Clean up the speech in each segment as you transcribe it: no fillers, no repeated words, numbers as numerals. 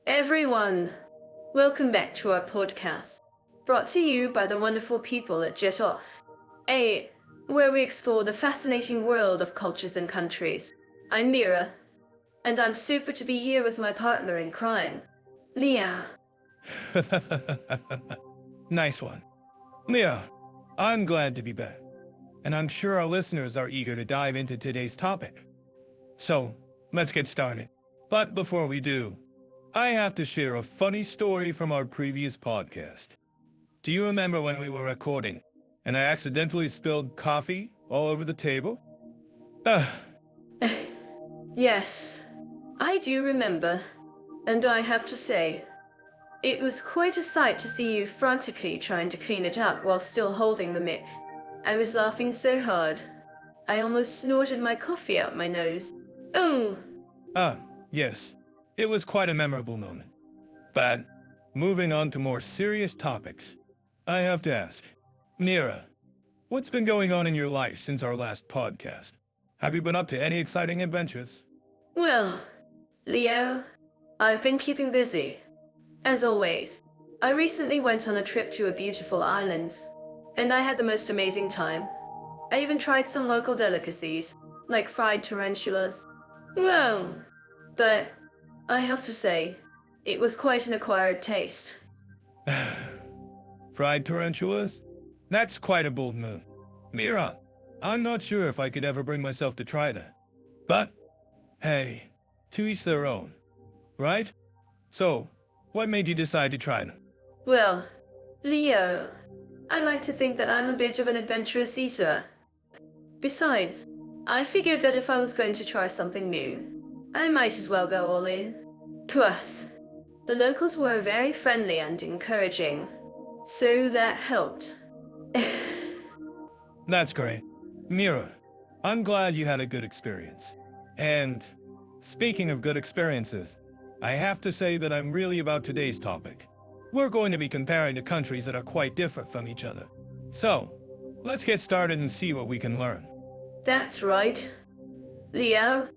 Everyone, welcome back to our podcast, brought to you by the wonderful people at Jet Off, where we explore the fascinating world of cultures and countries. I'm Mira, and I'm super to be here with my partner in crime, Leah. Nice one. Leah, I'm glad to be back, and I'm sure our listeners are eager to dive into today's topic. So, let's get started. But before we do, I have to share a funny story from our previous podcast. Do you remember when we were recording, and I accidentally spilled coffee all over the table? Yes, I do remember, and I have to say, it was quite a sight to see you frantically trying to clean it up while still holding the mic. I was laughing so hard, I almost snorted my coffee out my nose. Oh! Yes. It was quite a memorable moment. But, moving on to more serious topics, I have to ask, Mira, what's been going on in your life since our last podcast? Have you been up to any exciting adventures? Well, Leo, I've been keeping busy. As always, I recently went on a trip to a beautiful island, and I had the most amazing time. I even tried some local delicacies, like fried tarantulas. Well, but I have to say, it was quite an acquired taste. Fried tarantulas? That's quite a bold move. Mira, I'm not sure if I could ever bring myself to try that. But, hey, to each their own, right? So, what made you decide to try them? Well, Leo, I like to think that I'm a bit of an adventurous eater. Besides, I figured that if I was going to try something new, I might as well go all in. Plus, the locals were very friendly and encouraging, so that helped. That's great. Mira, I'm glad you had a good experience. And, speaking of good experiences, I have to say that I'm really about today's topic. We're going to be comparing the countries that are quite different from each other. So, let's get started and see what we can learn. That's right. Leo,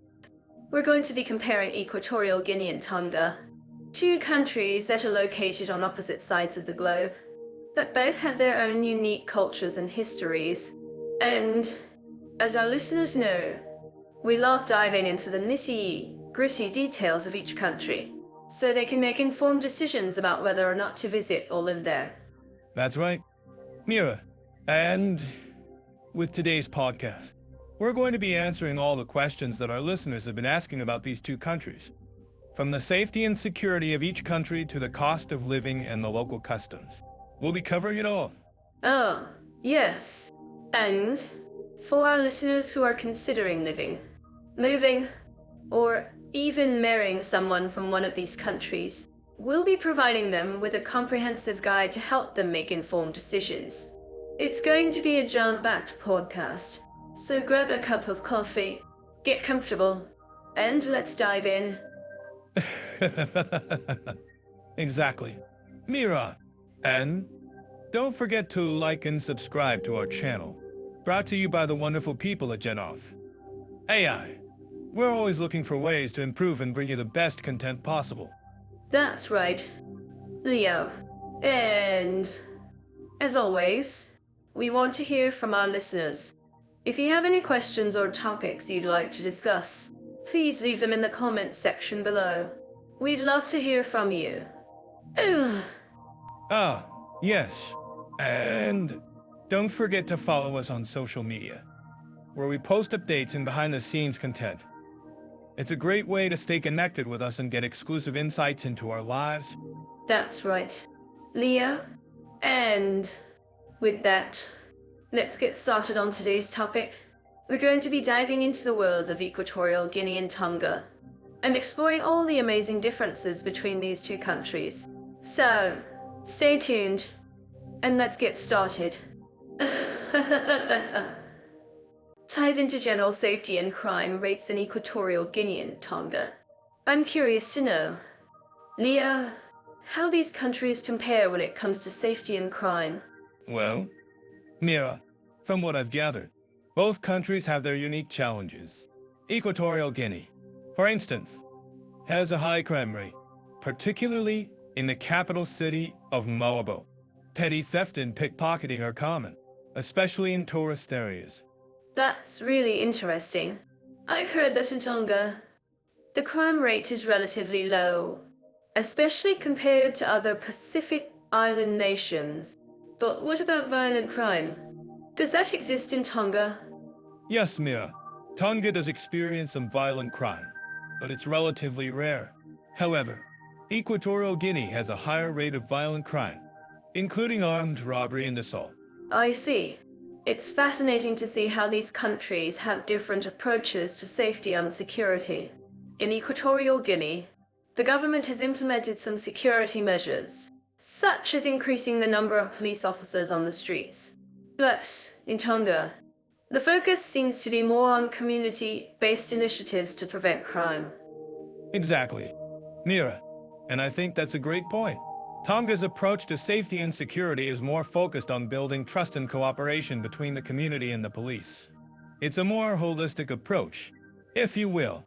we're going to be comparing Equatorial Guinea and Tonga, two countries that are located on opposite sides of the globe, but both have their own unique cultures and histories. And, as our listeners know, we love diving into the nitty-gritty details of each country, so they can make informed decisions about whether or not to visit or live there. That's right. Mira, and with today's podcast, we're going to be answering all the questions that our listeners have been asking about these two countries. From the safety and security of each country to the cost of living and the local customs. We'll be covering it all. Oh, yes. And for our listeners who are considering living, moving, or even marrying someone from one of these countries, we'll be providing them with a comprehensive guide to help them make informed decisions. It's going to be a jam-packed podcast, so grab a cup of coffee, get comfortable, and let's dive in. Exactly. Mira, and don't forget to like and subscribe to our channel. Brought to you by the wonderful people at Jet Off. AI. We're always looking for ways to improve and bring you the best content possible. That's right, Leo. And, as always, we want to hear from our listeners. If you have any questions or topics you'd like to discuss, please leave them in the comments section below. We'd love to hear from you. Yes. And don't forget to follow us on social media, where we post updates and behind-the-scenes content. It's a great way to stay connected with us and get exclusive insights into our lives. That's right, Leo. And with that, let's get started on today's topic. We're going to be diving into the worlds of Equatorial Guinea and Tonga, and exploring all the amazing differences between these two countries. So, stay tuned, and let's get started. Tied into general safety and crime rates in Equatorial Guinea and Tonga. I'm curious to know, Leo, how these countries compare when it comes to safety and crime. Well, Mira, from what I've gathered, both countries have their unique challenges. Equatorial Guinea, for instance, has a high crime rate, particularly in the capital city of Malabo. Petty theft and pickpocketing are common, especially in tourist areas. That's really interesting. I've heard that in Tonga, the crime rate is relatively low, especially compared to other Pacific Island nations. But what about violent crime? Does that exist in Tonga? Yes, Mia, Tonga does experience some violent crime, but it's relatively rare. However, Equatorial Guinea has a higher rate of violent crime, including armed robbery and assault. I see. It's fascinating to see how these countries have different approaches to safety and security. In Equatorial Guinea, the government has implemented some security measures, such as increasing the number of police officers on the streets. But in Tonga, the focus seems to be more on community-based initiatives to prevent crime. Exactly, Mira, and I think that's a great point. Tonga's approach to safety and security is more focused on building trust and cooperation between the community and the police. It's a more holistic approach, if you will.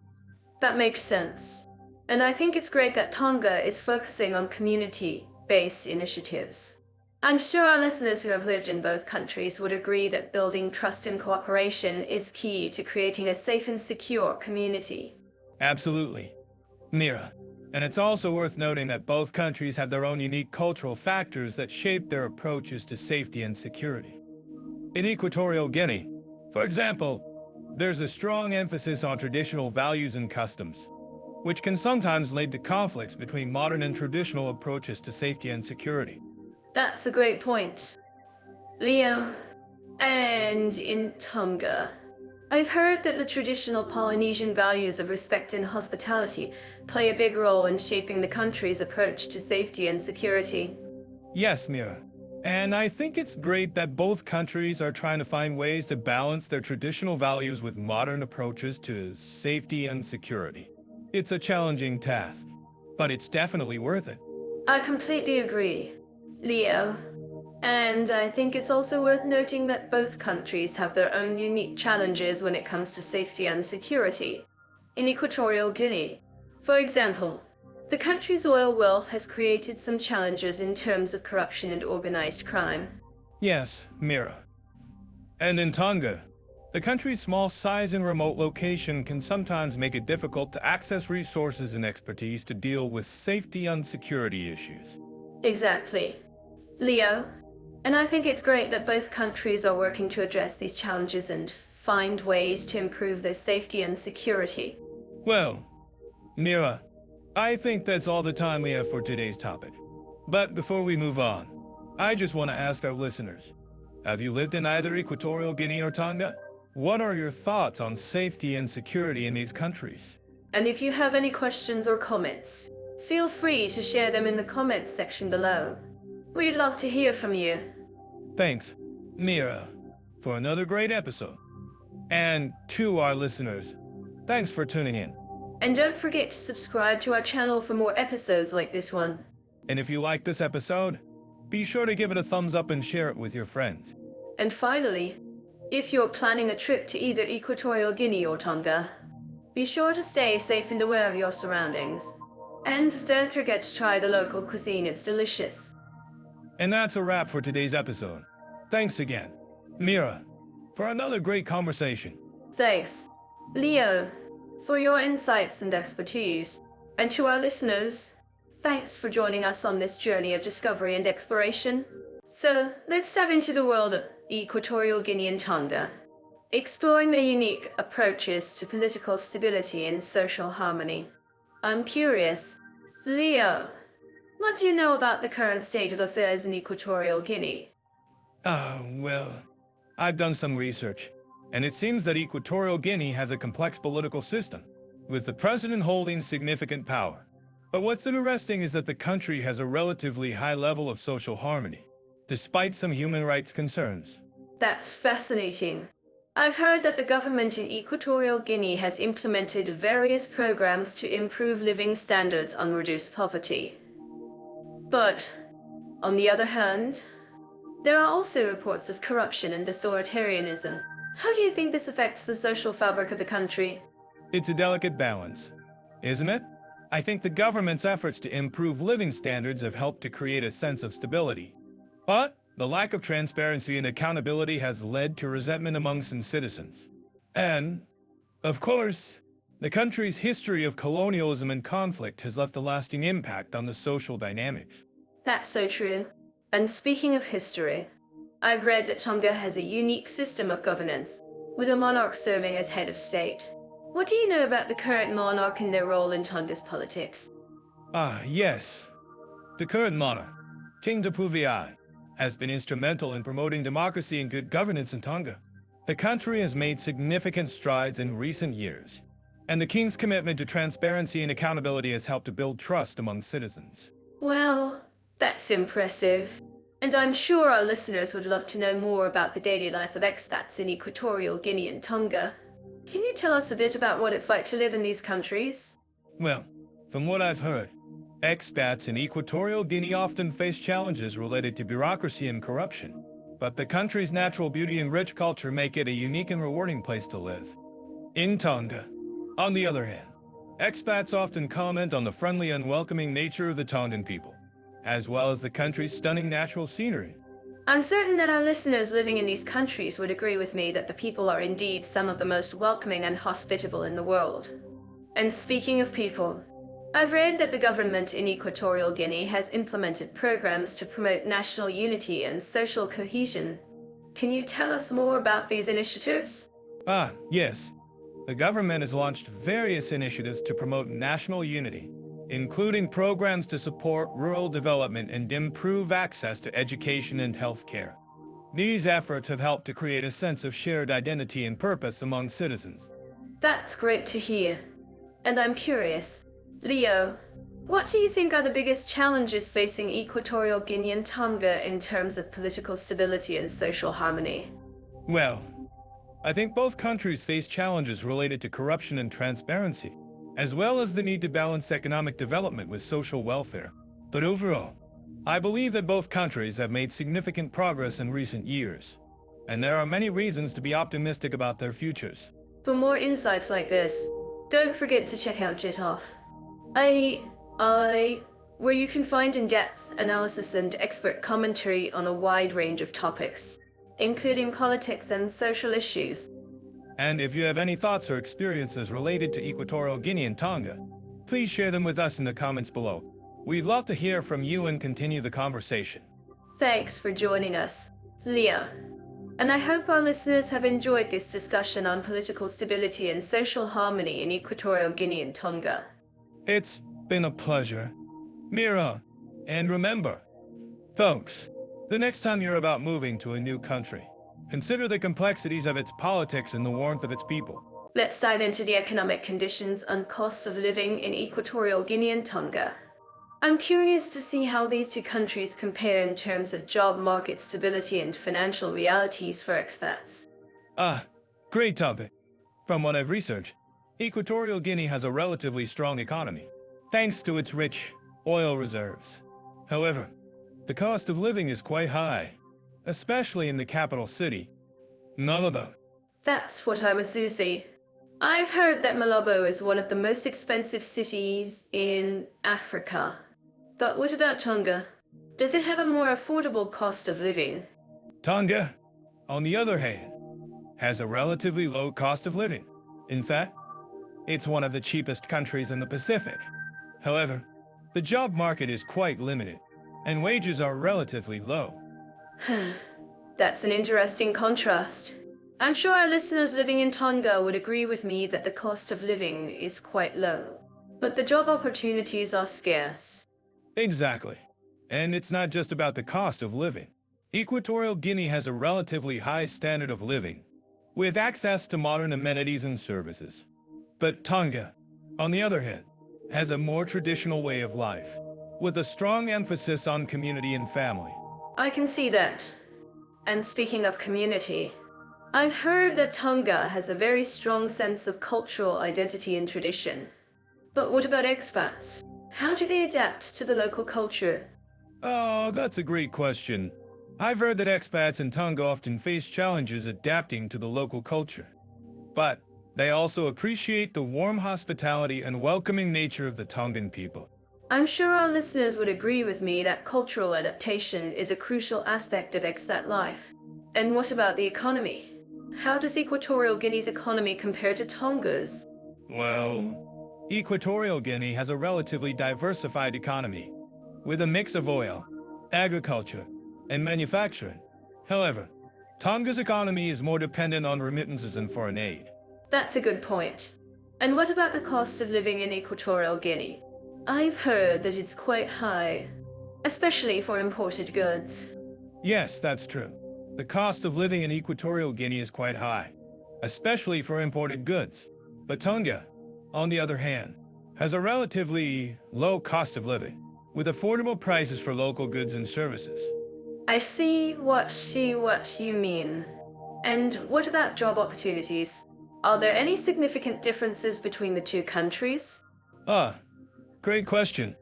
That makes sense. And I think it's great that Tonga is focusing on community-based initiatives. I'm sure our listeners who have lived in both countries would agree that building trust and cooperation is key to creating a safe and secure community. Absolutely, Mira. And it's also worth noting that both countries have their own unique cultural factors that shape their approaches to safety and security. In Equatorial Guinea, for example, there's a strong emphasis on traditional values and customs, which can sometimes lead to conflicts between modern and traditional approaches to safety and security. That's a great point, Leo. And in Tonga, I've heard that the traditional Polynesian values of respect and hospitality play a big role in shaping the country's approach to safety and security. Yes, Mira. And I think it's great that both countries are trying to find ways to balance their traditional values with modern approaches to safety and security. It's a challenging task, but it's definitely worth it. I completely agree, Leo. And I think it's also worth noting that both countries have their own unique challenges when it comes to safety and security. In Equatorial Guinea, for example, the country's oil wealth has created some challenges in terms of corruption and organized crime. Yes, Mira. And in Tonga, the country's small size and remote location can sometimes make it difficult to access resources and expertise to deal with safety and security issues. Exactly, Leo. And I think it's great that both countries are working to address these challenges and find ways to improve their safety and security. Well, Mira, I think that's all the time we have for today's topic. But before we move on, I just want to ask our listeners, have you lived in either Equatorial Guinea or Tonga? What are your thoughts on safety and security in these countries? And if you have any questions or comments, feel free to share them in the comments section below. We'd love to hear from you. Thanks, Mira, for another great episode. And to our listeners, thanks for tuning in. And don't forget to subscribe to our channel for more episodes like this one. And if you like this episode, be sure to give it a thumbs up and share it with your friends. And finally, if you're planning a trip to either Equatorial Guinea or Tonga, be sure to stay safe and aware of your surroundings. And don't forget to try the local cuisine, it's delicious. And that's a wrap for today's episode. Thanks again, Mira, for another great conversation. Thanks, Leo, for your insights and expertise. And to our listeners, thanks for joining us on this journey of discovery and exploration. So let's dive into the world of Equatorial Guinea and Tonga, exploring their unique approaches to political stability and social harmony. I'm curious, Leo, what do you know about the current state of affairs in Equatorial Guinea? Well, I've done some research, and it seems that Equatorial Guinea has a complex political system, with the president holding significant power. But what's interesting is that the country has a relatively high level of social harmony, despite some human rights concerns. That's fascinating. I've heard that the government in Equatorial Guinea has implemented various programs to improve living standards and reduce poverty. But, on the other hand, there are also reports of corruption and authoritarianism. How do you think this affects the social fabric of the country? It's a delicate balance, isn't it? I think the government's efforts to improve living standards have helped to create a sense of stability. But the lack of transparency and accountability has led to resentment among some citizens. And, of course, the country's history of colonialism and conflict has left a lasting impact on the social dynamics. That's so true. And speaking of history, I've read that Tonga has a unique system of governance, with a monarch serving as head of state. What do you know about the current monarch and their role in Tonga's politics? Yes. The current monarch, King Tupuviai, has been instrumental in promoting democracy and good governance in Tonga. The country has made significant strides in recent years, and the king's commitment to transparency and accountability has helped to build trust among citizens. Well, that's impressive. And I'm sure our listeners would love to know more about the daily life of expats in Equatorial Guinea and Tonga. Can you tell us a bit about what it's like to live in these countries? Well, from what I've heard, expats in Equatorial Guinea often face challenges related to bureaucracy and corruption. But the country's natural beauty and rich culture make it a unique and rewarding place to live. In Tonga, on the other hand, expats often comment on the friendly and welcoming nature of the Tongan people, as well as the country's stunning natural scenery. I'm certain that our listeners living in these countries would agree with me that the people are indeed some of the most welcoming and hospitable in the world. And speaking of people, I've read that the government in Equatorial Guinea has implemented programs to promote national unity and social cohesion. Can you tell us more about these initiatives? Yes. The government has launched various initiatives to promote national unity, including programs to support rural development and improve access to education and healthcare. These efforts have helped to create a sense of shared identity and purpose among citizens. That's great to hear. And I'm curious, Leo, what do you think are the biggest challenges facing Equatorial Guinea and Tonga in terms of political stability and social harmony? Well, I think both countries face challenges related to corruption and transparency, as well as the need to balance economic development with social welfare. But overall, I believe that both countries have made significant progress in recent years, and there are many reasons to be optimistic about their futures. For more insights like this, don't forget to check out GitOff, where you can find in-depth analysis and expert commentary on a wide range of topics, including politics and social issues. And if you have any thoughts or experiences related to Equatorial Guinea and Tonga, please share them with us in the comments below. We'd love to hear from you and continue the conversation. Thanks for joining us, Leo. And I hope our listeners have enjoyed this discussion on political stability and social harmony in Equatorial Guinea and Tonga. It's been a pleasure. Mira, and remember, folks, the next time you're about moving to a new country, consider the complexities of its politics and the warmth of its people. Let's dive into the economic conditions and costs of living in Equatorial Guinea and Tonga. I'm curious to see how these two countries compare in terms of job market stability and financial realities for expats. Great topic. From what I've researched, Equatorial Guinea has a relatively strong economy, thanks to its rich oil reserves. However, the cost of living is quite high, especially in the capital city, Malabo. That's what I was Susie. I've heard that Malabo is one of the most expensive cities in Africa. But what about Tonga? Does it have a more affordable cost of living? Tonga, on the other hand, has a relatively low cost of living. In fact, it's one of the cheapest countries in the Pacific. However, the job market is quite limited, and wages are relatively low. That's an interesting contrast. I'm sure our listeners living in Tonga would agree with me that the cost of living is quite low, but the job opportunities are scarce. Exactly. And it's not just about the cost of living. Equatorial Guinea has a relatively high standard of living, with access to modern amenities and services. But Tonga, on the other hand, has a more traditional way of life, with a strong emphasis on community and family. I can see that. And speaking of community, I've heard that Tonga has a very strong sense of cultural identity and tradition. But what about expats? How do they adapt to the local culture? Oh, that's a great question. I've heard that expats in Tonga often face challenges adapting to the local culture. But They also appreciate the warm hospitality and welcoming nature of the Tongan people. I'm sure our listeners would agree with me that cultural adaptation is a crucial aspect of expat life. And what about the economy? How does Equatorial Guinea's economy compare to Tonga's? Well, Equatorial Guinea has a relatively diversified economy, with a mix of oil, agriculture, and manufacturing. However, Tonga's economy is more dependent on remittances and foreign aid. That's a good point. And what about the cost of living in Equatorial Guinea? I've heard that it's quite high, especially for imported goods. Yes, that's true. The cost of living in Equatorial Guinea is quite high, especially for imported goods. But Tonga, on the other hand, has a relatively low cost of living, with affordable prices for local goods and services. I see what you mean. And what about job opportunities? Are there any significant differences between the two countries? Great question.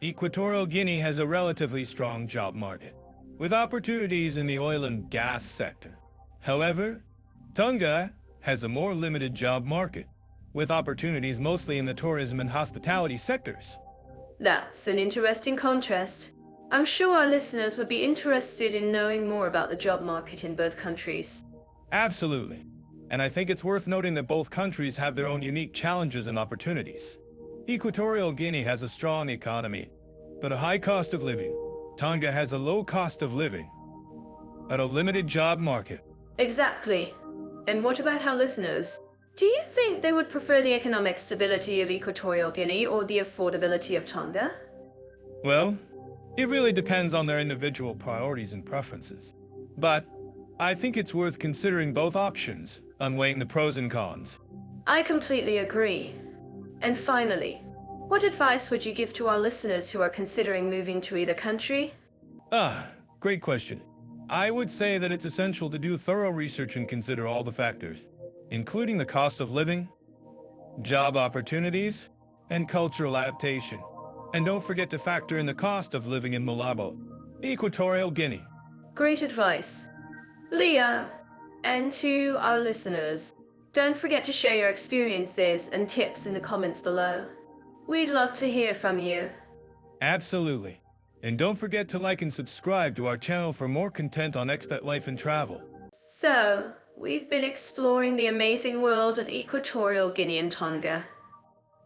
Equatorial Guinea has a relatively strong job market, with opportunities in the oil and gas sector. However, Tonga has a more limited job market, with opportunities mostly in the tourism and hospitality sectors. That's an interesting contrast. I'm sure our listeners would be interested in knowing more about the job market in both countries. Absolutely. And I think it's worth noting that both countries have their own unique challenges and opportunities. Equatorial Guinea has a strong economy, but a high cost of living. Tonga has a low cost of living, but a limited job market. Exactly. And what about our listeners? Do you think they would prefer the economic stability of Equatorial Guinea or the affordability of Tonga? Well, it really depends on their individual priorities and preferences. But I think it's worth considering both options and weighing the pros and cons. I completely agree. And finally, what advice would you give to our listeners who are considering moving to either country? Great question. I would say that it's essential to do thorough research and consider all the factors, including the cost of living, job opportunities, and cultural adaptation. And don't forget to factor in the cost of living in Malabo, Equatorial Guinea. Great advice. Leah, and to our listeners, don't forget to share your experiences and tips in the comments below. We'd love to hear from you. Absolutely. And don't forget to like and subscribe to our channel for more content on expat life and travel. So, we've been exploring the amazing world of Equatorial Guinea and Tonga.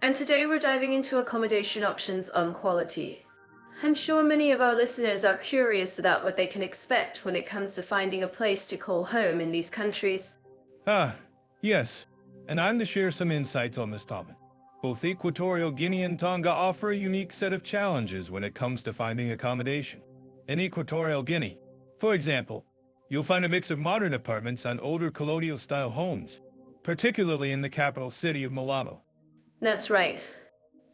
And today we're diving into accommodation options on quality. I'm sure many of our listeners are curious about what they can expect when it comes to finding a place to call home in these countries. Yes, and I'm to share some insights on this topic. Both Equatorial Guinea and Tonga offer a unique set of challenges when it comes to finding accommodation. In Equatorial Guinea, for example, you'll find a mix of modern apartments and older colonial-style homes, particularly in the capital city of Malabo. That's right.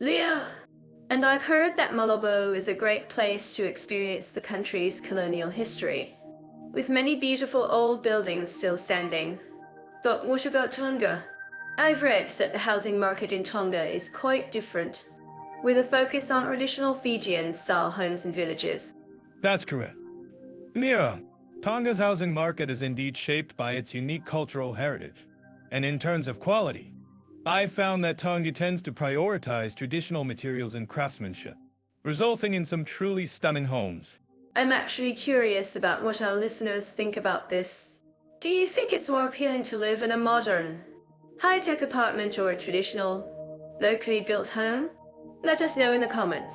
Leah, and I've heard that Malabo is a great place to experience the country's colonial history, with many beautiful old buildings still standing. But what about Tonga? I've read that the housing market in Tonga is quite different, with a focus on traditional Fijian-style homes and villages. That's correct. Mira, Tonga's housing market is indeed shaped by its unique cultural heritage. And in terms of quality, I've found that Tonga tends to prioritize traditional materials and craftsmanship, resulting in some truly stunning homes. I'm actually curious about what our listeners think about this. Do you think it's more appealing to live in a modern, high-tech apartment or a traditional, locally built home? Let us know in the comments.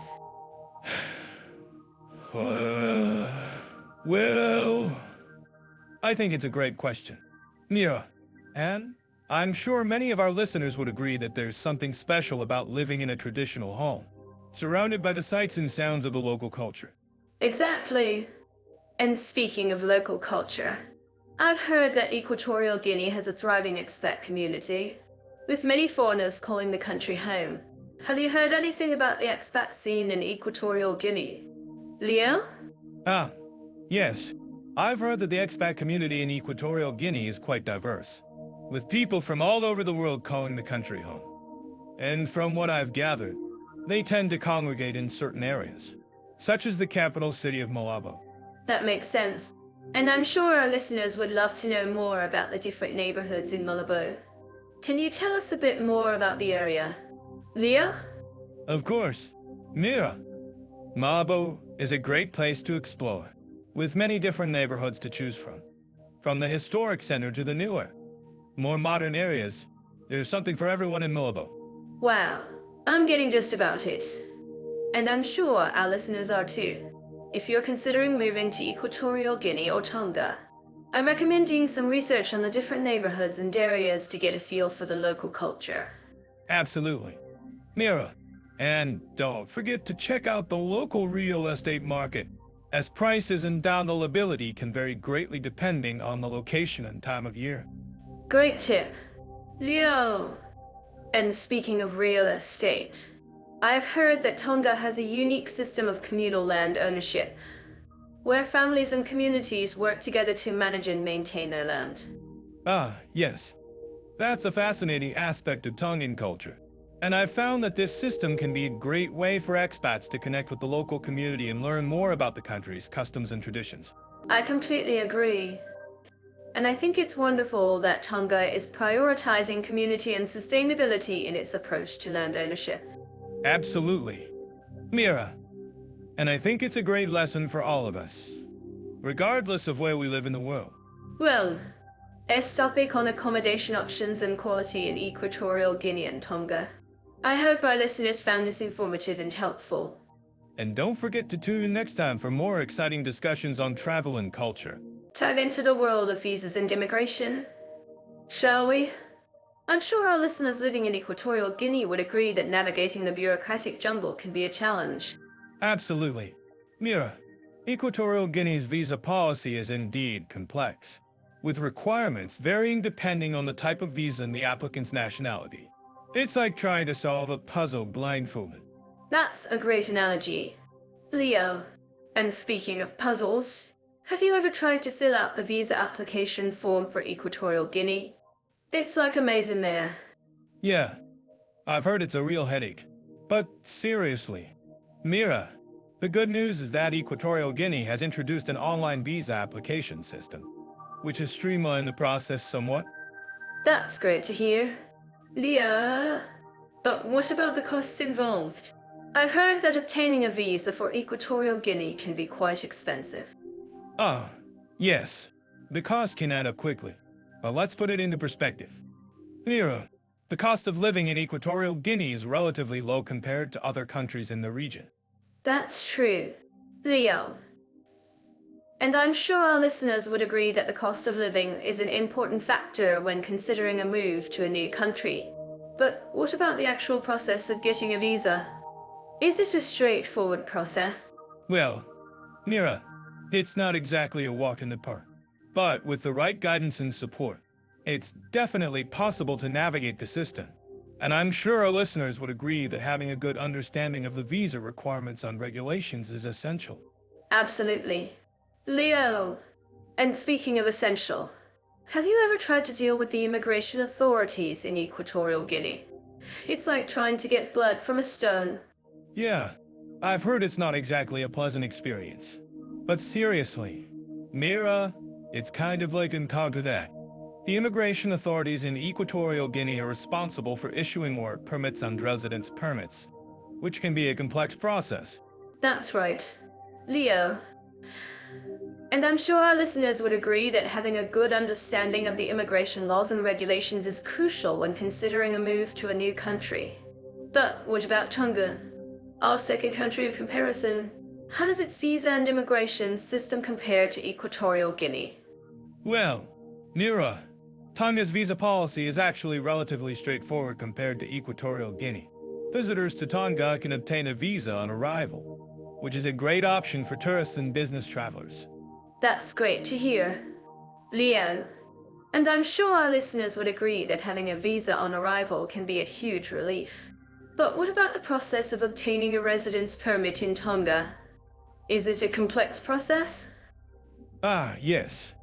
Well, I think it's a great question, Mira, and I'm sure many of our listeners would agree that there's something special about living in a traditional home, surrounded by the sights and sounds of the local culture. Exactly. And speaking of local culture, I've heard that Equatorial Guinea has a thriving expat community, with many foreigners calling the country home. Have you heard anything about the expat scene in Equatorial Guinea? Leo? Yes. I've heard that the expat community in Equatorial Guinea is quite diverse, with people from all over the world calling the country home. And from what I've gathered, they tend to congregate in certain areas, such as the capital city of Malabo. That makes sense. And I'm sure our listeners would love to know more about the different neighborhoods in Malabo. Can you tell us a bit more about the area? Leo? Of course. Mira. Malabo is a great place to explore, with many different neighborhoods to choose from. From the historic center to the newer, more modern areas, there's something for everyone in Malabo. Wow, I'm getting just about it. And I'm sure our listeners are too. If you're considering moving to Equatorial Guinea or Tonga, I'm recommending some research on the different neighborhoods and areas to get a feel for the local culture. Absolutely. Mira. And don't forget to check out the local real estate market, as prices and downloadability can vary greatly depending on the location and time of year. Great tip. Leo. And speaking of real estate, I've heard that Tonga has a unique system of communal land ownership, where families and communities work together to manage and maintain their land. Ah, yes. That's a fascinating aspect of Tongan culture. And I've found that this system can be a great way for expats to connect with the local community and learn more about the country's customs and traditions. I completely agree. And I think it's wonderful that Tonga is prioritizing community and sustainability in its approach to land ownership. Absolutely. Mira. And I think it's a great lesson for all of us, regardless of where we live in the world. Well, this topic on accommodation options and quality in Equatorial Guinea and Tonga. I hope our listeners found this informative and helpful. And don't forget to tune in next time for more exciting discussions on travel and culture. Dive into the world of visas and immigration, shall we? I'm sure our listeners living in Equatorial Guinea would agree that navigating the bureaucratic jungle can be a challenge. Absolutely. Mira, Equatorial Guinea's visa policy is indeed complex, with requirements varying depending on the type of visa and the applicant's nationality. It's like trying to solve a puzzle blindfolded. That's a great analogy. Leo, and speaking of puzzles, have you ever tried to fill out the visa application form for Equatorial Guinea? It's like a maze in there. Yeah, I've heard it's a real headache. But seriously, Mira, the good news is that Equatorial Guinea has introduced an online visa application system, which has streamlined the process somewhat. That's great to hear. Leo, but what about the costs involved? I've heard that obtaining a visa for Equatorial Guinea can be quite expensive. Ah, yes, the cost can add up quickly. But let's put it into perspective. Mira, the cost of living in Equatorial Guinea is relatively low compared to other countries in the region. That's true. Leo. And I'm sure our listeners would agree that the cost of living is an important factor when considering a move to a new country. But what about the actual process of getting a visa? Is it a straightforward process? Well, Mira, it's not exactly a walk in the park. But with the right guidance and support, it's definitely possible to navigate the system. And I'm sure our listeners would agree that having a good understanding of the visa requirements and regulations is essential. Absolutely. Leo, and speaking of essential, have you ever tried to deal with the immigration authorities in Equatorial Guinea? It's like trying to get blood from a stone. Yeah, I've heard it's not exactly a pleasant experience. But seriously, Mira, it's kind of like encounter that. The immigration authorities in Equatorial Guinea are responsible for issuing work permits and residence permits, which can be a complex process. That's right. Leo. And I'm sure our listeners would agree that having a good understanding of the immigration laws and regulations is crucial when considering a move to a new country. But what about Tonga? Our second country of comparison. How does its visa and immigration system compare to Equatorial Guinea? Well, Mira, Tonga's visa policy is actually relatively straightforward compared to Equatorial Guinea. Visitors to Tonga can obtain a visa on arrival, which is a great option for tourists and business travelers. That's great to hear. Leo, and I'm sure our listeners would agree that having a visa on arrival can be a huge relief. But what about the process of obtaining a residence permit in Tonga? Is it a complex process? Ah, yes.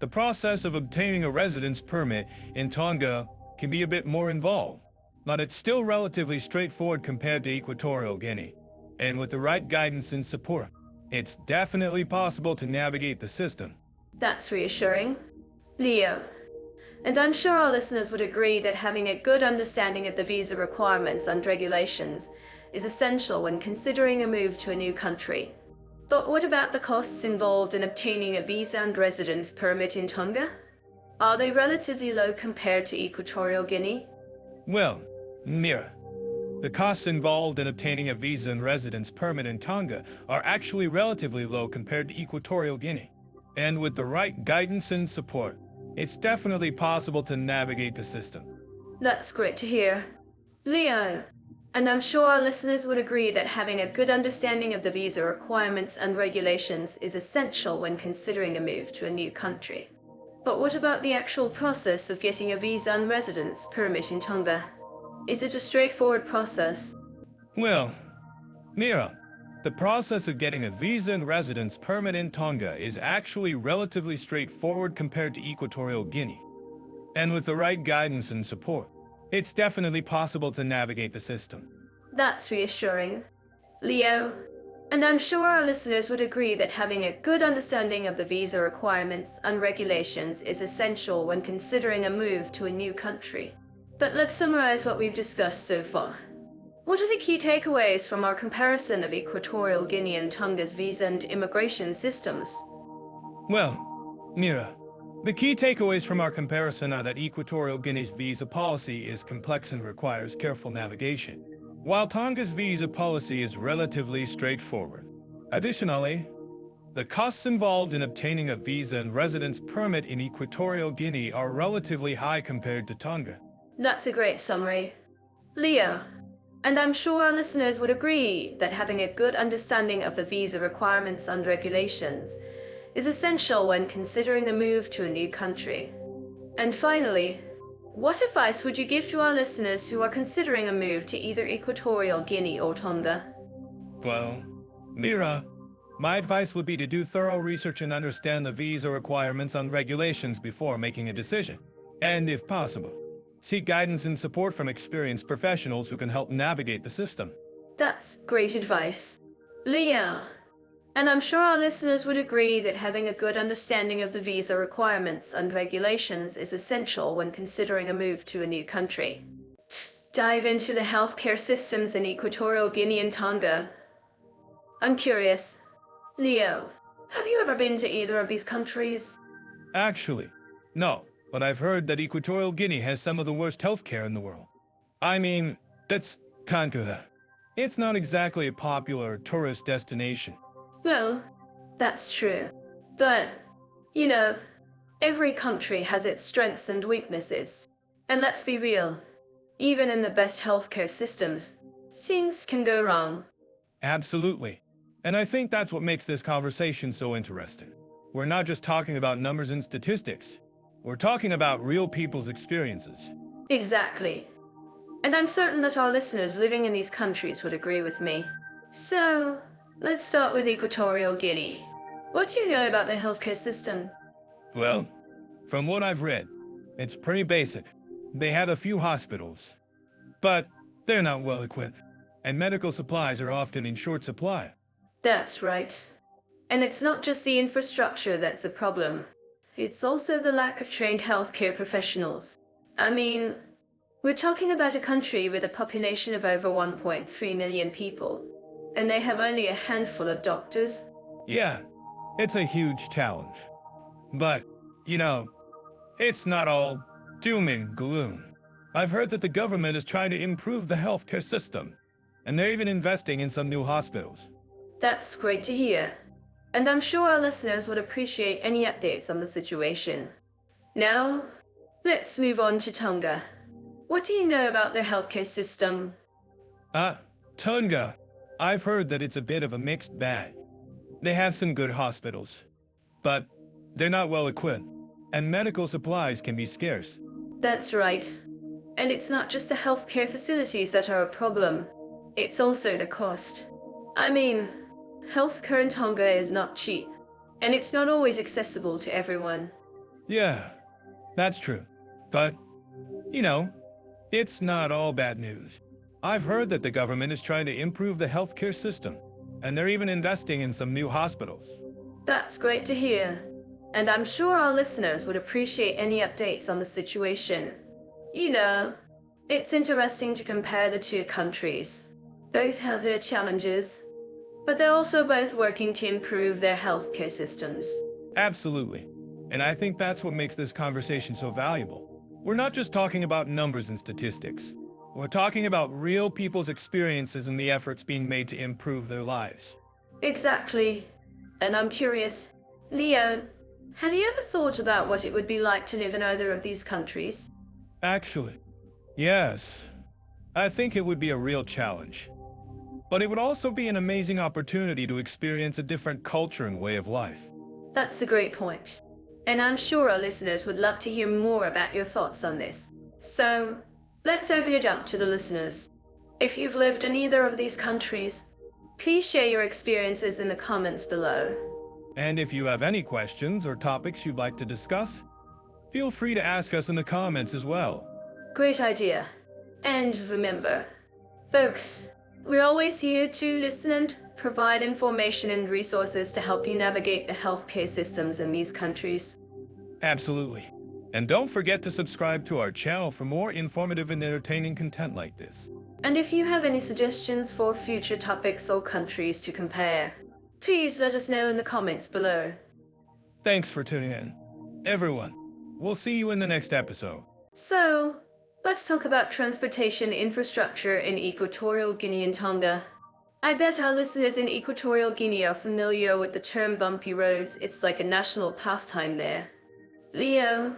The process of obtaining a residence permit in Tonga can be a bit more involved, but it's still relatively straightforward compared to Equatorial Guinea. And with the right guidance and support, it's definitely possible to navigate the system. That's reassuring. Leo, And I'm sure our listeners would agree that having a good understanding of the visa requirements and regulations is essential when considering a move to a new country. But what about the costs involved in obtaining a visa and residence permit in Tonga? Are they relatively low compared to Equatorial Guinea? Well, Mira, the costs involved in obtaining a visa and residence permit in Tonga are actually relatively low compared to Equatorial Guinea. And with the right guidance and support, it's definitely possible to navigate the system. That's great to hear. Leo, and I'm sure our listeners would agree that having a good understanding of the visa requirements and regulations is essential when considering a move to a new country. But what about the actual process of getting a visa and residence permit in Tonga? Is it a straightforward process? Well, Mira, the process of getting a visa and residence permit in Tonga is actually relatively straightforward compared to Equatorial Guinea. And with the right guidance and support, it's definitely possible to navigate the system. That's reassuring. Leo, and I'm sure our listeners would agree that having a good understanding of the visa requirements and regulations is essential when considering a move to a new country. But let's summarize what we've discussed so far. What are the key takeaways from our comparison of Equatorial Guinea and Tonga's visa and immigration systems? Well, Mira, the key takeaways from our comparison are that Equatorial Guinea's visa policy is complex and requires careful navigation, while Tonga's visa policy is relatively straightforward. Additionally, the costs involved in obtaining a visa and residence permit in Equatorial Guinea are relatively high compared to Tonga. That's a great summary. Leo, and I'm sure our listeners would agree that having a good understanding of the visa requirements and regulations is essential when considering a move to a new country. And finally, what advice would you give to our listeners who are considering a move to either Equatorial Guinea or Tonga? Well, Mira, my advice would be to do thorough research and understand the visa requirements and regulations before making a decision. And if possible, seek guidance and support from experienced professionals who can help navigate the system. That's great advice. Leo, and I'm sure our listeners would agree that having a good understanding of the visa requirements and regulations is essential when considering a move to a new country. Dive into the healthcare systems in Equatorial Guinea and Tonga. I'm curious. Leo, have you ever been to either of these countries? Actually, no, but I've heard that Equatorial Guinea has some of the worst healthcare in the world. I mean, that's Tonga. It's not exactly a popular tourist destination. Well, that's true. But, you know, every country has its strengths and weaknesses. And let's be real, even in the best healthcare systems, things can go wrong. Absolutely. And I think that's what makes this conversation so interesting. We're not just talking about numbers and statistics. We're talking about real people's experiences. Exactly. And I'm certain that our listeners living in these countries would agree with me. So, let's start with Equatorial Guinea. What do you know about the healthcare system? Well, from what I've read, it's pretty basic. They have a few hospitals, but they're not well equipped, and medical supplies are often in short supply. That's right. And it's not just the infrastructure that's a problem. It's also the lack of trained healthcare professionals. I mean, we're talking about a country with a population of over 1.3 million people, and they have only a handful of doctors. Yeah, it's a huge challenge. But, you know, it's not all doom and gloom. I've heard that the government is trying to improve the healthcare system, and they're even investing in some new hospitals. That's great to hear. And I'm sure our listeners would appreciate any updates on the situation. Now, let's move on to Tonga. What do you know about their healthcare system? Tonga. I've heard that it's a bit of a mixed bag. They have some good hospitals, but they're not well equipped, and medical supplies can be scarce. That's right. And it's not just the healthcare facilities that are a problem. It's also the cost. I mean, healthcare in Tonga is not cheap, and it's not always accessible to everyone. Yeah, that's true. But, you know, it's not all bad news. I've heard that the government is trying to improve the healthcare system, and they're even investing in some new hospitals. That's great to hear. and I'm sure our listeners would appreciate any updates on the situation. You know, it's interesting to compare the two countries. Both have their challenges, but they're also both working to improve their healthcare systems. Absolutely. And I think that's what makes this conversation so valuable. We're not just talking about numbers and statistics. We're talking about real people's experiences and the efforts being made to improve their lives. Exactly. And I'm curious, Leo, have you ever thought about what it would be like to live in either of these countries? Actually, yes. I think it would be a real challenge. But it would also be an amazing opportunity to experience a different culture and way of life. That's a great point. And I'm sure our listeners would love to hear more about your thoughts on this. So, let's open it up to the listeners. If you've lived in either of these countries, please share your experiences in the comments below. And if you have any questions or topics you'd like to discuss, feel free to ask us in the comments as well. Great idea. And remember, folks, we're always here to listen and provide information and resources to help you navigate the healthcare systems in these countries. Absolutely. And don't forget to subscribe to our channel for more informative and entertaining content like this. And if you have any suggestions for future topics or countries to compare, please let us know in the comments below. Thanks for tuning in. Everyone, we'll see you in the next episode. So, let's talk about transportation infrastructure in Equatorial Guinea and Tonga. I bet our listeners in Equatorial Guinea are familiar with the term bumpy roads. It's like a national pastime there. Leo,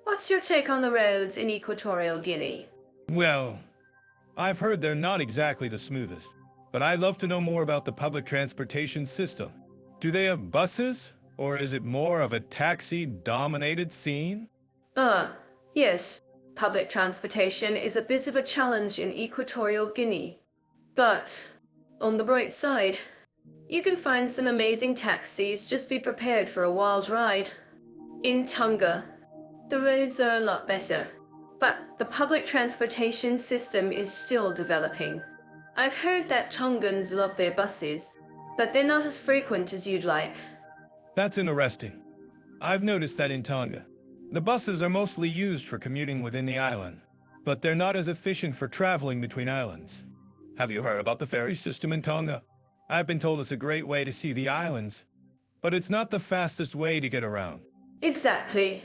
what's your take on the roads in Equatorial Guinea? Well, I've heard they're not exactly the smoothest, but I'd love to know more about the public transportation system. Do they have buses, or is it more of a taxi-dominated scene? Yes. Public transportation is a bit of a challenge in Equatorial Guinea. But, on the bright side, you can find some amazing taxis. Just be prepared for a wild ride. In Tonga, the roads are a lot better, but the public transportation system is still developing. I've heard that Tongans love their buses, but they're not as frequent as you'd like. That's interesting. I've noticed that in Tonga, the buses are mostly used for commuting within the island, but they're not as efficient for traveling between islands. Have you heard about the ferry system in Tonga? I've been told it's a great way to see the islands, but it's not the fastest way to get around. Exactly.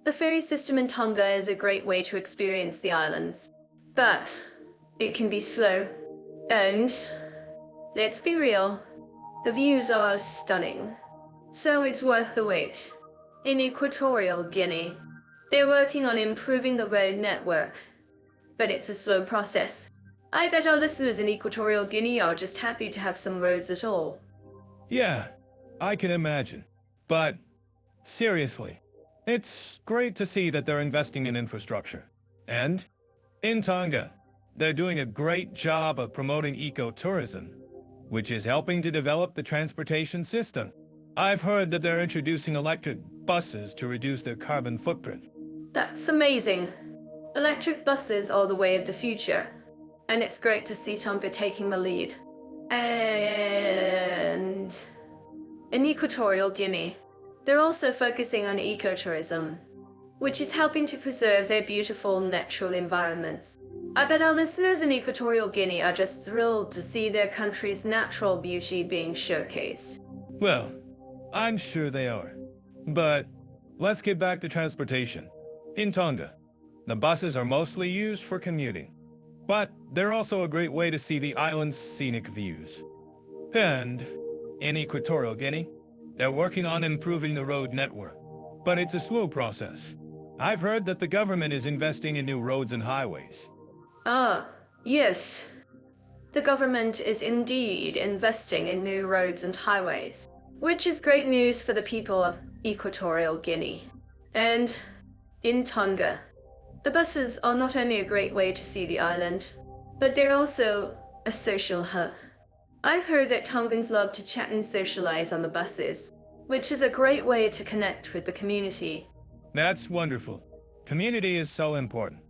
The ferry system in Tonga is a great way to experience the islands, but it can be slow. And, let's be real, the views are stunning. So it's worth the wait. In Equatorial Guinea, they're working on improving the road network, but it's a slow process. I bet our listeners in Equatorial Guinea are just happy to have some roads at all. Yeah, I can imagine. But, seriously, it's great to see that they're investing in infrastructure. And, in Tonga, they're doing a great job of promoting ecotourism, which is helping to develop the transportation system. I've heard that they're introducing electric buses to reduce their carbon footprint. That's amazing. Electric buses are the way of the future, and it's great to see Tonga taking the lead. And in Equatorial Guinea, they're also focusing on ecotourism, which is helping to preserve their beautiful natural environments. I bet our listeners in Equatorial Guinea are just thrilled to see their country's natural beauty being showcased. Well, I'm sure they are. But let's get back to transportation. In Tonga, the buses are mostly used for commuting, but they're also a great way to see the island's scenic views. And in Equatorial Guinea, they're working on improving the road network, but it's a slow process. I've heard that the government is investing in new roads and highways. Yes. The government is indeed investing in new roads and highways, which is great news for the people of Equatorial Guinea. And in Tonga, the buses are not only a great way to see the island, but they're also a social hub. I've heard that Tongans love to chat and socialize on the buses, which is a great way to connect with the community. That's wonderful. Community is so important.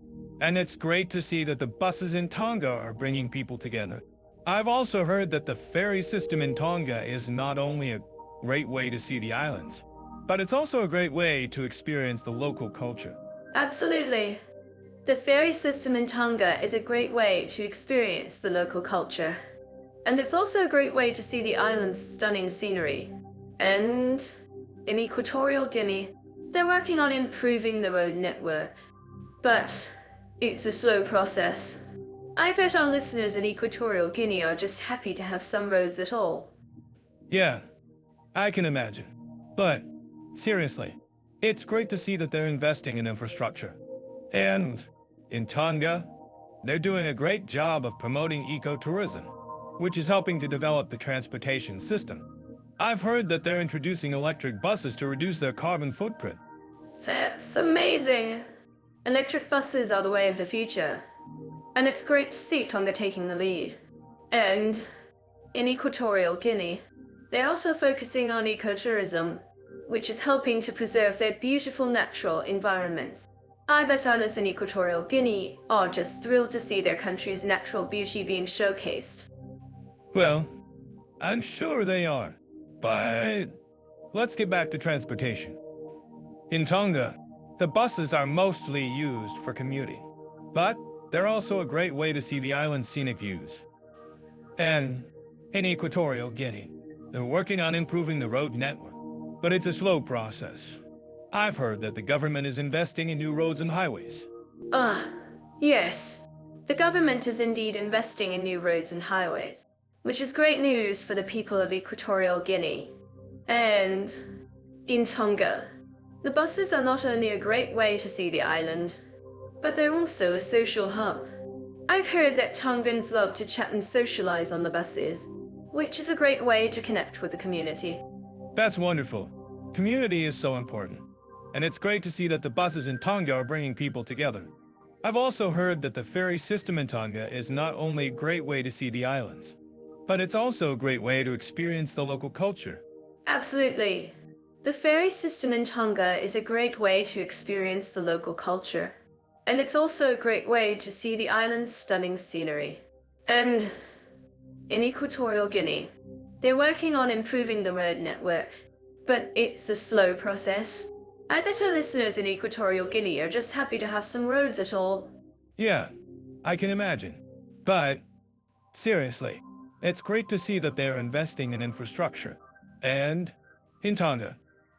And it's great to see that the buses in Tonga are bringing people together. I've also heard that the ferry system in Tonga is not only a great way to see the islands, but it's also a great way to experience the local culture. Absolutely. The ferry system in Tonga is a great way to experience the local culture. And it's also a great way to see the island's stunning scenery. And in Equatorial Guinea, they're working on improving the road network. But it's a slow process. I bet our listeners in Equatorial Guinea are just happy to have some roads at all. Yeah, I can imagine. But seriously, it's great to see that they're investing in infrastructure. And in Tonga, they're doing a great job of promoting ecotourism, which is helping to develop the transportation system. I've heard that they're introducing electric buses to reduce their carbon footprint. That's amazing! Electric buses are the way of the future. And it's great to see Tonga taking the lead. And in Equatorial Guinea, they're also focusing on ecotourism, which is helping to preserve their beautiful natural environments. I bet others in Equatorial Guinea are just thrilled to see their country's natural beauty being showcased. Well, I'm sure they are. But let's get back to transportation. In Tonga, the buses are mostly used for commuting, but they're also a great way to see the island's scenic views. And in Equatorial Guinea, they're working on improving the road network, but it's a slow process. I've heard that the government is investing in new roads and highways. Yes. The government is indeed investing in new roads and highways, which is great news for the people of Equatorial Guinea. And in Tonga, the buses are not only a great way to see the island, but they're also a social hub. I've heard that Tongans love to chat and socialize on the buses, which is a great way to connect with the community. That's wonderful. Community is so important, and it's great to see that the buses in Tonga are bringing people together. I've also heard that the ferry system in Tonga is not only a great way to see the islands, but it's also a great way to experience the local culture. Absolutely. The ferry system in Tonga is a great way to experience the local culture. And it's also a great way to see the island's stunning scenery. And in Equatorial Guinea, they're working on improving the road network, but it's a slow process. I bet our listeners in Equatorial Guinea are just happy to have some roads at all. Yeah, I can imagine. But seriously, it's great to see that they're investing in infrastructure. And in Tonga,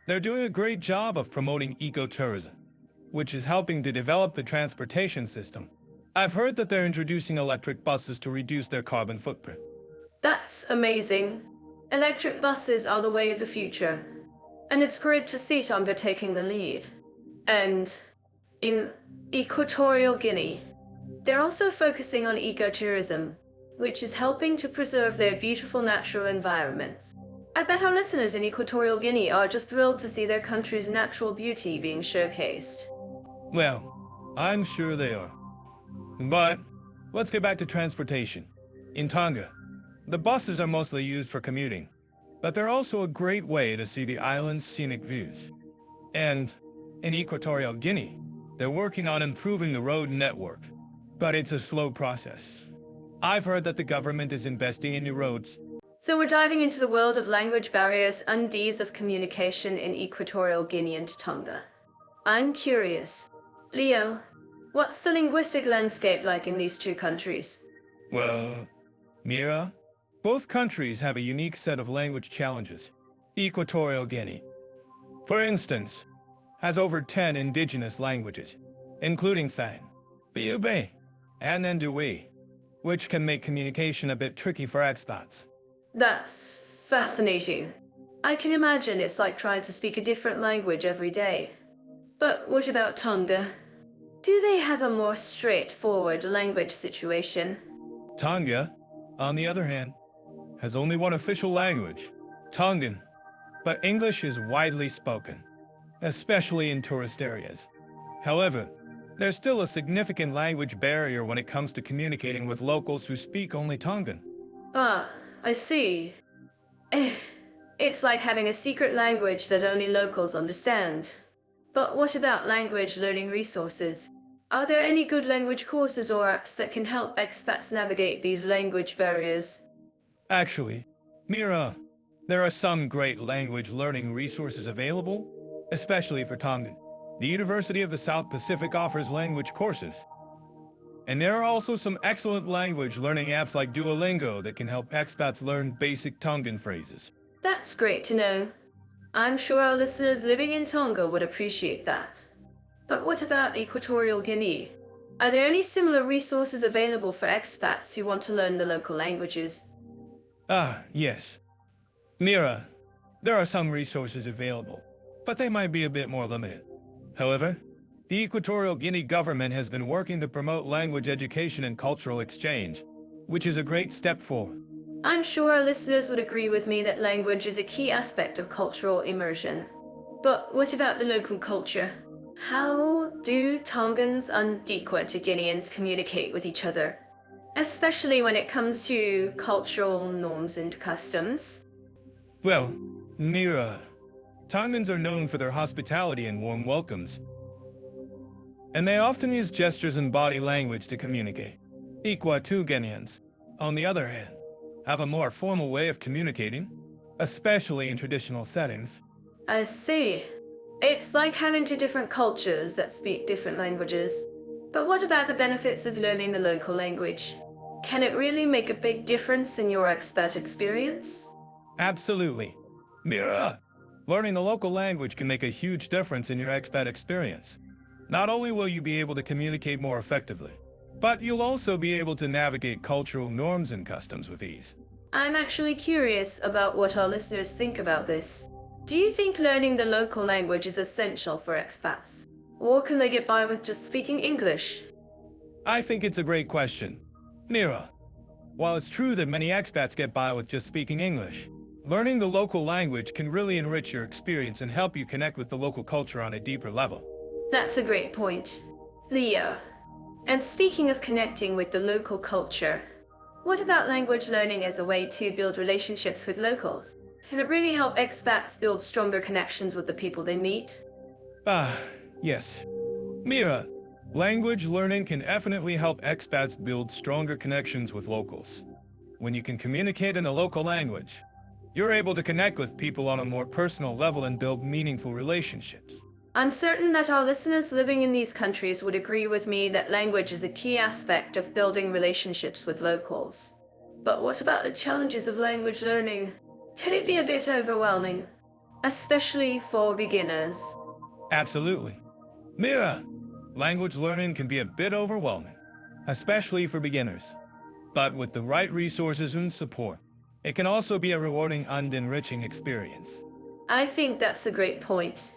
they're doing a great job of promoting ecotourism, which is helping to develop the transportation system. I've heard that they're introducing electric buses to reduce their carbon footprint. That's amazing. Electric buses are the way of the future. And it's great to see Tonga taking the lead. And in Equatorial Guinea, they're also focusing on ecotourism, which is helping to preserve their beautiful natural environments. I bet our listeners in Equatorial Guinea are just thrilled to see their country's natural beauty being showcased. Well, I'm sure they are. But let's get back to transportation. In Tonga, the buses are mostly used for commuting, but they're also a great way to see the island's scenic views. And in Equatorial Guinea, they're working on improving the road network, but it's a slow process. I've heard that the government is investing in new roads. So we're diving into the world of language barriers and ease of communication in Equatorial Guinea and Tonga. I'm curious. Leo, what's the linguistic landscape like in these two countries? Well, Mira, both countries have a unique set of language challenges. Equatorial Guinea, for instance, has over 10 indigenous languages, including Sang, Biube, and Ndui, which can make communication a bit tricky for expats. That's fascinating. I can imagine it's like trying to speak a different language every day. But what about Tonga? Do they have a more straightforward language situation? Tonga, on the other hand, has only one official language, Tongan, but English is widely spoken, especially in tourist areas. However, there's still a significant language barrier when it comes to communicating with locals who speak only Tongan. Ah, I see. It's like having a secret language that only locals understand. But what about language learning resources? Are there any good language courses or apps that can help expats navigate these language barriers? Actually, Mira, There are some great language learning resources available, especially for Tongan. The University of the South Pacific offers language courses. And there are also some excellent language learning apps like Duolingo that can help expats learn basic Tongan phrases. That's great to know. I'm sure our listeners living in Tonga would appreciate that. But what about Equatorial Guinea? Are there any similar resources available for expats who want to learn the local languages? Ah, yes. Mira, there are some resources available, but they might be a bit more limited. However, the Equatorial Guinea government has been working to promote language education and cultural exchange, which is a great step forward. I'm sure our listeners would agree with me that language is a key aspect of cultural immersion. But what about the local culture? How do Tongans and Equatorial communicate with each other? Especially when it comes to cultural norms and customs. Well, Mira, Tongans are known for their hospitality and warm welcomes, and they often use gestures and body language to communicate. Equatorians, on the other hand, have a more formal way of communicating, especially in traditional settings. I see. It's like having two different cultures that speak different languages. But what about the benefits of learning the local language? Can it really make a big difference in your expat experience? Absolutely. Mira, learning the local language can make a huge difference in your expat experience. Not only will you be able to communicate more effectively, but you'll also be able to navigate cultural norms and customs with ease. I'm actually curious about what our listeners think about this. Do you think learning the local language is essential for expats? Or can they get by with just speaking English? I think it's a great question. Mira, while it's true that many expats get by with just speaking English, learning the local language can really enrich your experience and help you connect with the local culture on a deeper level. That's a great point. Leo. And speaking of connecting with the local culture, what about language learning as a way to build relationships with locals? Can it really help expats build stronger connections with the people they meet? Yes. Mira, language learning can definitely help expats build stronger connections with locals. When you can communicate in the local language, you're able to connect with people on a more personal level and build meaningful relationships. I'm certain that our listeners living in these countries would agree with me that language is a key aspect of building relationships with locals. But what about the challenges of language learning? Can it be a bit overwhelming, especially for beginners? Absolutely. Mira, language learning can be a bit overwhelming, especially for beginners. But with the right resources and support, it can also be a rewarding and enriching experience. I think that's a great point.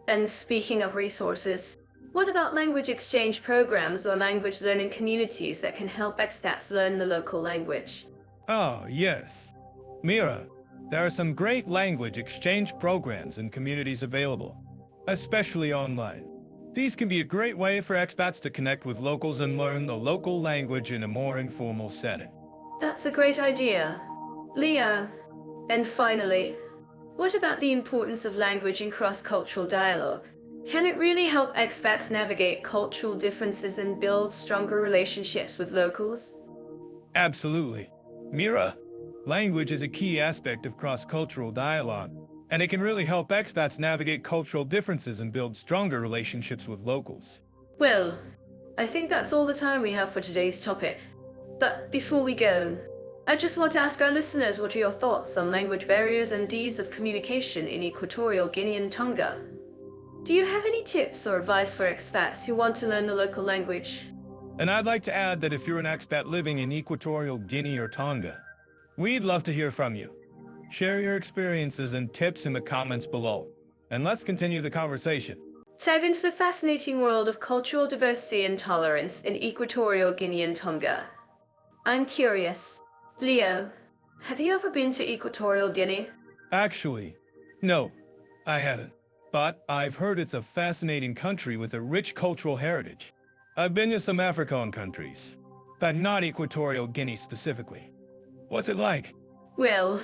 And speaking of resources, what about language exchange programs or language learning communities that can help expats learn the local language? Oh, yes. Mira, there are some great language exchange programs and communities available, especially online. These can be a great way for expats to connect with locals and learn the local language in a more informal setting. That's a great idea. Leo, and finally, what about the importance of language in cross-cultural dialogue? Can it really help expats navigate cultural differences and build stronger relationships with locals? Absolutely. Mira, language is a key aspect of cross-cultural dialogue, and it can really help expats navigate cultural differences and build stronger relationships with locals. Well, I think that's all the time we have for today's topic. But before we go, I just want to ask our listeners, what are your thoughts on language barriers and ease of communication in Equatorial Guinea and Tonga? Do you have any tips or advice for expats who want to learn the local language? And I'd like to add that if you're an expat living in Equatorial Guinea or Tonga, we'd love to hear from you. Share your experiences and tips in the comments below, and let's continue the conversation. Dive into the fascinating world of cultural diversity and tolerance in Equatorial Guinea and Tonga. I'm curious. Leo, have you ever been to Equatorial Guinea? Actually, no, I haven't. But I've heard it's a fascinating country with a rich cultural heritage. I've been to some African countries, but not Equatorial Guinea specifically. What's it like? Well,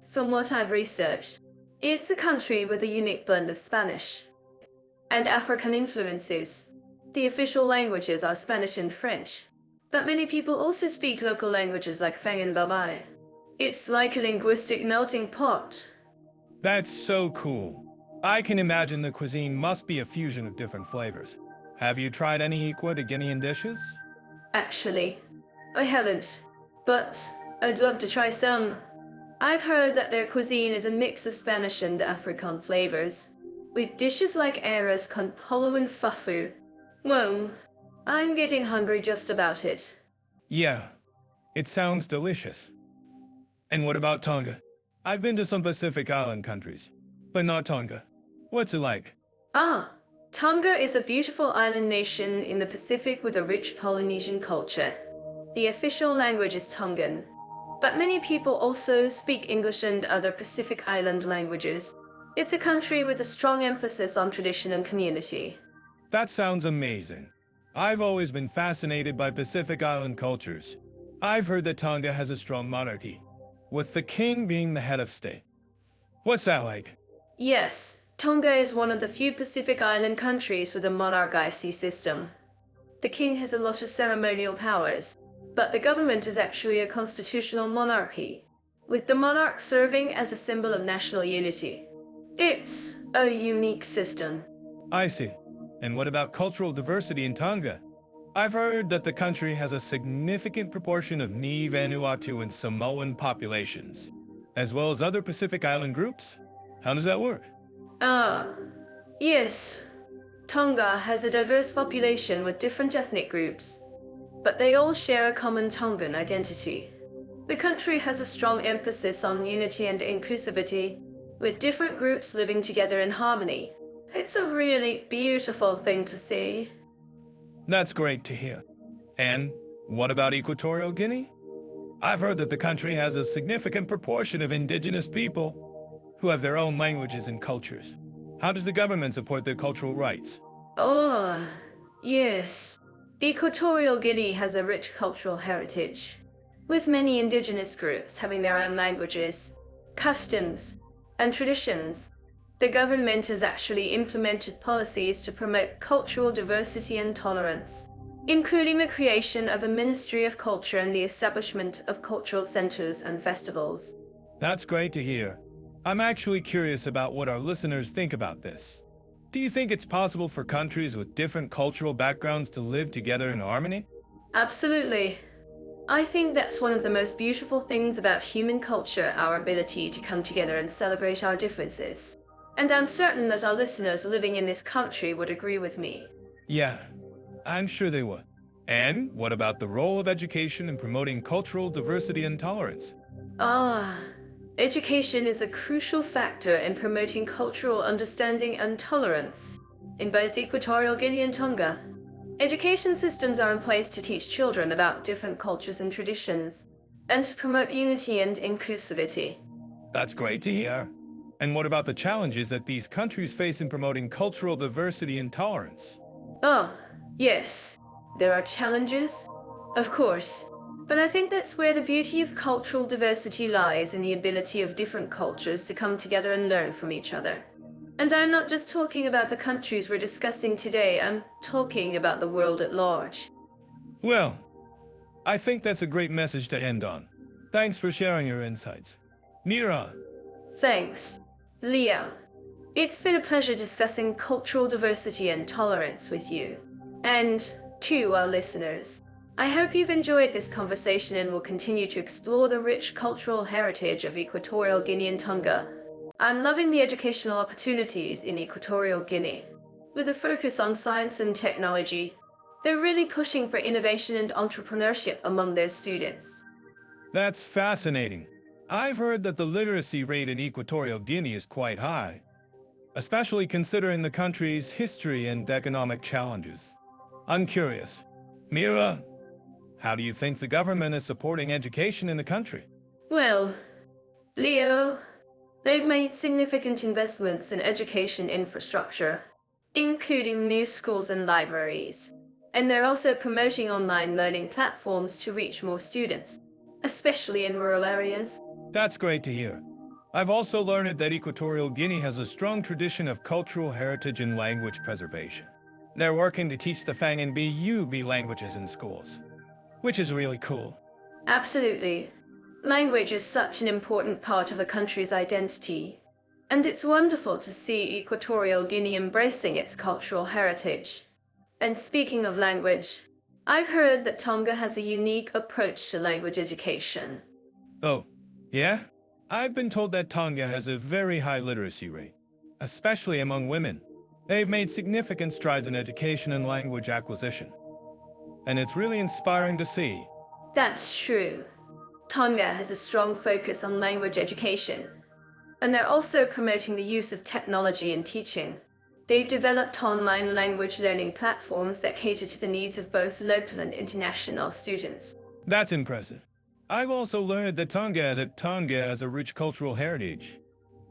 from what I've researched, it's a country with a unique blend of Spanish and African influences. The official languages are Spanish and French, but many people also speak local languages like Fang and Babai. It's like a linguistic melting pot. That's so cool. I can imagine the cuisine must be a fusion of different flavors. Have you tried any Guinean dishes? Actually, I haven't, but I'd love to try some. I've heard that their cuisine is a mix of Spanish and African flavors, with dishes like arroz con polo and fufu. Whoa, I'm getting hungry just about it. Yeah, it sounds delicious. And what about Tonga? I've been to some Pacific Island countries, but not Tonga. What's it like? Ah, Tonga is a beautiful island nation in the Pacific with a rich Polynesian culture. The official language is Tongan, but many people also speak English and other Pacific Island languages. It's a country with a strong emphasis on tradition and community. That sounds amazing. I've always been fascinated by Pacific Island cultures. I've heard that Tonga has a strong monarchy, with the king being the head of state. What's that like? Yes, Tonga is one of the few Pacific Island countries with a monarchy system. The king has a lot of ceremonial powers, but the government is actually a constitutional monarchy, with the monarch serving as a symbol of national unity. It's a unique system. I see. And what about cultural diversity in Tonga? I've heard that the country has a significant proportion of Ni, Vanuatu, and Samoan populations, as well as other Pacific Island groups. How does that work? Yes. Tonga has a diverse population with different ethnic groups, but they all share a common Tongan identity. The country has a strong emphasis on unity and inclusivity, with different groups living together in harmony. It's a really beautiful thing to see. That's great to hear. And what about Equatorial Guinea? I've heard that the country has a significant proportion of indigenous people who have their own languages and cultures. How does the government support their cultural rights? Oh, yes. Equatorial Guinea has a rich cultural heritage, with many indigenous groups having their own languages, customs, and traditions. The government has actually implemented policies to promote cultural diversity and tolerance, including the creation of a Ministry of Culture and the establishment of cultural centers and festivals. That's great to hear. I'm actually curious about what our listeners think about this. Do you think it's possible for countries with different cultural backgrounds to live together in harmony? Absolutely. I think that's one of the most beautiful things about human culture, our ability to come together and celebrate our differences. And I'm certain that our listeners living in this country would agree with me. Yeah, I'm sure they would. And what about the role of education in promoting cultural diversity and tolerance? Education is a crucial factor in promoting cultural understanding and tolerance in both Equatorial Guinea and Tonga. Education systems are in place to teach children about different cultures and traditions, and to promote unity and inclusivity. That's great to hear. And what about the challenges that these countries face in promoting cultural diversity and tolerance? Oh, yes. There are challenges, of course. But I think that's where the beauty of cultural diversity lies, in the ability of different cultures to come together and learn from each other. And I'm not just talking about the countries we're discussing today, I'm talking about the world at large. Well, I think that's a great message to end on. Thanks for sharing your insights. Mira. Thanks. Leo. It's been a pleasure discussing cultural diversity and tolerance with you. And to our listeners, I hope you've enjoyed this conversation and will continue to explore the rich cultural heritage of Equatorial Guinea and Tonga. I'm loving the educational opportunities in Equatorial Guinea. With a focus on science and technology, they're really pushing for innovation and entrepreneurship among their students. That's fascinating. I've heard that the literacy rate in Equatorial Guinea is quite high, especially considering the country's history and economic challenges. I'm curious, Mira, how do you think the government is supporting education in the country? Well, Leo, they've made significant investments in education infrastructure, including new schools and libraries. And they're also promoting online learning platforms to reach more students, especially in rural areas. That's great to hear. I've also learned that Equatorial Guinea has a strong tradition of cultural heritage and language preservation. They're working to teach the Fang and BUB languages in schools, which is really cool. Absolutely. Language is such an important part of a country's identity, and it's wonderful to see Equatorial Guinea embracing its cultural heritage. And speaking of language, I've heard that Tonga has a unique approach to language education. Oh, yeah? I've been told that Tonga has a very high literacy rate, especially among women. They've made significant strides in education and language acquisition. And it's really inspiring to see. That's true. Tonga has a strong focus on language education, and they're also promoting the use of technology in teaching. They've developed online language learning platforms that cater to the needs of both local and international students. That's impressive. I've also learned that Tonga has a rich cultural heritage,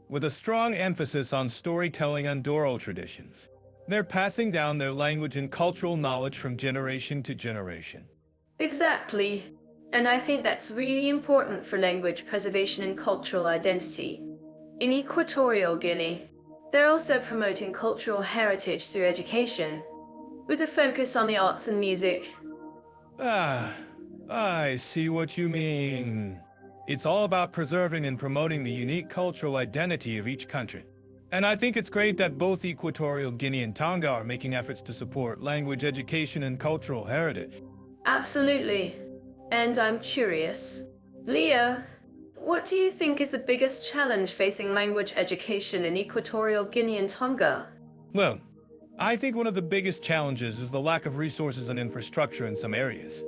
with a strong emphasis on storytelling and oral traditions. They're passing down their language and cultural knowledge from generation to generation. Exactly. And I think that's really important for language preservation and cultural identity. In Equatorial Guinea, they're also promoting cultural heritage through education, with a focus on the arts and music. Ah, I see what you mean. It's all about preserving and promoting the unique cultural identity of each country. And I think it's great that both Equatorial Guinea and Tonga are making efforts to support language education and cultural heritage. Absolutely. And I'm curious. Leo, what do you think is the biggest challenge facing language education in Equatorial Guinea and Tonga? Well, I think one of the biggest challenges is the lack of resources and infrastructure in some areas.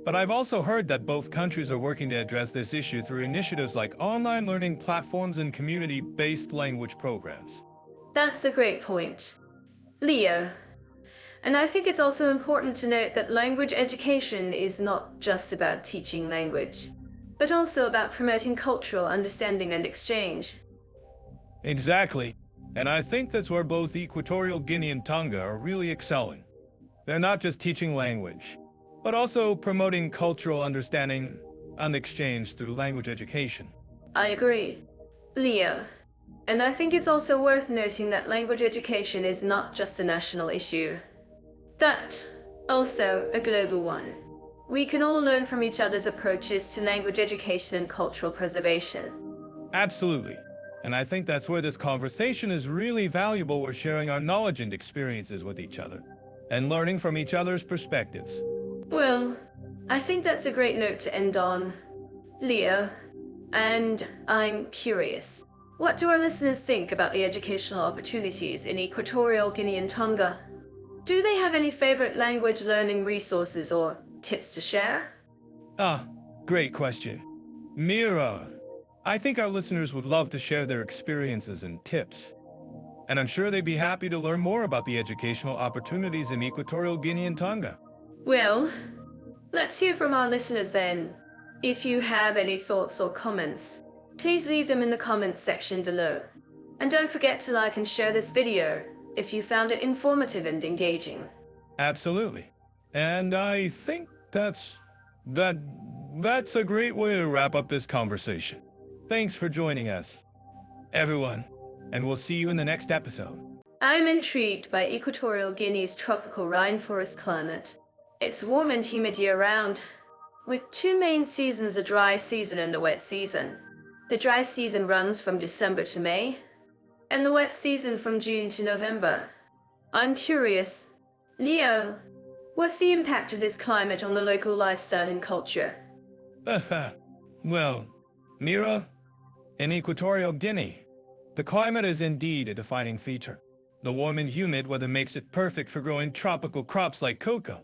But I've also heard that both countries are working to address this issue through initiatives like online learning platforms and community-based language programs. That's a great point. Leo, and I think it's also important to note that language education is not just about teaching language, but also about promoting cultural understanding and exchange. Exactly. And I think that's where both Equatorial Guinea and Tonga are really excelling. They're not just teaching language, but also promoting cultural understanding and exchange through language education. I agree. Leo, and I think it's also worth noting that language education is not just a national issue, but also a global one. We can all learn from each other's approaches to language education and cultural preservation. Absolutely. And I think that's where this conversation is really valuable. We're sharing our knowledge and experiences with each other, and learning from each other's perspectives. Well, I think that's a great note to end on. Leo, and I'm curious. What do our listeners think about the educational opportunities in Equatorial Guinea and Tonga? Do they have any favorite language learning resources or tips to share? Ah, great question. Mira, I think our listeners would love to share their experiences and tips. And I'm sure they'd be happy to learn more about the educational opportunities in Equatorial Guinea and Tonga. Well, let's hear from our listeners then. If you have any thoughts or comments, please leave them in the comments section below. And don't forget to like and share this video if you found it informative and engaging. Absolutely. And I think that's a great way to wrap up this conversation. Thanks for joining us, everyone, and we'll see you in the next episode. I'm intrigued by Equatorial Guinea's tropical rainforest climate. It's warm and humid year-round, with two main seasons, a dry season and a wet season. The dry season runs from December to May, and the wet season from June to November. I'm curious, Leo, what's the impact of this climate on the local lifestyle and culture? Well, Mira, in Equatorial Guinea, the climate is indeed a defining feature. The warm and humid weather makes it perfect for growing tropical crops like cocoa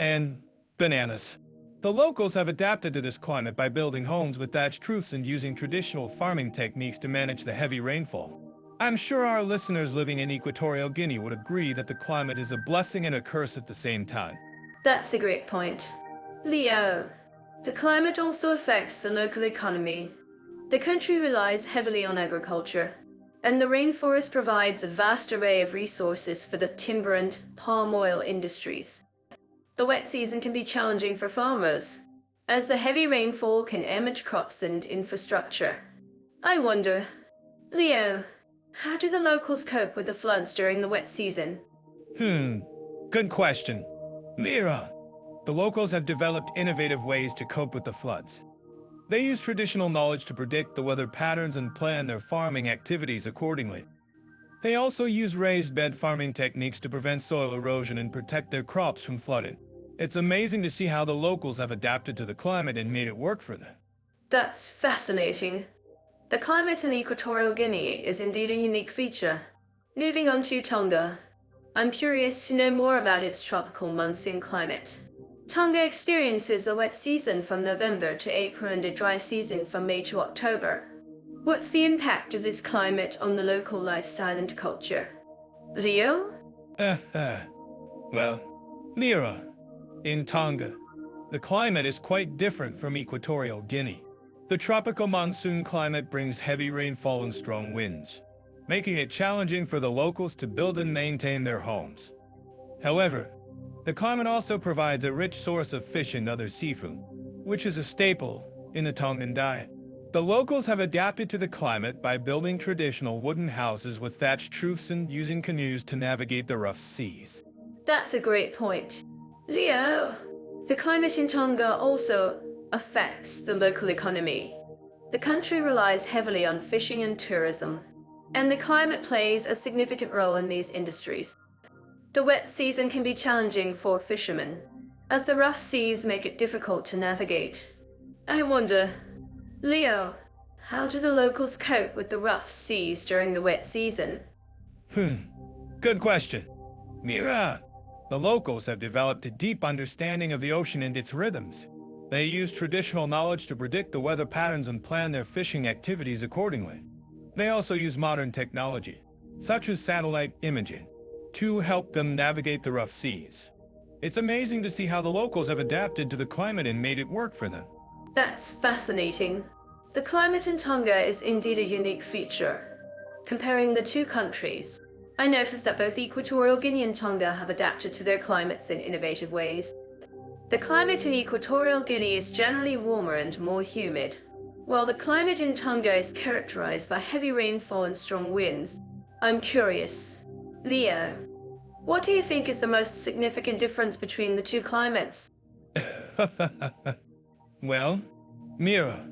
and bananas. The locals have adapted to this climate by building homes with thatched roofs and using traditional farming techniques to manage the heavy rainfall. I'm sure our listeners living in Equatorial Guinea would agree that the climate is a blessing and a curse at the same time. That's a great point. Leo, the climate also affects the local economy. The country relies heavily on agriculture, and the rainforest provides a vast array of resources for the timber and palm oil industries. The wet season can be challenging for farmers, as the heavy rainfall can damage crops and infrastructure. I wonder, Leo, how do the locals cope with the floods during the wet season? Good question. Mira, the locals have developed innovative ways to cope with the floods. They use traditional knowledge to predict the weather patterns and plan their farming activities accordingly. They also use raised bed farming techniques to prevent soil erosion and protect their crops from flooding. It's amazing to see how the locals have adapted to the climate and made it work for them. That's fascinating. The climate in Equatorial Guinea is indeed a unique feature. Moving on to Tonga, I'm curious to know more about its tropical monsoon climate. Tonga experiences a wet season from November to April and a dry season from May to October. What's the impact of this climate on the local lifestyle and culture? Leo? Well, Mira, in Tonga, the climate is quite different from Equatorial Guinea. The tropical monsoon climate brings heavy rainfall and strong winds, making it challenging for the locals to build and maintain their homes. However, the climate also provides a rich source of fish and other seafood, which is a staple in the Tongan diet. The locals have adapted to the climate by building traditional wooden houses with thatched roofs and using canoes to navigate the rough seas. That's a great point. Leo, the climate in Tonga also affects the local economy. The country relies heavily on fishing and tourism, and the climate plays a significant role in these industries. The wet season can be challenging for fishermen, as the rough seas make it difficult to navigate. I wonder, Leo, how do the locals cope with the rough seas during the wet season? Good question. Mira, the locals have developed a deep understanding of the ocean and its rhythms. They use traditional knowledge to predict the weather patterns and plan their fishing activities accordingly. They also use modern technology, such as satellite imaging, to help them navigate the rough seas. It's amazing to see how the locals have adapted to the climate and made it work for them. That's fascinating. The climate in Tonga is indeed a unique feature. Comparing the two countries, I noticed that both Equatorial Guinea and Tonga have adapted to their climates in innovative ways. The climate in Equatorial Guinea is generally warmer and more humid, while the climate in Tonga is characterized by heavy rainfall and strong winds. I'm curious, Leo, what do you think is the most significant difference between the two climates? Well, Mira,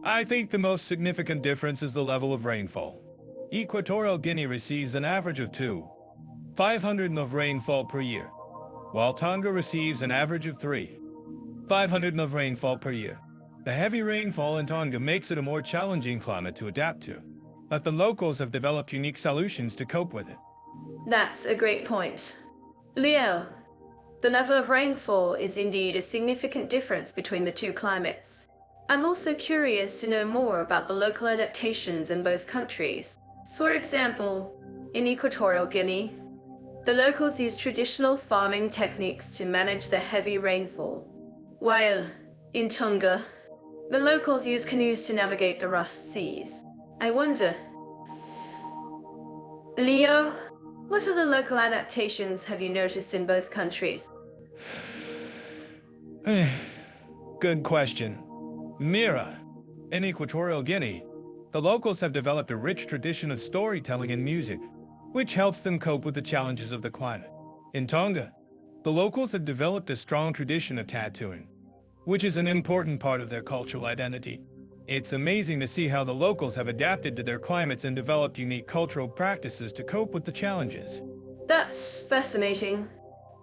I think the most significant difference is the level of rainfall. Equatorial Guinea receives an average of 500 of rainfall per year, while Tonga receives an average of 500 of rainfall per year. The heavy rainfall in Tonga makes it a more challenging climate to adapt to, but the locals have developed unique solutions to cope with it. That's a great point. Leo, the level of rainfall is indeed a significant difference between the two climates. I'm also curious to know more about the local adaptations in both countries. For example, in Equatorial Guinea, the locals use traditional farming techniques to manage the heavy rainfall, while in Tonga, the locals use canoes to navigate the rough seas. I wonder, Leo, what other local adaptations have you noticed in both countries? Good question. Mira, in Equatorial Guinea, the locals have developed a rich tradition of storytelling and music, which helps them cope with the challenges of the climate. In Tonga, the locals have developed a strong tradition of tattooing, which is an important part of their cultural identity. It's amazing to see how the locals have adapted to their climates and developed unique cultural practices to cope with the challenges. That's fascinating.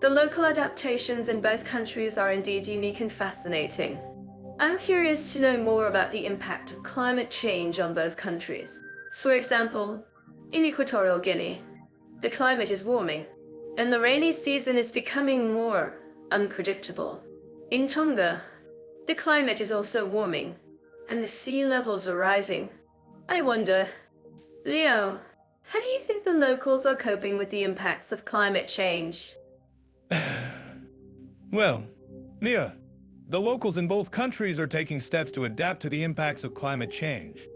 The local adaptations in both countries are indeed unique and fascinating. I'm curious to know more about the impact of climate change on both countries. For example, in Equatorial Guinea, the climate is warming, and the rainy season is becoming more unpredictable. In Tonga, the climate is also warming, and the sea levels are rising. I wonder, Leo, how do you think the locals are coping with the impacts of climate change? Well, Mia, the locals in both countries are taking steps to adapt to the impacts of climate change.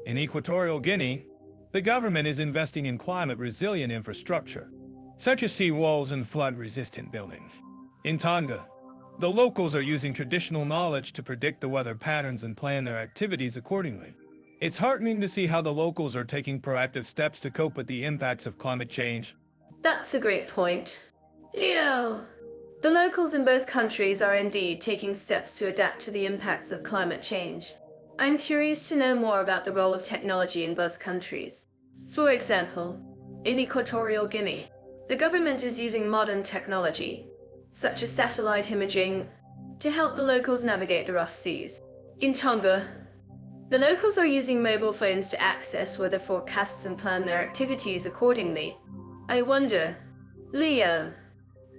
In Equatorial Guinea, the government is investing in climate-resilient infrastructure, such as seawalls and flood-resistant buildings. In Tonga, the locals are using traditional knowledge to predict the weather patterns and plan their activities accordingly. It's heartening to see how the locals are taking proactive steps to cope with the impacts of climate change. That's a great point. Leo, The locals in both countries are indeed taking steps to adapt to the impacts of climate change. I'm curious to know more about the role of technology in both countries. For example, in Equatorial Guinea, the government is using modern technology, such as satellite imaging, to help the locals navigate the rough seas. In Tonga, the locals are using mobile phones to access weather forecasts and plan their activities accordingly. I wonder, Leo,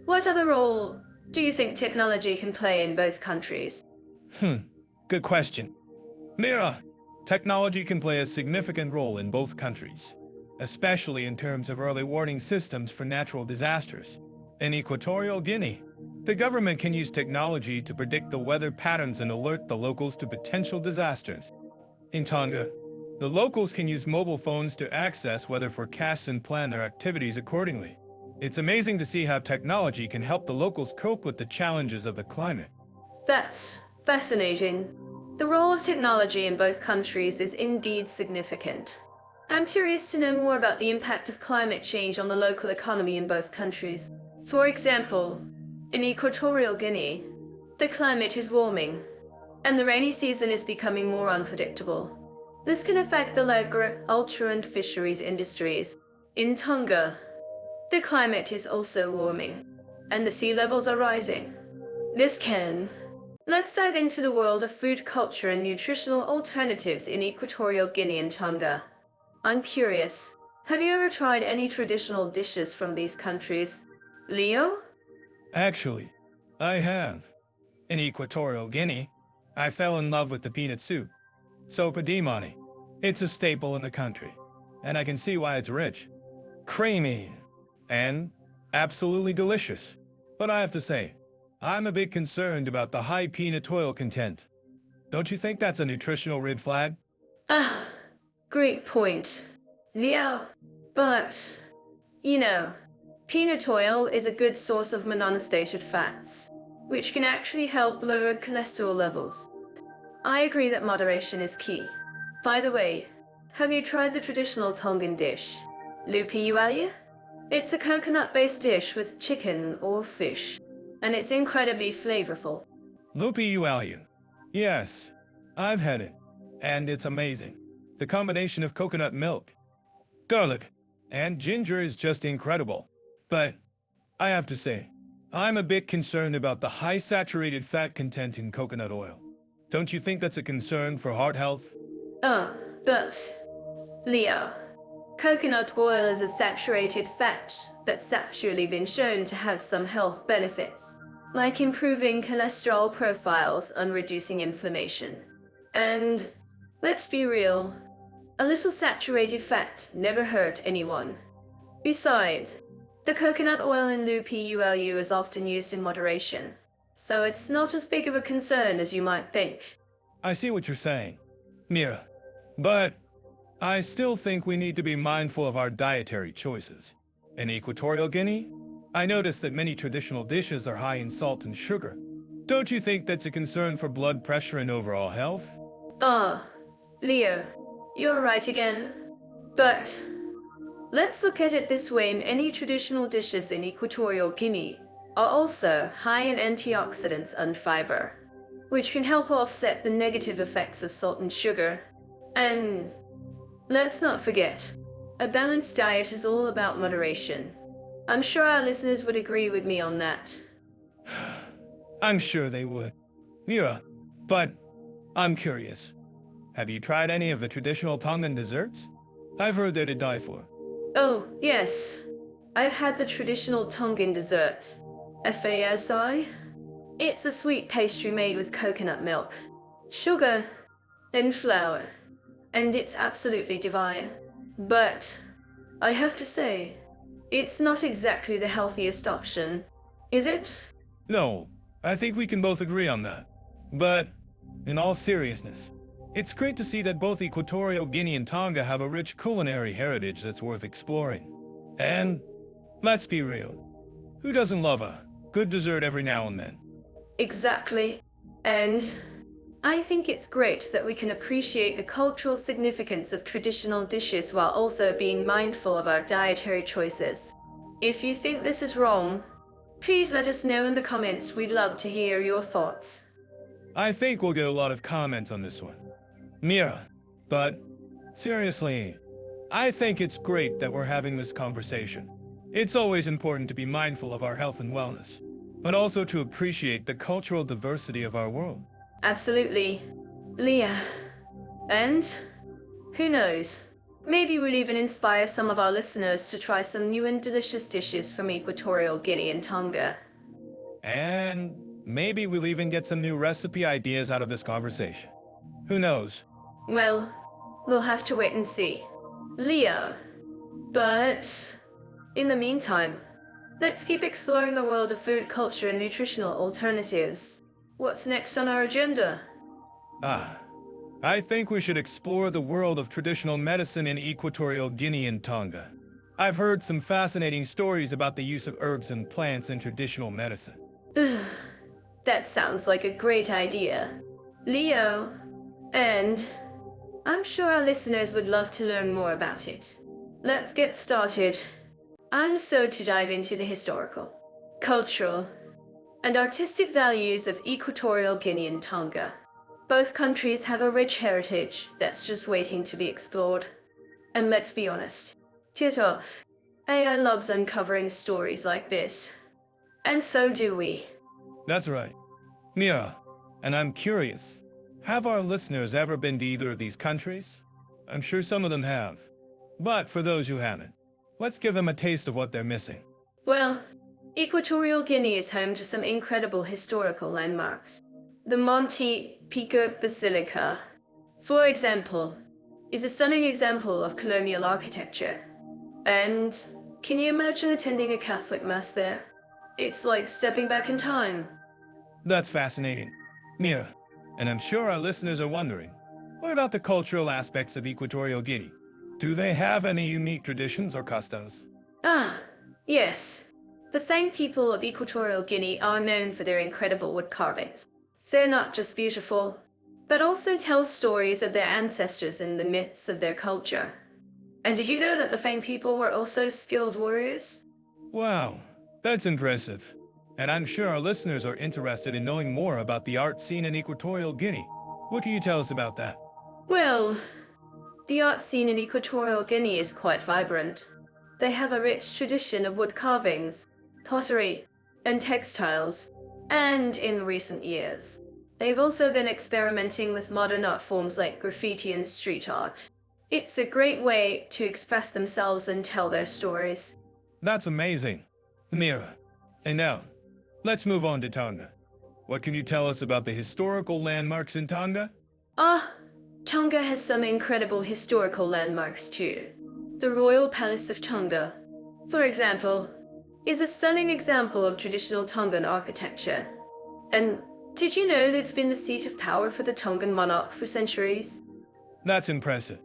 what other role do you think technology can play in both countries? Good question. Mira, technology can play a significant role in both countries, especially in terms of early warning systems for natural disasters. In Equatorial Guinea, the government can use technology to predict the weather patterns and alert the locals to potential disasters. In Tonga, the locals can use mobile phones to access weather forecasts and plan their activities accordingly. It's amazing to see how technology can help the locals cope with the challenges of the climate. That's fascinating. The role of technology in both countries is indeed significant. I'm curious to know more about the impact of climate change on the local economy in both countries. For example, in Equatorial Guinea, the climate is warming, and the rainy season is becoming more unpredictable. This can affect the agriculture and fisheries industries. In Tonga, the climate is also warming, and the sea levels are rising. Let's dive into the world of food culture and nutritional alternatives in Equatorial Guinea and Tonga. I'm curious, have you ever tried any traditional dishes from these countries? Leo? Actually, I have. In Equatorial Guinea, I fell in love with the peanut soup. Sopa di mani. It's a staple in the country, and I can see why it's rich, creamy, and absolutely delicious. But I have to say, I'm a bit concerned about the high peanut oil content. Don't you think that's a nutritional red flag? Great point, Leo. But, peanut oil is a good source of monounsaturated fats, which can actually help lower cholesterol levels. I agree that moderation is key. By the way, have you tried the traditional Tongan dish, Nuku'alofa? It's a coconut-based dish with chicken or fish, and it's incredibly flavorful. Nuku'alofa. Yes, I've had it, and it's amazing. The combination of coconut milk, garlic, and ginger is just incredible. But I have to say, I'm a bit concerned about the high saturated fat content in coconut oil. Don't you think that's a concern for heart health? But, Leo, coconut oil is a saturated fat that's actually been shown to have some health benefits, like improving cholesterol profiles and reducing inflammation. And, let's be real, a little saturated fat never hurt anyone. Besides, the coconut oil in Nuku'alofa is often used in moderation, so it's not as big of a concern as you might think. I see what you're saying, Mira, but I still think we need to be mindful of our dietary choices. In Equatorial Guinea, I noticed that many traditional dishes are high in salt and sugar. Don't you think that's a concern for blood pressure and overall health? Leo, you're right again. But let's look at it this way: many traditional dishes in Equatorial Guinea are also high in antioxidants and fiber, which can help offset the negative effects of salt and sugar. And let's not forget, a balanced diet is all about moderation. I'm sure our listeners would agree with me on that. I'm sure they would. Mira, but I'm curious. Have you tried any of the traditional Tongan desserts? I've heard they're to die for. Oh, yes. I've had the traditional Tongan dessert, FASI. It's a sweet pastry made with coconut milk, sugar, and flour, and it's absolutely divine. But I have to say, it's not exactly the healthiest option, is it? No, I think we can both agree on that. But in all seriousness, it's great to see that both Equatorial Guinea and Tonga have a rich culinary heritage that's worth exploring. And let's be real, who doesn't love a good dessert every now and then? Exactly. And I think it's great that we can appreciate the cultural significance of traditional dishes while also being mindful of our dietary choices. If you think this is wrong, Please let us know in the comments. We'd love to hear your thoughts. I think we'll get a lot of comments on this one. Mira, but seriously, I think it's great that we're having this conversation. It's always important to be mindful of our health and wellness, but also to appreciate the cultural diversity of our world. Absolutely. Leah. And who knows? Maybe we'll even inspire some of our listeners to try some new and delicious dishes from Equatorial Guinea and Tonga. And maybe we'll even get some new recipe ideas out of this conversation. Who knows? Well, we'll have to wait and see. Leah. But in the meantime, let's keep exploring the world of food culture and nutritional alternatives. What's next on our agenda? I think we should explore the world of traditional medicine in Equatorial Guinea and Tonga. I've heard some fascinating stories about the use of herbs and plants in traditional medicine. That sounds like a great idea. Leo, and I'm sure our listeners would love to learn more about it. Let's get started. I'm so to dive into the historical, cultural, and artistic values of Equatorial Guinea and Tonga. Both countries have a rich heritage that's just waiting to be explored. And let's be honest, tit off, AI loves uncovering stories like this. And so do we. That's right. Mira, and I'm curious, have our listeners ever been to either of these countries? I'm sure some of them have. But for those who haven't, let's give them a taste of what they're missing. Well, Equatorial Guinea is home to some incredible historical landmarks. The Monte Pico Basilica, for example, is a stunning example of colonial architecture. And can you imagine attending a Catholic mass there? It's like stepping back in time. That's fascinating. Mira, and I'm sure our listeners are wondering, what about the cultural aspects of Equatorial Guinea? Do they have any unique traditions or customs? Yes. The Thang people of Equatorial Guinea are known for their incredible wood carvings. They're not just beautiful, but also tell stories of their ancestors and the myths of their culture. And did you know that the Fang people were also skilled warriors? Wow, that's impressive. And I'm sure our listeners are interested in knowing more about the art scene in Equatorial Guinea. What can you tell us about that? Well, the art scene in Equatorial Guinea is quite vibrant. They have a rich tradition of wood carvings, pottery, and textiles. And in recent years, they've also been experimenting with modern art forms like graffiti and street art. It's a great way to express themselves and tell their stories. That's amazing. Mira, and now, let's move on to Tonga. What can you tell us about the historical landmarks in Tonga? Tonga has some incredible historical landmarks too. The Royal Palace of Tonga, for example, is a stunning example of traditional Tongan architecture. And did you know that it's been the seat of power for the Tongan monarch for centuries? That's impressive.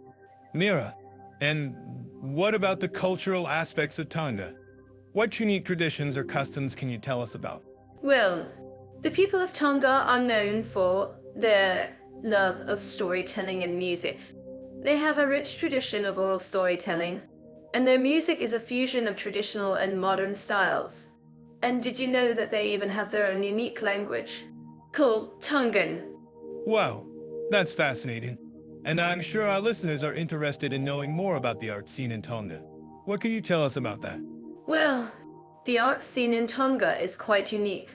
Mira, and what about the cultural aspects of Tonga? What unique traditions or customs can you tell us about? Well, the people of Tonga are known for their love of storytelling and music. They have a rich tradition of oral storytelling, and their music is a fusion of traditional and modern styles. And did you know that they even have their own unique language, called Tongan? Wow, that's fascinating. And I'm sure our listeners are interested in knowing more about the art scene in Tonga. What can you tell us about that? Well, the art scene in Tonga is quite unique.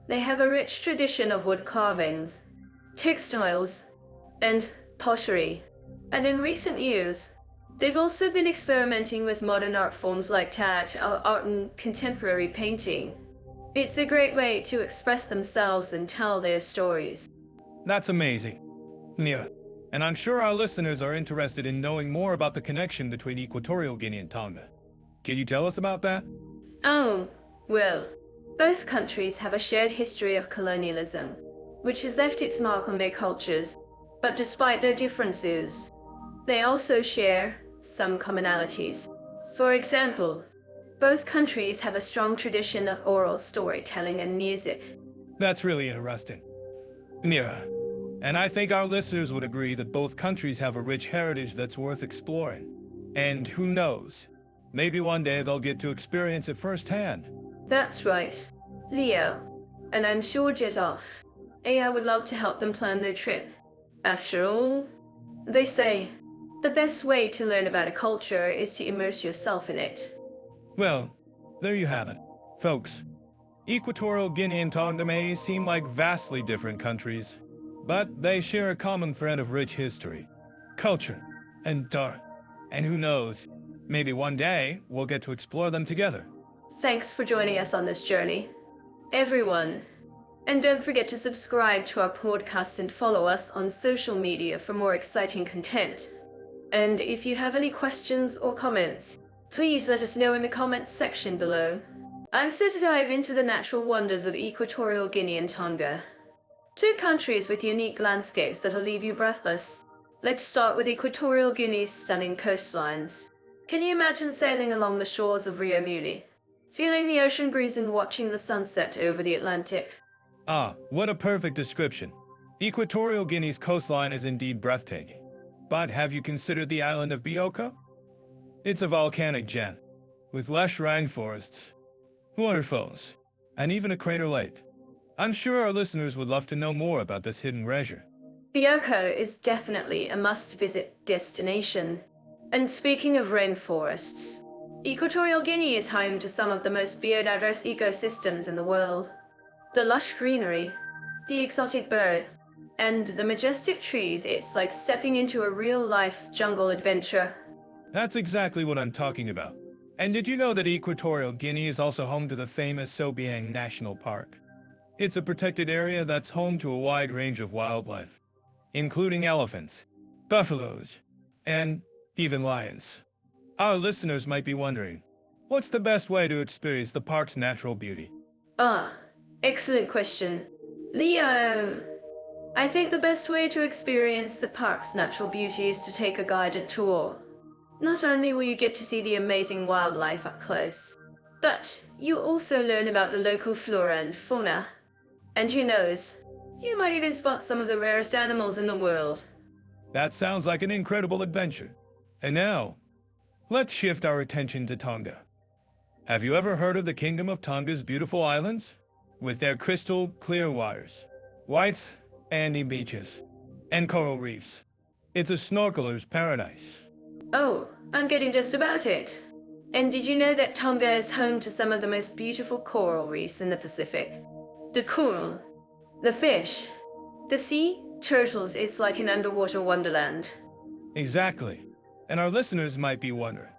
They have a rich tradition of wood carvings, textiles, and pottery. And in recent years, they've also been experimenting with modern art forms like art and contemporary painting. It's a great way to express themselves and tell their stories. That's amazing. Mira, and I'm sure our listeners are interested in knowing more about the connection between Equatorial Guinea and Tonga. Can you tell us about that? Oh, well, both countries have a shared history of colonialism, which has left its mark on their cultures, but despite their differences, they also share some commonalities. For example, both countries have a strong tradition of oral storytelling and music. That's really interesting. Mira, and I think our listeners would agree that both countries have a rich heritage that's worth exploring. And who knows, maybe one day they'll get to experience it firsthand. That's right. Leo, and I'm sure jet off. AI would love to help them plan their trip. After all, they say the best way to learn about a culture is to immerse yourself in it. Well, there you have it, folks. Equatorial Guinea and Tonga may seem like vastly different countries, but they share a common thread of rich history, culture, and art. And who knows, maybe one day we'll get to explore them together. Thanks for joining us on this journey, everyone. And don't forget to subscribe to our podcast and follow us on social media for more exciting content. And if you have any questions or comments, please let us know in the comments section below. I'm set to dive into the natural wonders of Equatorial Guinea and Tonga. Two countries with unique landscapes that'll leave you breathless. Let's start with Equatorial Guinea's stunning coastlines. Can you imagine sailing along the shores of Rio Muni, feeling the ocean breeze and watching the sunset over the Atlantic? Ah, what a perfect description. Equatorial Guinea's coastline is indeed breathtaking. But have you considered the island of Bioko? It's a volcanic gem, with lush rainforests, waterfalls, and even a crater lake. I'm sure our listeners would love to know more about this hidden treasure. Bioko is definitely a must-visit destination. And speaking of rainforests, Equatorial Guinea is home to some of the most biodiverse ecosystems in the world. The lush greenery, the exotic birds, and the majestic trees, it's like stepping into a real-life jungle adventure. That's exactly what I'm talking about. And did you know that Equatorial Guinea is also home to the famous Sobiang National Park? It's a protected area that's home to a wide range of wildlife, including elephants, buffaloes, and even lions. Our listeners might be wondering, what's the best way to experience the park's natural beauty? Excellent question. Leo, I think the best way to experience the park's natural beauty is to take a guided tour. Not only will you get to see the amazing wildlife up close, but you'll also learn about the local flora and fauna. And who knows, you might even spot some of the rarest animals in the world. That sounds like an incredible adventure. And now, let's shift our attention to Tonga. Have you ever heard of the Kingdom of Tonga's beautiful islands? With their crystal clear waters, white sandy beaches, and coral reefs. It's a snorkeler's paradise. Oh, I'm getting just about it. And did you know that Tonga is home to some of the most beautiful coral reefs in the Pacific? The coral, the fish, the sea turtles, it's like an underwater wonderland. Exactly. And our listeners might be wondering,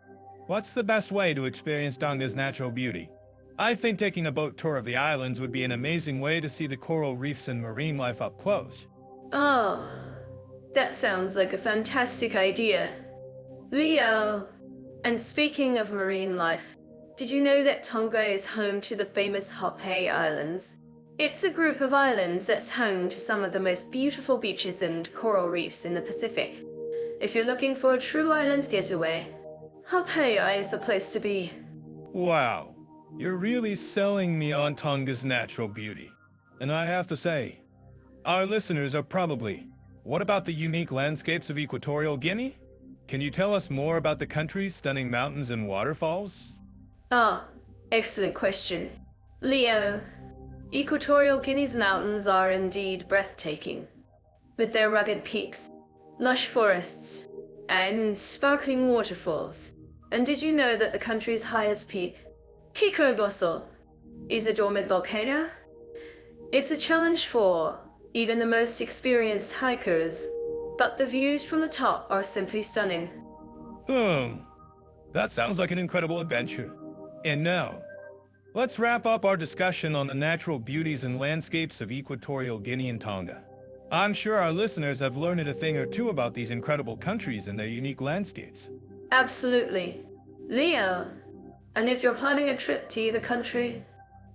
what's the best way to experience Tonga's natural beauty? I think taking a boat tour of the islands would be an amazing way to see the coral reefs and marine life up close. Oh, that sounds like a fantastic idea. Leo, and speaking of marine life, did you know that Tonga is home to the famous Hope Islands? It's a group of islands that's home to some of the most beautiful beaches and coral reefs in the Pacific. If you're looking for a true island getaway, Hope is the place to be. Wow, you're really selling me on Tonga's natural beauty. And I have to say, our listeners are probably, what about the unique landscapes of Equatorial Guinea? Can you tell us more about the country's stunning mountains and waterfalls? Excellent question. Leo, Equatorial Guinea's mountains are indeed breathtaking. With their rugged peaks, lush forests, and sparkling waterfalls. And did you know that the country's highest peak, Kikoboso, is a dormant volcano? It's a challenge for even the most experienced hikers, but the views from the top are simply stunning. That sounds like an incredible adventure. And now, let's wrap up our discussion on the natural beauties and landscapes of Equatorial Guinea and Tonga. I'm sure our listeners have learned a thing or two about these incredible countries and their unique landscapes. Absolutely. Leo, and if you're planning a trip to either country,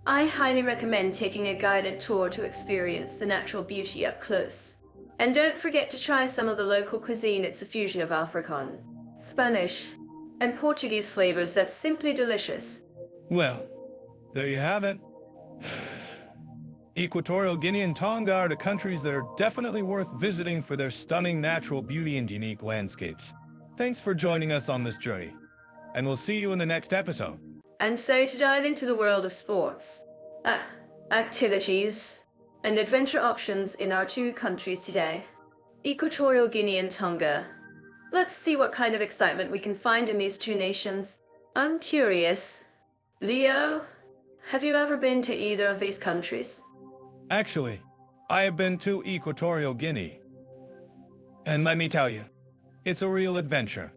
I highly recommend taking a guided tour to experience the natural beauty up close. And don't forget to try some of the local cuisine. It's a fusion of African, Spanish, and Portuguese flavors that's simply delicious. Well, there you have it. Equatorial Guinea and Tonga are the countries that are definitely worth visiting for their stunning natural beauty and unique landscapes. Thanks for joining us on this journey, and we'll see you in the next episode. And so to dive into the world of sports. activities, and adventure options in our two countries today, Equatorial Guinea and Tonga. Let's see what kind of excitement we can find in these two nations. I'm curious. Leo, have you ever been to either of these countries? Actually, I have been to Equatorial Guinea. And let me tell you, it's a real adventure.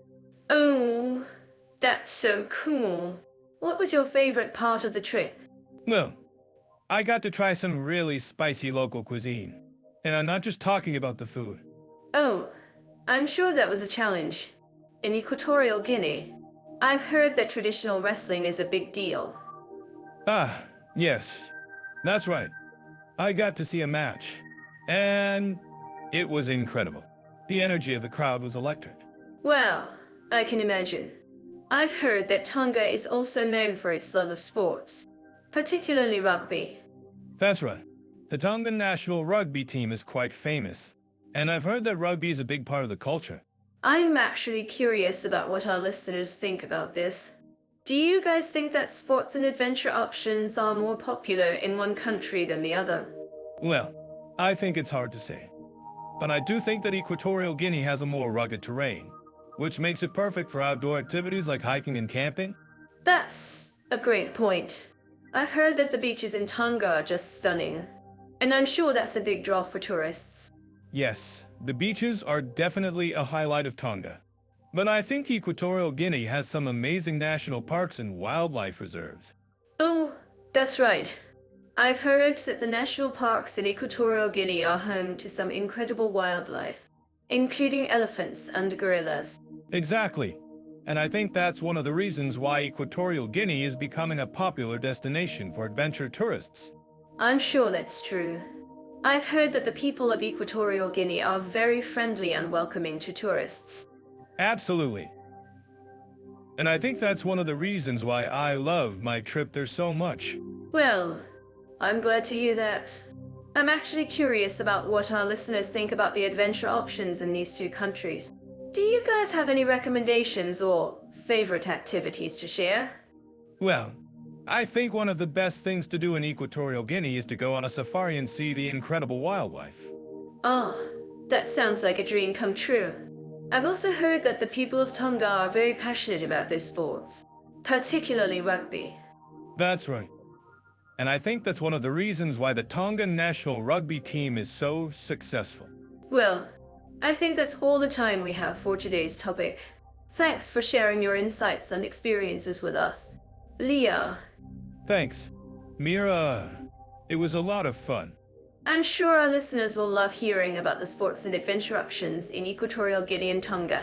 Oh, that's so cool. What was your favorite part of the trip? Well, I got to try some really spicy local cuisine. And I'm not just talking about the food. Oh, I'm sure that was a challenge. In Equatorial Guinea, I've heard that traditional wrestling is a big deal. Ah, yes, that's right. I got to see a match. And it was incredible. The energy of the crowd was electric. Well, I can imagine. I've heard that Tonga is also known for its love of sports, particularly rugby. That's right. The Tongan national rugby team is quite famous. And I've heard that rugby is a big part of the culture. I'm actually curious about what our listeners think about this. Do you guys think that sports and adventure options are more popular in one country than the other? Well, I think it's hard to say. But I do think that Equatorial Guinea has a more rugged terrain, which makes it perfect for outdoor activities like hiking and camping. That's a great point. I've heard that the beaches in Tonga are just stunning, and I'm sure that's a big draw for tourists. Yes, the beaches are definitely a highlight of Tonga. But I think Equatorial Guinea has some amazing national parks and wildlife reserves. Oh, that's right. I've heard that the national parks in Equatorial Guinea are home to some incredible wildlife, including elephants and gorillas. Exactly. And I think that's one of the reasons why Equatorial Guinea is becoming a popular destination for adventure tourists. I'm sure that's true. I've heard that the people of Equatorial Guinea are very friendly and welcoming to tourists. Absolutely. And I think that's one of the reasons why I love my trip there so much. Well, I'm glad to hear that. I'm actually curious about what our listeners think about the adventure options in these two countries. Do you guys have any recommendations or favorite activities to share? Well, I think one of the best things to do in Equatorial Guinea is to go on a safari and see the incredible wildlife. Oh, that sounds like a dream come true. I've also heard that the people of Tonga are very passionate about their sports, particularly rugby. That's right. And I think that's one of the reasons why the Tongan national rugby team is so successful. Well, I think that's all the time we have for today's topic. Thanks for sharing your insights and experiences with us. Leo. Thanks. Mira, it was a lot of fun. I'm sure our listeners will love hearing about the sports and adventure options in Equatorial Guinea and Tonga.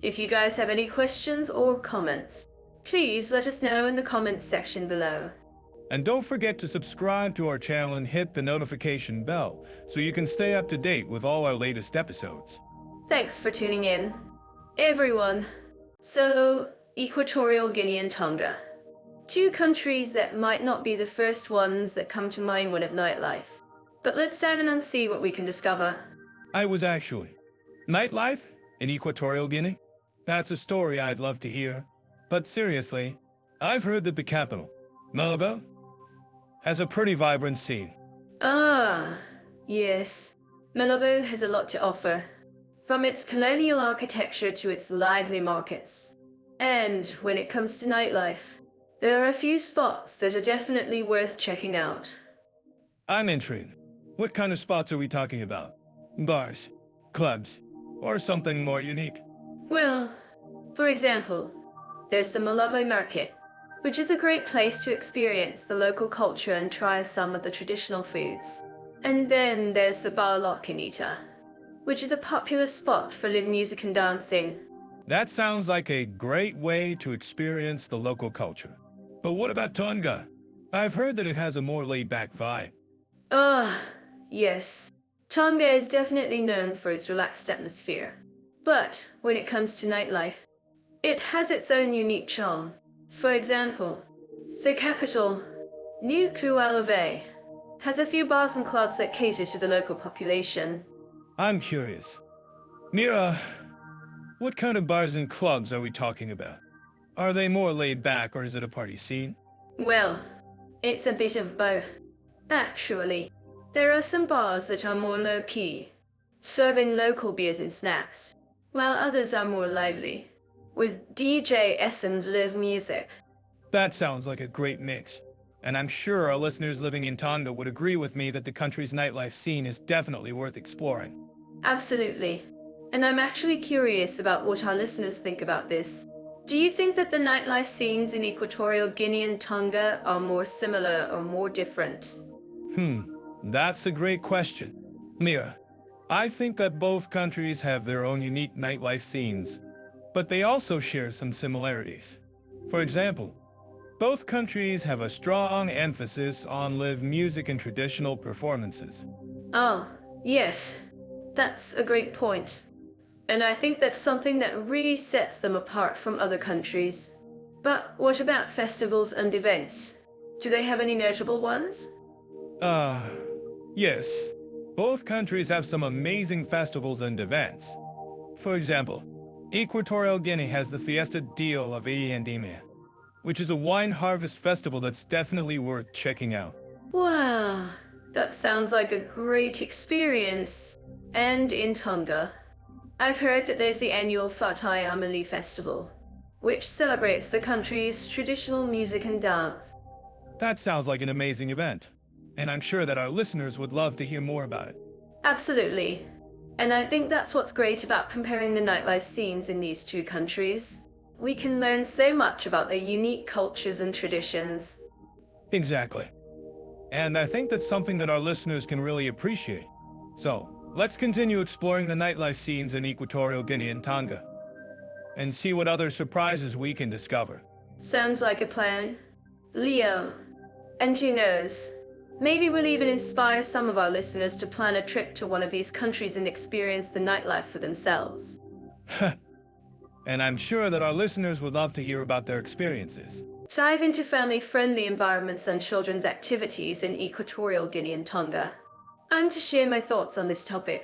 If you guys have any questions or comments, please let us know in the comments section below. And don't forget to subscribe to our channel and hit the notification bell so you can stay up to date with all our latest episodes. Thanks for tuning in, everyone. So, Equatorial Guinea and Tonga. Two countries that might not be the first ones that come to mind when of Nightlife. But let's dive in and see what we can discover. I was actually. Nightlife in Equatorial Guinea? That's a story I'd love to hear. But seriously, I've heard that the capital, Malabo, has a pretty vibrant scene. Ah, yes. Malabo has a lot to offer, from its colonial architecture to its lively markets. And when it comes to nightlife, there are a few spots that are definitely worth checking out. I'm intrigued. What kind of spots are we talking about? Bars, clubs, or something more unique? Well, for example, there's the Malabo market, which is a great place to experience the local culture and try some of the traditional foods. And then there's the Bar La Canita, which is a popular spot for live music and dancing. That sounds like a great way to experience the local culture. But what about Tonga? I've heard that it has a more laid-back vibe. Yes. Tonga is definitely known for its relaxed atmosphere. But when it comes to nightlife, it has its own unique charm. For example, the capital, Nuku'alofa, has a few bars and clubs that cater to the local population. I'm curious. Mira, what kind of bars and clubs are we talking about? Are they more laid back or is it a party scene? Well, it's a bit of both. Actually, there are some bars that are more low-key, serving local beers and snacks, while others are more lively, with DJs and live music. That sounds like a great mix. And I'm sure our listeners living in Tonga would agree with me that the country's nightlife scene is definitely worth exploring. Absolutely. And I'm actually curious about what our listeners think about this. Do you think that the nightlife scenes in Equatorial Guinea and Tonga are more similar or more different? That's a great question. Mia, I think that both countries have their own unique nightlife scenes, but they also share some similarities. For example, both countries have a strong emphasis on live music and traditional performances. Oh, yes. That's a great point. And I think that's something that really sets them apart from other countries. But what about festivals and events? Do they have any notable ones? Yes. Both countries have some amazing festivals and events. For example, Equatorial Guinea has the Fiesta Deal of Vendimia, which is a wine harvest festival that's definitely worth checking out. Wow, that sounds like a great experience. And in Tonga, I've heard that there's the annual Fatai Amali Festival, which celebrates the country's traditional music and dance. That sounds like an amazing event, and I'm sure that our listeners would love to hear more about it. Absolutely. And I think that's what's great about comparing the nightlife scenes in these two countries. We can learn so much about their unique cultures and traditions. Exactly. And I think that's something that our listeners can really appreciate. So, let's continue exploring the nightlife scenes in Equatorial Guinea and Tonga, and see what other surprises we can discover. Sounds like a plan. Leo. And who knows? Maybe we'll even inspire some of our listeners to plan a trip to one of these countries and experience the nightlife for themselves. And I'm sure that our listeners would love to hear about their experiences. Dive into family-friendly environments and children's activities in Equatorial Guinea and Tonga. I'm to share my thoughts on this topic.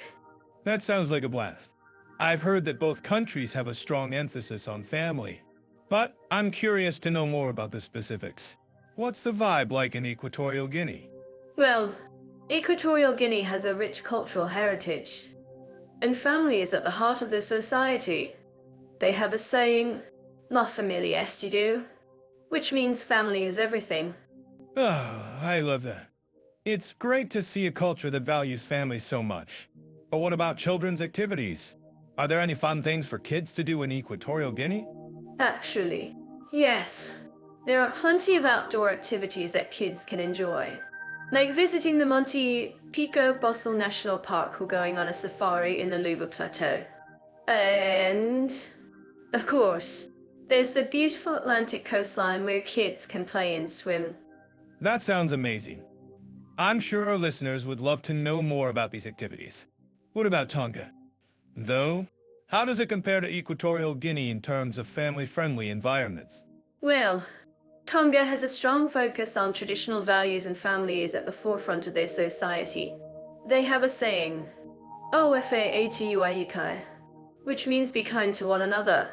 That sounds like a blast. I've heard that both countries have a strong emphasis on family, but I'm curious to know more about the specifics. What's the vibe like in Equatorial Guinea? Well, Equatorial Guinea has a rich cultural heritage, and family is at the heart of their society. They have a saying, La familia est tout, which means family is everything. Oh, I love that. It's great to see a culture that values family so much. But what about children's activities? Are there any fun things for kids to do in Equatorial Guinea? Actually, yes. There are plenty of outdoor activities that kids can enjoy, like visiting the Monte Pico Bosel National Park or going on a safari in the Luba Plateau. And, of course, there's the beautiful Atlantic coastline where kids can play and swim. That sounds amazing. I'm sure our listeners would love to know more about these activities. What about Tonga? Though, how does it compare to Equatorial Guinea in terms of family-friendly environments? Well, Tonga has a strong focus on traditional values and family is at the forefront of their society. They have a saying, Ofa atu ahikai, which means be kind to one another.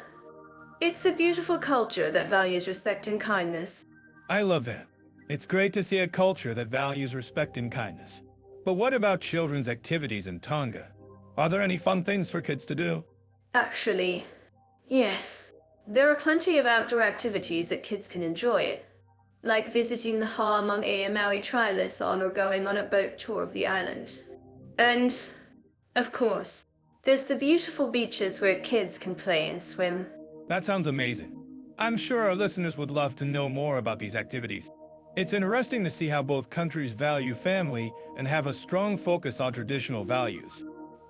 It's a beautiful culture that values respect and kindness. I love that. It's great to see a culture that values respect and kindness. But what about children's activities in Tonga? Are there any fun things for kids to do? Actually, yes. There are plenty of outdoor activities that kids can enjoy, like visiting the Ha'among Maui Triathlon or going on a boat tour of the island. And, of course, there's the beautiful beaches where kids can play and swim. That sounds amazing. I'm sure our listeners would love to know more about these activities. It's interesting to see how both countries value family and have a strong focus on traditional values.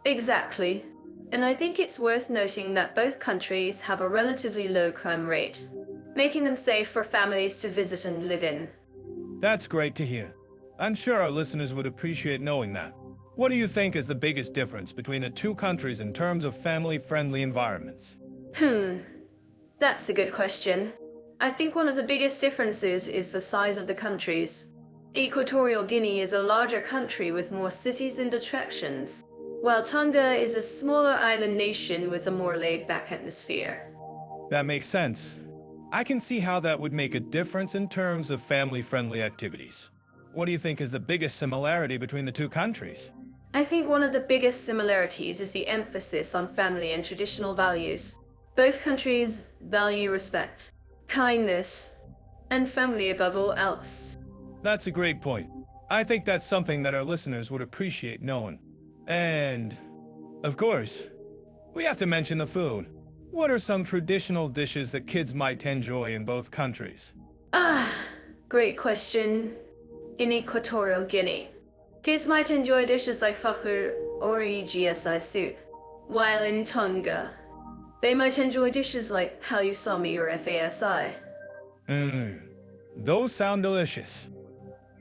Exactly. And I think it's worth noting that both countries have a relatively low crime rate, making them safe for families to visit and live in. That's great to hear. I'm sure our listeners would appreciate knowing that. What do you think is the biggest difference between the two countries in terms of family-friendly environments? That's a good question. I think one of the biggest differences is the size of the countries. Equatorial Guinea is a larger country with more cities and attractions, while Tonga is a smaller island nation with a more laid-back atmosphere. That makes sense. I can see how that would make a difference in terms of family-friendly activities. what do you think is the biggest similarity between the two countries? I think one of the biggest similarities is the emphasis on family and traditional values. Both countries value respect, kindness, and family above all else. That's a great point. I think that's something that our listeners would appreciate knowing. And, of course, we have to mention the food. What are some traditional dishes that kids might enjoy in both countries? Great question. In Equatorial Guinea, kids might enjoy dishes like faku or EGSI soup, while in Tonga, they might enjoy dishes like halusami or FASI. Those sound delicious.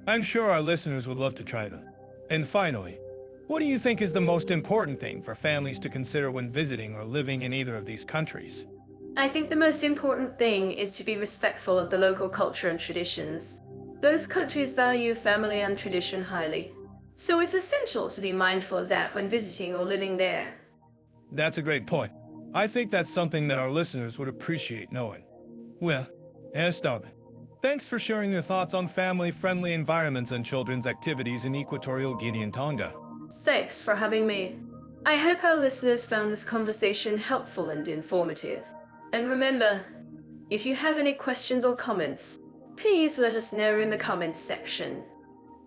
I'm sure our listeners would love to try them. And finally, what do you think is the most important thing for families to consider when visiting or living in either of these countries? I think the most important thing is to be respectful of the local culture and traditions. Both countries value family and tradition highly, so it's essential to be mindful of that when visiting or living there. That's a great point. I think that's something that our listeners would appreciate knowing. Well, stop it. Thanks for sharing your thoughts on family-friendly environments and children's activities in Equatorial Guinea and Tonga. Thanks for having me. I hope our listeners found this conversation helpful and informative. And remember, if you have any questions or comments, please let us know in the comments section.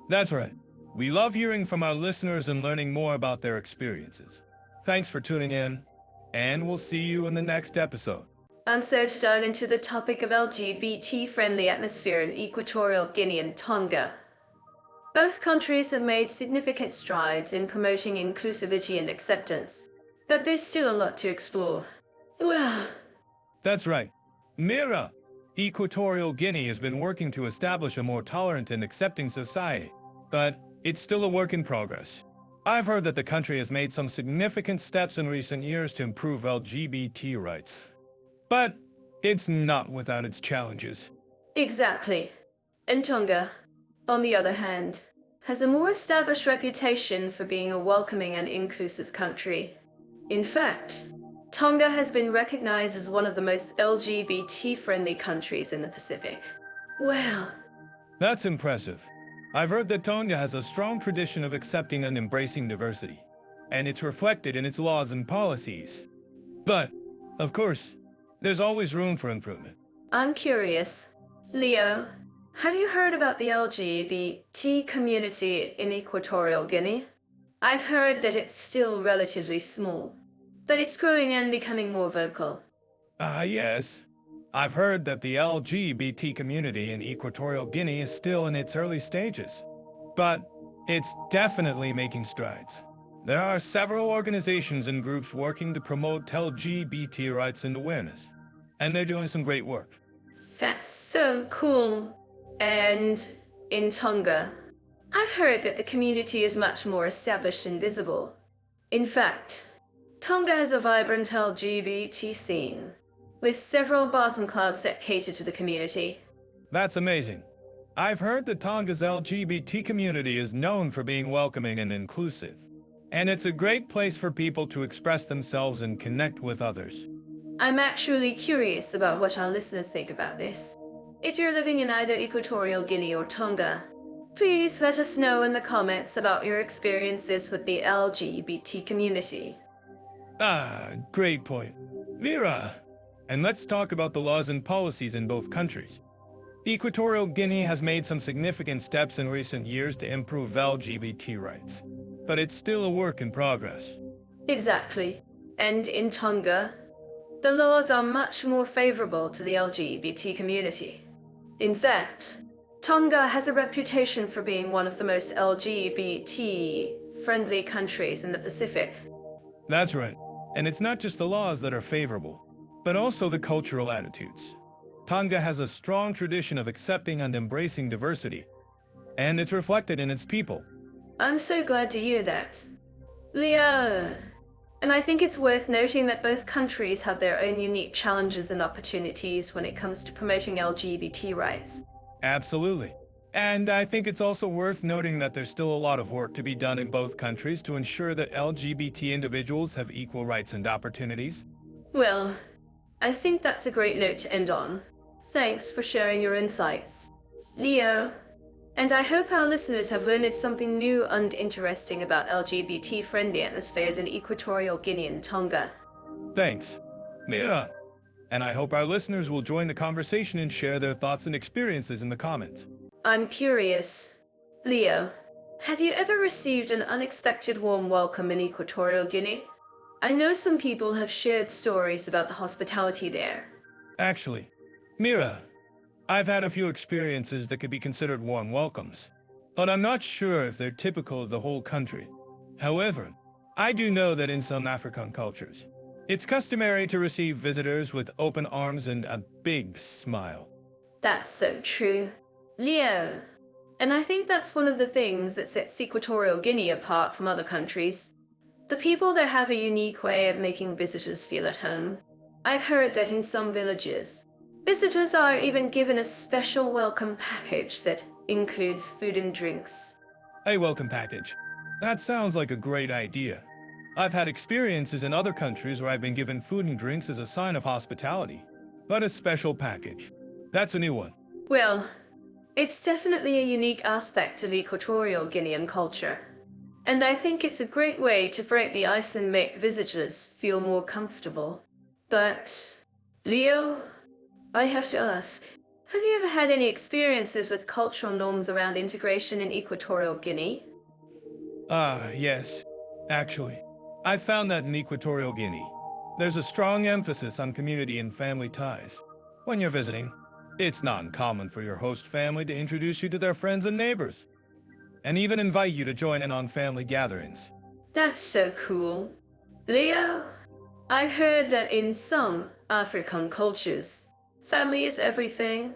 That's right. We love hearing from our listeners and learning more about their experiences. Thanks for tuning in, and we'll see you in the next episode. And so to dive into the topic of LGBT-friendly atmosphere in Equatorial Guinea and Tonga. Both countries have made significant strides in promoting inclusivity and acceptance, but there's still a lot to explore. Well, that's right. Mira, Equatorial Guinea has been working to establish a more tolerant and accepting society, but it's still a work in progress. I've heard that the country has made some significant steps in recent years to improve LGBT rights. But it's not without its challenges. Exactly. And Tonga, on the other hand, has a more established reputation for being a welcoming and inclusive country. In fact, Tonga has been recognized as one of the most LGBT-friendly countries in the Pacific. Well, that's impressive. I've heard that Tonga has a strong tradition of accepting and embracing diversity, and it's reflected in its laws and policies. But, of course, there's always room for improvement. I'm curious. Leo, have you heard about the LGBT community in Equatorial Guinea? I've heard that it's still relatively small, but it's growing and becoming more vocal. Yes. I've heard that the LGBT community in Equatorial Guinea is still in its early stages, but it's definitely making strides. There are several organizations and groups working to promote LGBT rights and awareness, and they're doing some great work. That's so cool. And in Tonga, I've heard that the community is much more established and visible. In fact, Tonga has a vibrant LGBT scene, with several bars and clubs that cater to the community. That's amazing. I've heard that Tonga's LGBT community is known for being welcoming and inclusive, and it's a great place for people to express themselves and connect with others. I'm actually curious about what our listeners think about this. If you're living in either Equatorial Guinea or Tonga, please let us know in the comments about your experiences with the LGBT community. Great point. Mira, and let's talk about the laws and policies in both countries. Equatorial Guinea has made some significant steps in recent years to improve LGBT rights, but it's still a work in progress. Exactly. And in Tonga, the laws are much more favorable to the LGBT community. In fact, Tonga has a reputation for being one of the most LGBT-friendly countries in the Pacific. That's right. And it's not just the laws that are favorable, but also the cultural attitudes. Tonga has a strong tradition of accepting and embracing diversity, and it's reflected in its people. I'm so glad to hear that. Leo, and I think it's worth noting that both countries have their own unique challenges and opportunities when it comes to promoting LGBT rights. Absolutely. And I think it's also worth noting that there's still a lot of work to be done in both countries to ensure that LGBT individuals have equal rights and opportunities. Well, I think that's a great note to end on. Thanks for sharing your insights. Leo, And I hope our listeners have learned something new and interesting about LGBT-friendly atmospheres in Equatorial Guinea and Tonga. Thanks, Mira. And I hope our listeners will join the conversation and share their thoughts and experiences in the comments. I'm curious. Leo, have you ever received an unexpected warm welcome in Equatorial Guinea? I know some people have shared stories about the hospitality there. Actually, Mira, I've had a few experiences that could be considered warm welcomes, but I'm not sure if they're typical of the whole country. However, I do know that in some African cultures, it's customary to receive visitors with open arms and a big smile. That's so true. Leo, and I think that's one of the things that sets Equatorial Guinea apart from other countries. The people there have a unique way of making visitors feel at home. I've heard that in some villages, visitors are even given a special welcome package that includes food and drinks. A welcome package. That sounds like a great idea. I've had experiences in other countries where I've been given food and drinks as a sign of hospitality, but a special package. That's a new one. Well, it's definitely a unique aspect of Equatorial Guinean culture. And I think it's a great way to break the ice and make visitors feel more comfortable. But, Leo, I have to ask, have you ever had any experiences with cultural norms around integration in Equatorial Guinea? Yes. Actually, I found that in Equatorial Guinea, there's a strong emphasis on community and family ties. When you're visiting, it's not uncommon for your host family to introduce you to their friends and neighbors, and even invite you to join in on family gatherings. That's so cool. Leo, I've heard that in some African cultures, family is everything,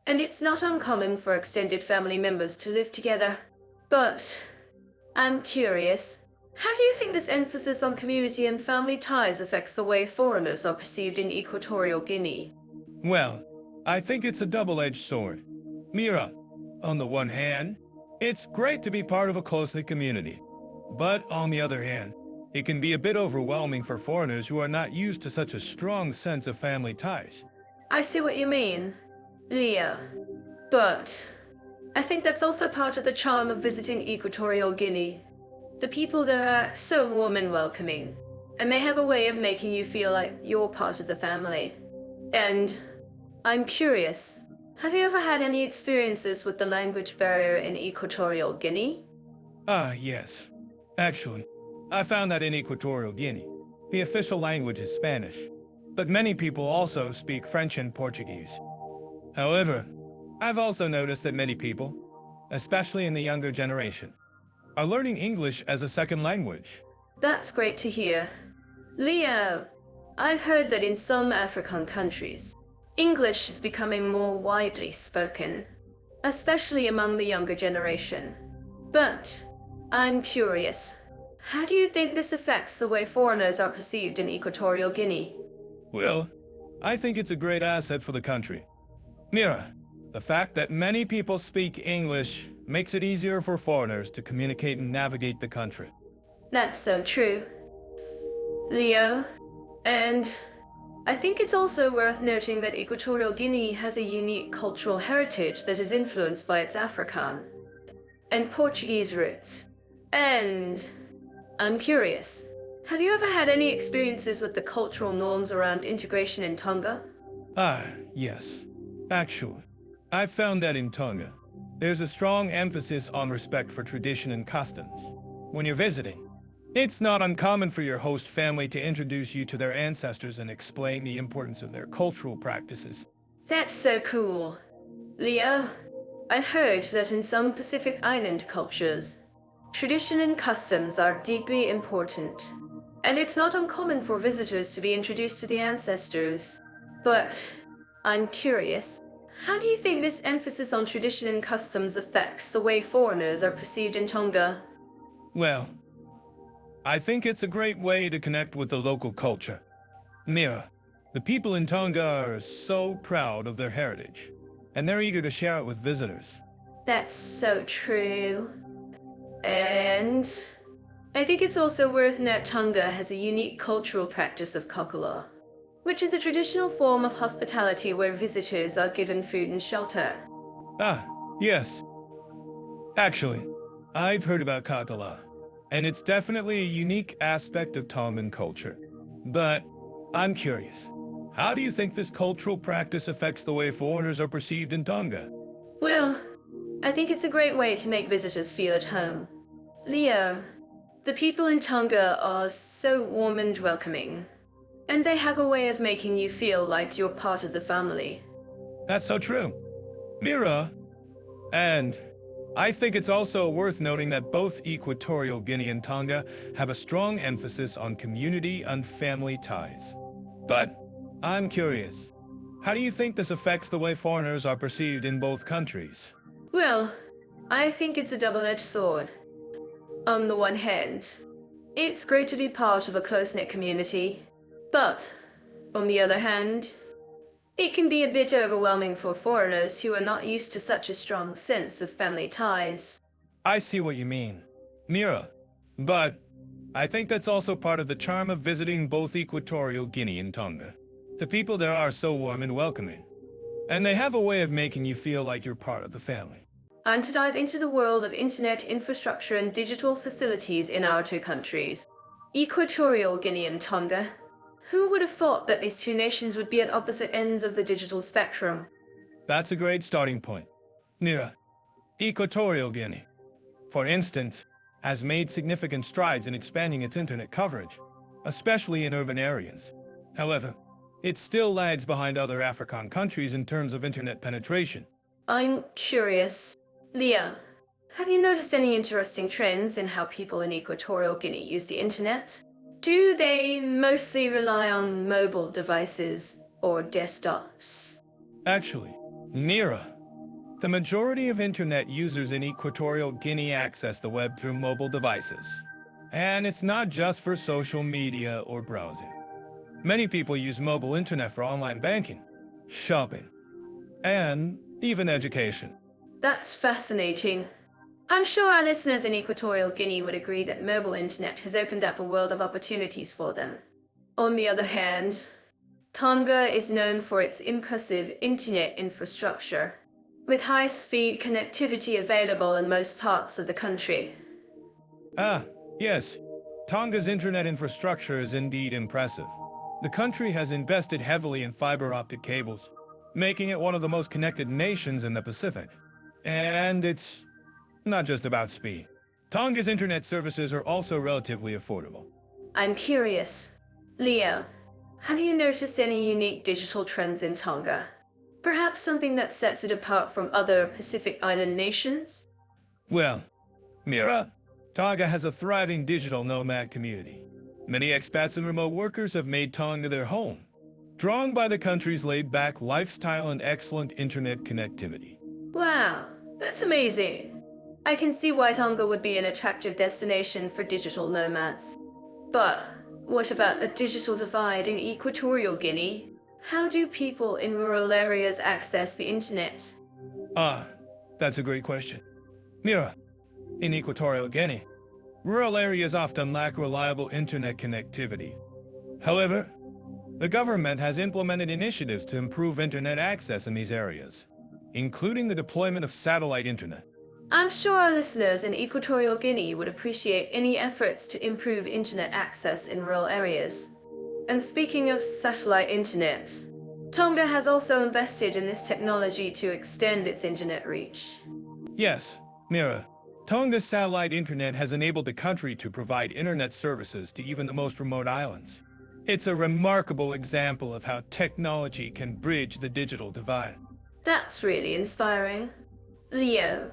and it's not uncommon for extended family members to live together. But I'm curious, how do you think this emphasis on community and family ties affects the way foreigners are perceived in Equatorial Guinea? Well, I think it's a double-edged sword. Mira, on the one hand, it's great to be part of a close-knit community. But on the other hand, it can be a bit overwhelming for foreigners who are not used to such a strong sense of family ties. I see what you mean, Leo. But I think that's also part of the charm of visiting Equatorial Guinea. The people there are so warm and welcoming, and they have a way of making you feel like you're part of the family. And I'm curious, have you ever had any experiences with the language barrier in Equatorial Guinea? Yes. Actually, I found that in Equatorial Guinea, the official language is Spanish, but many people also speak French and Portuguese. However, I've also noticed that many people, especially in the younger generation, are learning English as a second language. That's great to hear. Leo, I've heard that in some African countries, English is becoming more widely spoken, especially among the younger generation. But I'm curious, how do you think this affects the way foreigners are perceived in Equatorial Guinea? Well, I think it's a great asset for the country. Mira, the fact that many people speak English makes it easier for foreigners to communicate and navigate the country. That's so true, Leo. And I think it's also worth noting that Equatorial Guinea has a unique cultural heritage that is influenced by its Afrikaan and Portuguese roots. And I'm curious, have you ever had any experiences with the cultural norms around integration in Tonga? Yes. Actually, I've found that in Tonga, there's a strong emphasis on respect for tradition and customs. When you're visiting, it's not uncommon for your host family to introduce you to their ancestors and explain the importance of their cultural practices. That's so cool. Leo, I heard that in some Pacific Island cultures, tradition and customs are deeply important, and it's not uncommon for visitors to be introduced to the ancestors. But I'm curious, how do you think this emphasis on tradition and customs affects the way foreigners are perceived in Tonga? Well, I think it's a great way to connect with the local culture. Mira, the people in Tonga are so proud of their heritage, and they're eager to share it with visitors. That's so true. And I think it's also worth noting Tonga has a unique cultural practice of kokolo, which is a traditional form of hospitality where visitors are given food and shelter. Yes. Actually, I've heard about Kakala, and it's definitely a unique aspect of Tongan culture. But I'm curious, how do you think this cultural practice affects the way foreigners are perceived in Tonga? Well, I think it's a great way to make visitors feel at home. Leo, the people in Tonga are so warm and welcoming, and they have a way of making you feel like you're part of the family. That's so true. Mira, and I think it's also worth noting that both Equatorial Guinea and Tonga have a strong emphasis on community and family ties. But I'm curious, how do you think this affects the way foreigners are perceived in both countries? Well, I think it's a double-edged sword. On the one hand, it's great to be part of a close-knit community, but on the other hand, it can be a bit overwhelming for foreigners who are not used to such a strong sense of family ties. I see what you mean, Mira, but I think that's also part of the charm of visiting both Equatorial Guinea and Tonga. The people there are so warm and welcoming, and they have a way of making you feel like you're part of the family. And to dive into the world of internet infrastructure and digital facilities in our two countries, Equatorial Guinea and Tonga. Who would have thought that these two nations would be at opposite ends of the digital spectrum? That's a great starting point. Mira, Equatorial Guinea, for instance, has made significant strides in expanding its internet coverage, especially in urban areas. However, it still lags behind other African countries in terms of internet penetration. I'm curious. Leah, have you noticed any interesting trends in how people in Equatorial Guinea use the internet? Do they mostly rely on mobile devices or desktops? Actually, Mira, the majority of internet users in Equatorial Guinea access the web through mobile devices. And it's not just for social media or browsing. Many people use mobile internet for online banking, shopping, and even education. That's fascinating. I'm sure our listeners in Equatorial Guinea would agree that mobile internet has opened up a world of opportunities for them. On the other hand, Tonga is known for its impressive internet infrastructure, with high-speed connectivity available in most parts of the country. Ah, yes. Tonga's internet infrastructure is indeed impressive. The country has invested heavily in fiber optic cables, making it one of the most connected nations in the Pacific. And it's not just about speed. Tonga's internet services are also relatively affordable. I'm curious. Leo, have you noticed any unique digital trends in Tonga? Perhaps something that sets it apart from other Pacific Island nations? Well, Mira, Tonga has a thriving digital nomad community. Many expats and remote workers have made Tonga their home, drawn by the country's laid-back lifestyle and excellent internet connectivity. Wow, that's amazing. I can see why Tonga would be an attractive destination for digital nomads. But what about the digital divide in Equatorial Guinea? How do people in rural areas access the internet? Ah, that's a great question. Mira, in Equatorial Guinea, rural areas often lack reliable internet connectivity. However, the government has implemented initiatives to improve internet access in these areas, including the deployment of satellite internet. I'm sure our listeners in Equatorial Guinea would appreciate any efforts to improve internet access in rural areas. And speaking of satellite internet, Tonga has also invested in this technology to extend its internet reach. Yes, Mira, Tonga's satellite internet has enabled the country to provide internet services to even the most remote islands. It's a remarkable example of how technology can bridge the digital divide. That's really inspiring. Leo,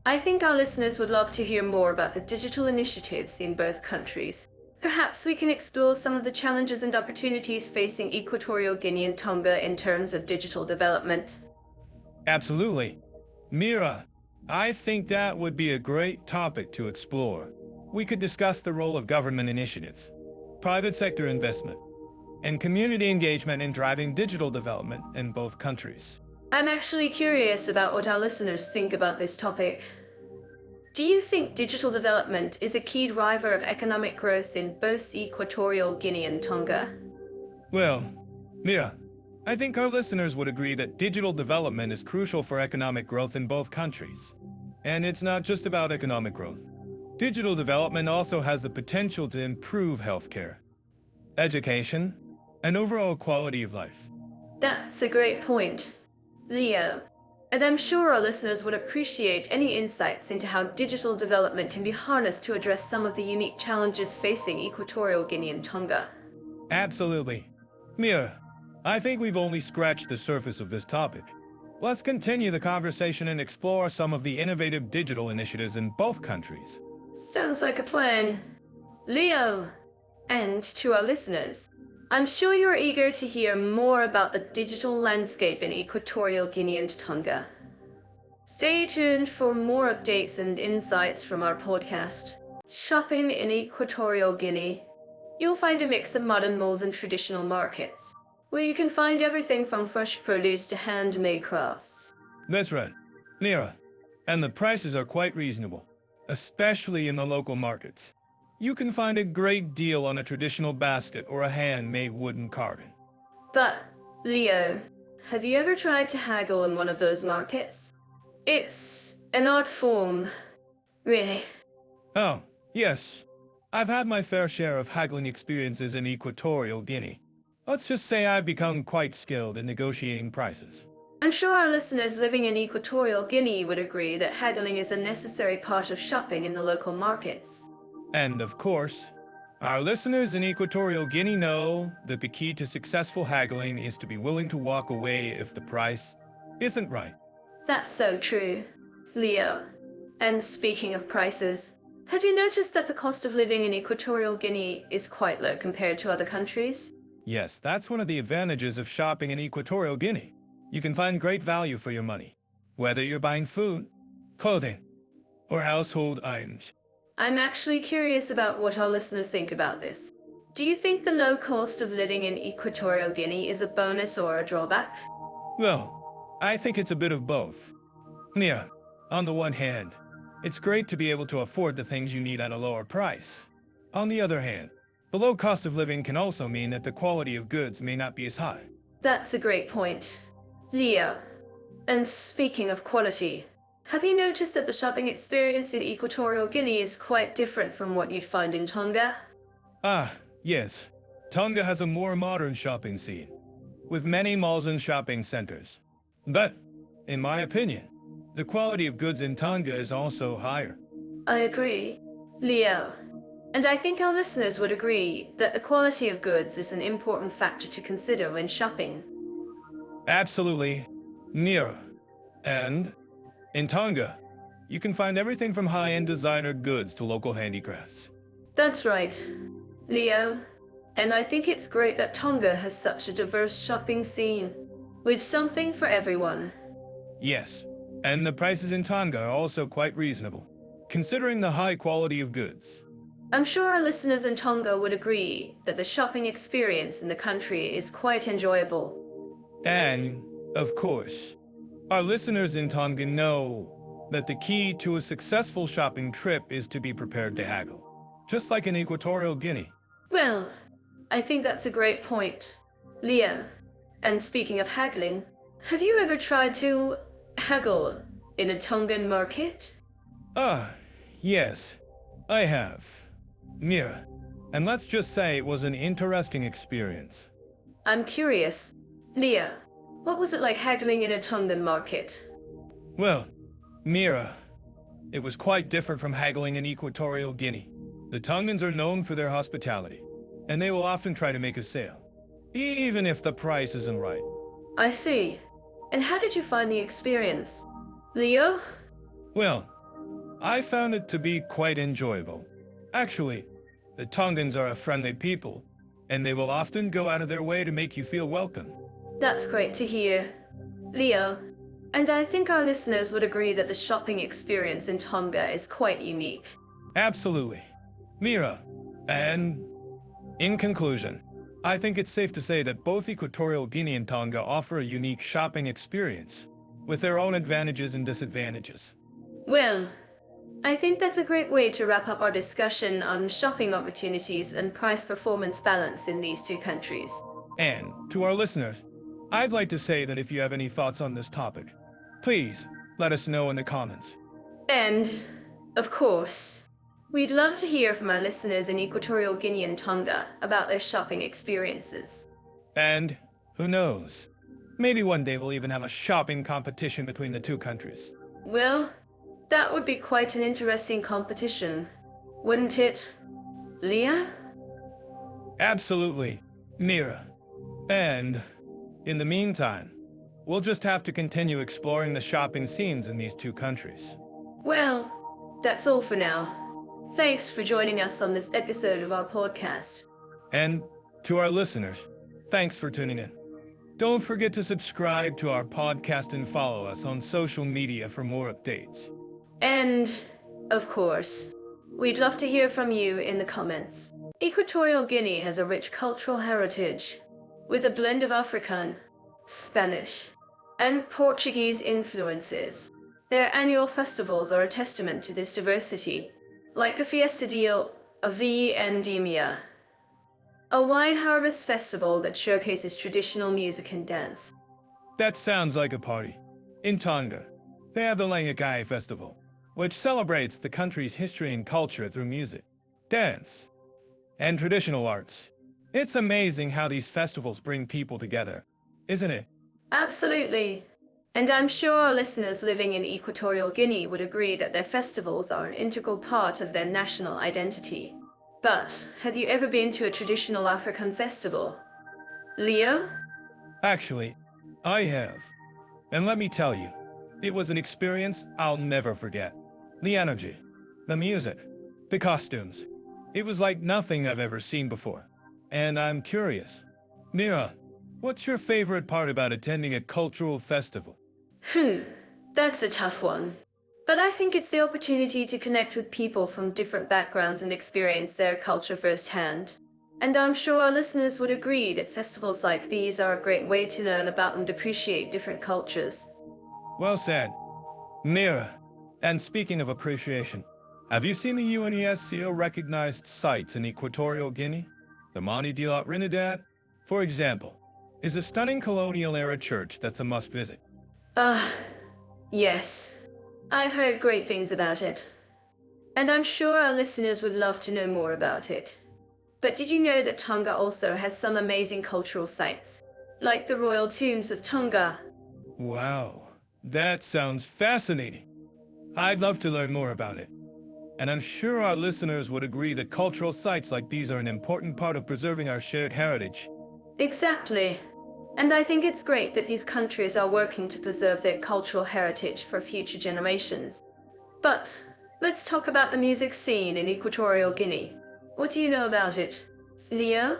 I think our listeners would love to hear more about the digital initiatives in both countries. Perhaps we can explore some of the challenges and opportunities facing Equatorial Guinea and Tonga in terms of digital development. Absolutely. Mira, I think that would be a great topic to explore. We could discuss the role of government initiatives, private sector investment, and community engagement in driving digital development in both countries. I'm actually curious about what our listeners think about this topic. Do you think digital development is a key driver of economic growth in both Equatorial Guinea and Tonga? Well, Mira, I think our listeners would agree that digital development is crucial for economic growth in both countries. And it's not just about economic growth. Digital development also has the potential to improve healthcare, education, and overall quality of life. That's a great point, Leo. And I'm sure our listeners would appreciate any insights into how digital development can be harnessed to address some of the unique challenges facing Equatorial Guinea and Tonga. Absolutely. Mia, I think we've only scratched the surface of this topic. Let's continue the conversation and explore some of the innovative digital initiatives in both countries. Sounds like a plan. Leo, and to our listeners, I'm sure you're eager to hear more about the digital landscape in Equatorial Guinea and Tonga. Stay tuned for more updates and insights from our podcast, Shopping in Equatorial Guinea. You'll find a mix of modern malls and traditional markets, where you can find everything from fresh produce to handmade crafts. That's right, Mira. And the prices are quite reasonable, especially in the local markets. You can find a great deal on a traditional basket or a handmade wooden carving. But, Leo, have you ever tried to haggle in one of those markets? It's an art form, really. Oh, yes. I've had my fair share of haggling experiences in Equatorial Guinea. Let's just say I've become quite skilled in negotiating prices. I'm sure our listeners living in Equatorial Guinea would agree that haggling is a necessary part of shopping in the local markets. And of course, our listeners in Equatorial Guinea know that the key to successful haggling is to be willing to walk away if the price isn't right. That's so true, Leo. And speaking of prices, have you noticed that the cost of living in Equatorial Guinea is quite low compared to other countries? Yes, that's one of the advantages of shopping in Equatorial Guinea. You can find great value for your money, whether you're buying food, clothing, or household items. I'm actually curious about what our listeners think about this. Do you think the low cost of living in Equatorial Guinea is a bonus or a drawback? Well, I think it's a bit of both. Yeah, on the one hand, it's great to be able to afford the things you need at a lower price. On the other hand, the low cost of living can also mean that the quality of goods may not be as high. That's a great point, Leo. And speaking of quality, have you noticed that the shopping experience in Equatorial Guinea is quite different from what you'd find in Tonga? Ah, yes. Tonga has a more modern shopping scene, with many malls and shopping centers. But, in my opinion, the quality of goods in Tonga is also higher. I agree, Leo. And I think our listeners would agree that the quality of goods is an important factor to consider when shopping. Absolutely, Nira. And in Tonga, you can find everything from high-end designer goods to local handicrafts. That's right, Leo. And I think it's great that Tonga has such a diverse shopping scene, with something for everyone. Yes, and the prices in Tonga are also quite reasonable, considering the high quality of goods. I'm sure our listeners in Tonga would agree that the shopping experience in the country is quite enjoyable. And, of course, our listeners in Tonga know that the key to a successful shopping trip is to be prepared to haggle, just like in Equatorial Guinea. Well, I think that's a great point, Leo. And speaking of haggling, have you ever tried to haggle in a Tongan market? Ah, yes, I have. Mira, and let's just say it was an interesting experience. I'm curious, Leo, what was it like haggling in a Tongan market? Well, Mira, it was quite different from haggling in Equatorial Guinea. The Tongans are known for their hospitality, and they will often try to make a sale, even if the price isn't right. I see. And how did you find the experience, Leo? Well, I found it to be quite enjoyable. Actually, the Tongans are a friendly people, and they will often go out of their way to make you feel welcome. That's great to hear, Leo. And I think our listeners would agree that the shopping experience in Tonga is quite unique. Absolutely. Mira, and in conclusion, I think it's safe to say that both Equatorial Guinea and Tonga offer a unique shopping experience, with their own advantages and disadvantages. Well, I think that's a great way to wrap up our discussion on shopping opportunities and price-performance balance in these two countries. And to our listeners, I'd like to say that if you have any thoughts on this topic, please let us know in the comments. And, of course, we'd love to hear from our listeners in Equatorial Guinea and Tonga about their shopping experiences. And who knows? Maybe one day we'll even have a shopping competition between the two countries. Well, that would be quite an interesting competition, wouldn't it, Leah? Absolutely, Mira. And in the meantime, we'll just have to continue exploring the shopping scenes in these two countries. Well, that's all for now. Thanks for joining us on this episode of our podcast. And to our listeners, thanks for tuning in. Don't forget to subscribe to our podcast and follow us on social media for more updates. And, of course, we'd love to hear from you in the comments. Equatorial Guinea has a rich cultural heritage, with a blend of African, Spanish, and Portuguese influences. Their annual festivals are a testament to this diversity, like the Fiesta Dia of the Vendimia, a wine harvest festival that showcases traditional music and dance. That sounds like a party. In Tonga, they have the Langakai Festival, which celebrates the country's history and culture through music, dance, and traditional arts. It's amazing how these festivals bring people together, isn't it? Absolutely. And I'm sure our listeners living in Equatorial Guinea would agree that their festivals are an integral part of their national identity. But have you ever been to a traditional African festival? Leo? Actually, I have. And let me tell you, it was an experience I'll never forget. The energy, the music, the costumes. It was like nothing I've ever seen before. And I'm curious. Mira, what's your favorite part about attending a cultural festival? That's a tough one. But I think it's the opportunity to connect with people from different backgrounds and experience their culture firsthand. And I'm sure our listeners would agree that festivals like these are a great way to learn about and appreciate different cultures. Well said. Mira, and speaking of appreciation, have you seen the UNESCO recognized sites in Equatorial Guinea? The Monte de la Trinidad, for example, is a stunning colonial-era church that's a must-visit. Yes. I've heard great things about it. And I'm sure our listeners would love to know more about it. But did you know that Tonga also has some amazing cultural sites, like the royal tombs of Tonga? Wow, that sounds fascinating. I'd love to learn more about it. And I'm sure our listeners would agree that cultural sites like these are an important part of preserving our shared heritage. Exactly. And I think it's great that these countries are working to preserve their cultural heritage for future generations. But let's talk about the music scene in Equatorial Guinea. What do you know about it, Leo?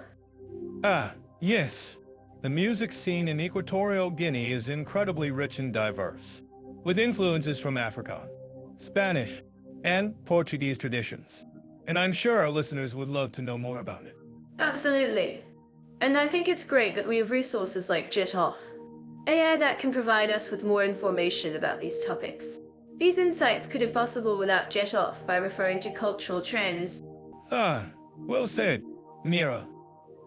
Yes. The music scene in Equatorial Guinea is incredibly rich and diverse, with influences from African, Spanish, and Portuguese traditions. And I'm sure our listeners would love to know more about it. Absolutely. And I think it's great that we have resources like JetOff, AI that can provide us with more information about these topics. These insights could be possible without JetOff by referring to cultural trends. Well said, Mira.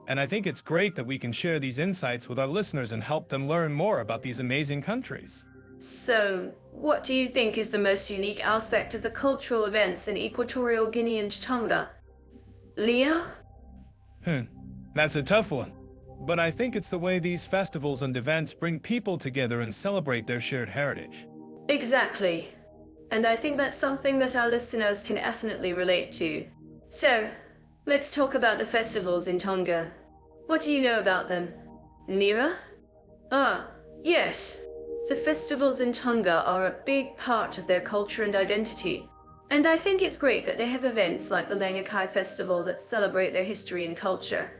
And I think it's great that we can share these insights with our listeners and help them learn more about these amazing countries. So, what do you think is the most unique aspect of the cultural events in Equatorial Guinea and Tonga? Leo? That's a tough one. But I think it's the way these festivals and events bring people together and celebrate their shared heritage. Exactly. And I think that's something that our listeners can definitely relate to. So, let's talk about the festivals in Tonga. What do you know about them? Mira? Yes. The festivals in Tonga are a big part of their culture and identity. And I think it's great that they have events like the Langakai Festival that celebrate their history and culture.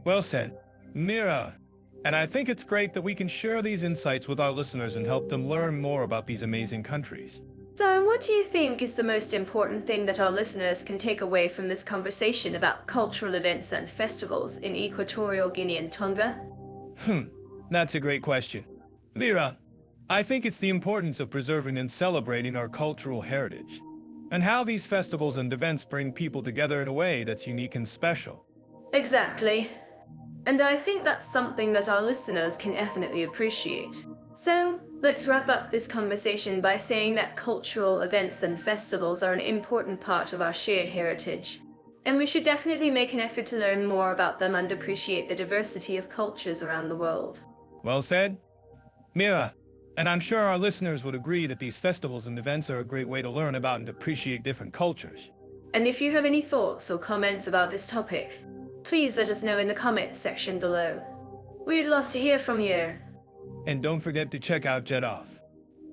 Well said, Mira. And I think it's great that we can share these insights with our listeners and help them learn more about these amazing countries. So, what do you think is the most important thing that our listeners can take away from this conversation about cultural events and festivals in Equatorial Guinea and Tonga? That's a great question. Mira, I think it's the importance of preserving and celebrating our cultural heritage, and how these festivals and events bring people together in a way that's unique and special. Exactly. And I think that's something that our listeners can definitely appreciate. So, Let's wrap up this conversation by saying that cultural events and festivals are an important part of our shared heritage, and we should definitely make an effort to learn more about them and appreciate the diversity of cultures around the world. Well said. Mira, and I'm sure our listeners would agree that these festivals and events are a great way to learn about and appreciate different cultures. And if you have any thoughts or comments about this topic, please let us know in the comments section below. We'd love to hear from you. And don't forget to check out JetOff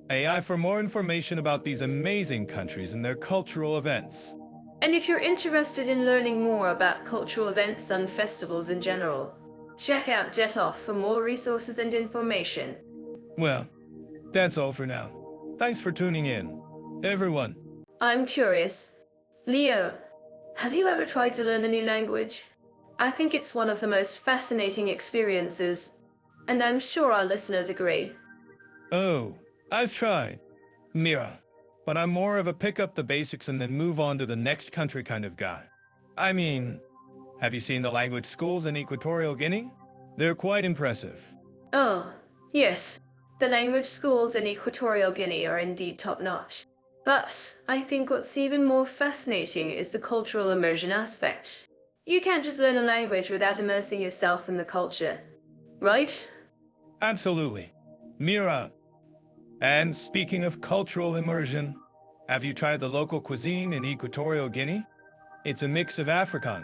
AI for more information about these amazing countries and their cultural events. And if you're interested in learning more about cultural events and festivals in general, check out JetOff for more resources and information. Well, that's all for now. Thanks for tuning in, everyone. I'm curious. Leo, have you ever tried to learn a new language? I think it's one of the most fascinating experiences, and I'm sure our listeners agree. Oh, I've tried, Mira, but I'm more of a pick up the basics and then move on to the next country kind of guy. I mean, have you seen the language schools in Equatorial Guinea? They're quite impressive. Oh, yes. The language schools in Equatorial Guinea are indeed top-notch. But I think what's even more fascinating is the cultural immersion aspect. You can't just learn a language without immersing yourself in the culture, right? Absolutely. Mira. And speaking of cultural immersion, have you tried the local cuisine in Equatorial Guinea? It's a mix of African,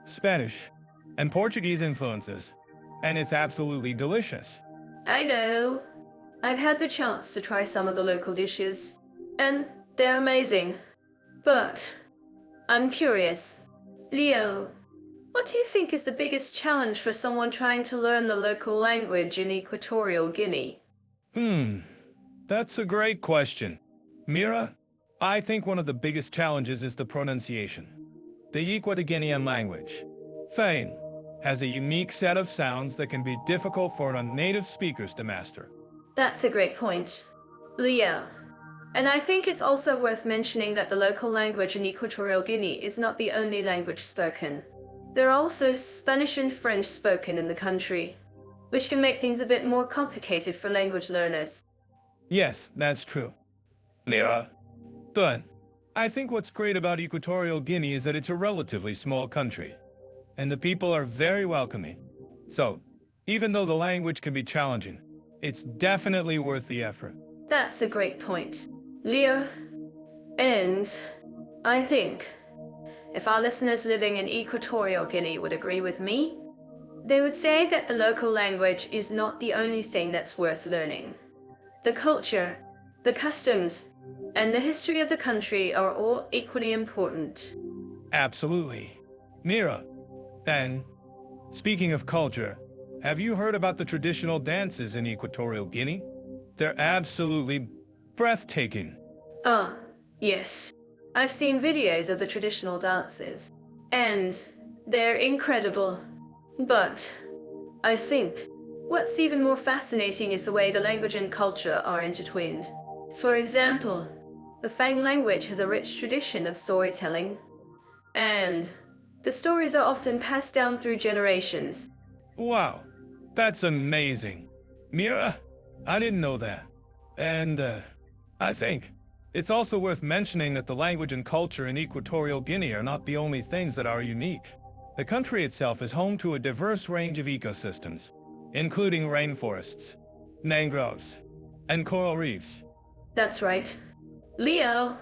Spanish, and Portuguese influences, and it's absolutely delicious. I know. I've had the chance to try some of the local dishes, and they're amazing. But I'm curious. Leo, what do you think is the biggest challenge for someone trying to learn the local language in Equatorial Guinea? That's a great question. Mira, I think one of the biggest challenges is the pronunciation. The Equatorial language, Fane, has a unique set of sounds that can be difficult for non-native speakers to master. That's a great point, Leo. And I think it's also worth mentioning that the local language in Equatorial Guinea is not the only language spoken. There are also Spanish and French spoken in the country, which can make things a bit more complicated for language learners. Yes, that's true. Mira. But I think what's great about Equatorial Guinea is that it's a relatively small country, and the people are very welcoming. So, even though the language can be challenging, it's definitely worth the effort. That's a great point, Leo. And I think if our listeners living in Equatorial Guinea would agree with me, they would say that the local language is not the only thing that's worth learning. The culture, the customs, and the history of the country are all equally important. Absolutely. Mira. And speaking of culture, have you heard about the traditional dances in Equatorial Guinea? They're absolutely breathtaking. Ah, yes. I've seen videos of the traditional dances, and they're incredible. But I think what's even more fascinating is the way the language and culture are intertwined. For example, the Fang language has a rich tradition of storytelling, and the stories are often passed down through generations. Wow, that's amazing. Mira, I didn't know that. And I think it's also worth mentioning that the language and culture in Equatorial Guinea are not the only things that are unique. The country itself is home to a diverse range of ecosystems, including rainforests, mangroves, and coral reefs. That's right, Leo.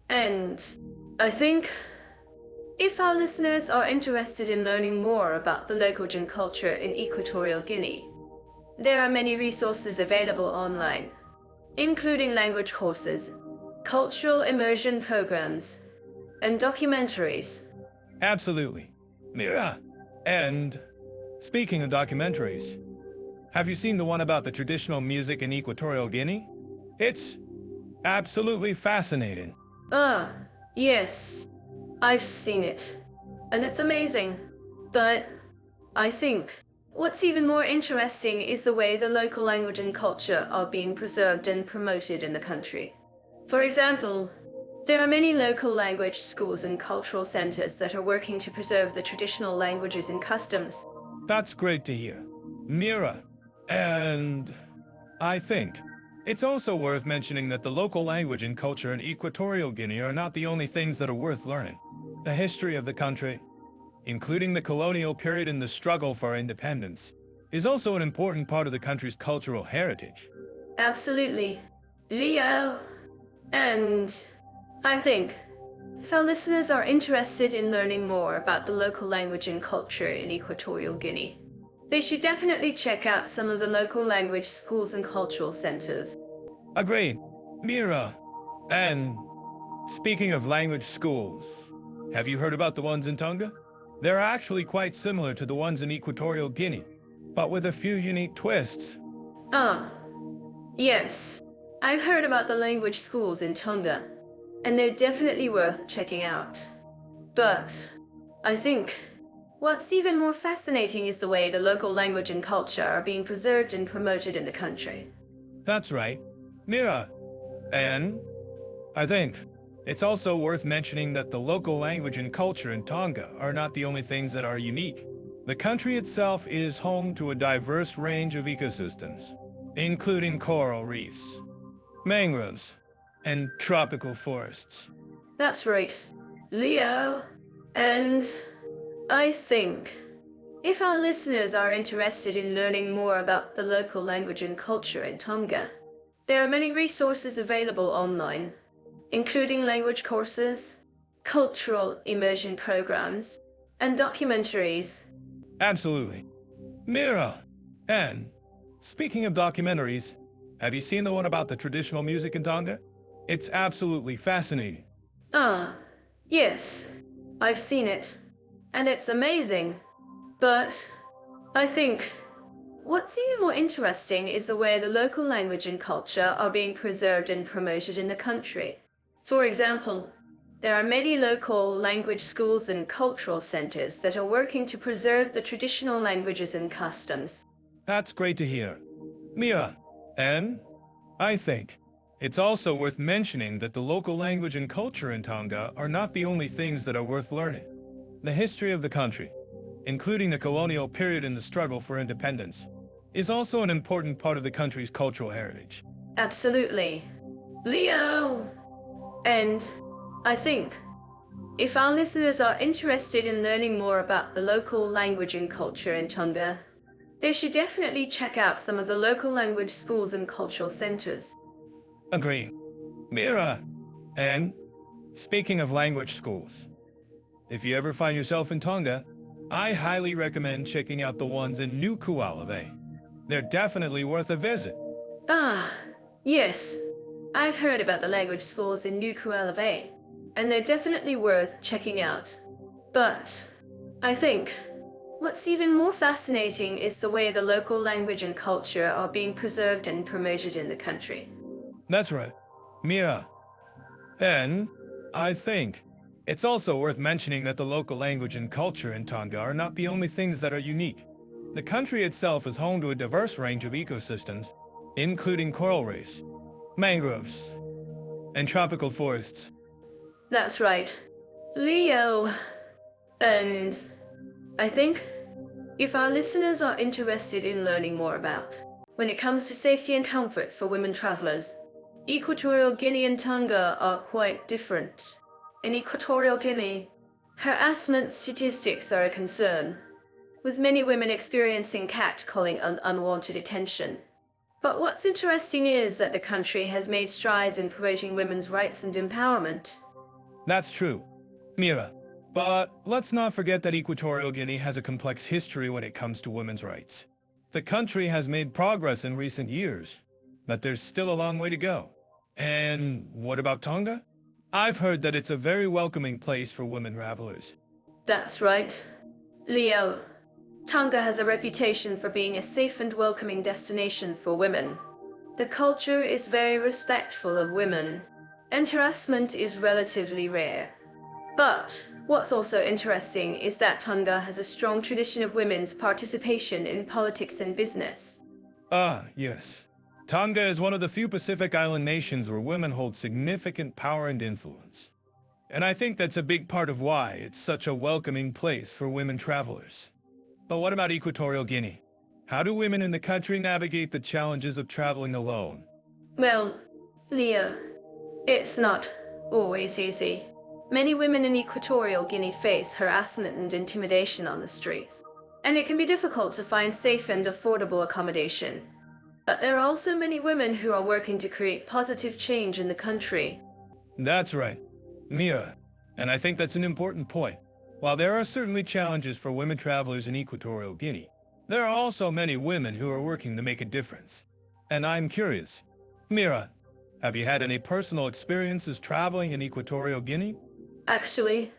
And I think if our listeners are interested in learning more about the language and culture in Equatorial Guinea, there are many resources available online, including language courses, cultural immersion programs, and documentaries. Absolutely. Mira. And speaking of documentaries, have you seen the one about the traditional music in Equatorial Guinea? It's absolutely fascinating. Ah, yes. I've seen it, and it's amazing. But I think what's even more interesting is the way the local language and culture are being preserved and promoted in the country. For example, there are many local language schools and cultural centers that are working to preserve the traditional languages and customs. That's great to hear. Mira. And I think It's also worth mentioning that the local language and culture in Equatorial Guinea are not the only things that are worth learning. The history of the country, including the colonial period and the struggle for independence, is also an important part of the country's cultural heritage. Absolutely. Leo. And I think if our listeners are interested in learning more about the local language and culture in Equatorial Guinea, they should definitely check out some of the local language schools and cultural centers. Agreed. Mira. And speaking of language schools, have you heard about the ones in Tonga? They're actually quite similar to the ones in Equatorial Guinea, but with a few unique twists. Ah, yes. I've heard about the language schools in Tonga, and they're definitely worth checking out. But I think what's even more fascinating is the way the local language and culture are being preserved and promoted in the country. That's right. Mira. And I think it's also worth mentioning that the local language and culture in Tonga are not the only things that are unique. The country itself is home to a diverse range of ecosystems, including coral reefs, mangroves, and tropical forests. That's right, Leo. And I think if our listeners are interested in learning more about the local language and culture in Tonga, there are many resources available online, including language courses, cultural immersion programs, and documentaries. Absolutely. Mira. And speaking of documentaries, have you seen the one about the traditional music in Tonga? It's absolutely fascinating. Ah, yes, I've seen it, and it's amazing. But I think what's even more interesting is the way the local language and culture are being preserved and promoted in the country. For example, there are many local language schools and cultural centers that are working to preserve the traditional languages and customs. That's great to hear. Mia, and I think it's also worth mentioning that the local language and culture in Tonga are not the only things that are worth learning. The history of the country, including the colonial period and the struggle for independence, is also an important part of the country's cultural heritage. Absolutely. Leo! And I think if our listeners are interested in learning more about the local language and culture in Tonga, they should definitely check out some of the local language schools and cultural centers. Agree. Mira. And speaking of language schools, if you ever find yourself in Tonga, I highly recommend checking out the ones in Nuku'alofa. They're definitely worth a visit. Ah, yes. I've heard about the language schools in Nuku'alofa, and they're definitely worth checking out. But I think what's even more fascinating is the way the local language and culture are being preserved and promoted in the country. That's right. Mira. And I think it's also worth mentioning that the local language and culture in Tonga are not the only things that are unique. The country itself is home to a diverse range of ecosystems, including coral reefs, mangroves, and tropical forests. That's right. Leo. And I think if our listeners are interested in learning more about when it comes to safety and comfort for women travelers, Equatorial Guinea and Tonga are quite different. In Equatorial Guinea, harassment statistics are a concern, with many women experiencing catcalling and unwanted attention. But what's interesting is that the country has made strides in promoting women's rights and empowerment. That's true, Mira. But let's not forget that Equatorial Guinea has a complex history when it comes to women's rights. The country has made progress in recent years, but there's still a long way to go. And what about Tonga? I've heard that it's a very welcoming place for women travelers. That's right. Leo, Tonga has a reputation for being a safe and welcoming destination for women. The culture is very respectful of women, and harassment is relatively rare. But what's also interesting is that Tonga has a strong tradition of women's participation in politics and business. Ah, yes. Tonga is one of the few Pacific Island nations where women hold significant power and influence. And I think that's a big part of why it's such a welcoming place for women travelers. But what about Equatorial Guinea? How do women in the country navigate the challenges of traveling alone? Well, Leo, it's not always easy. Many women in Equatorial Guinea face harassment and intimidation on the streets, and it can be difficult to find safe and affordable accommodation. But there are also many women who are working to create positive change in the country. That's right, Mira. And I think that's an important point. While there are certainly challenges for women travelers in Equatorial Guinea, there are also many women who are working to make a difference. And I'm curious, Mira, have you had any personal experiences traveling in Equatorial Guinea? Actually,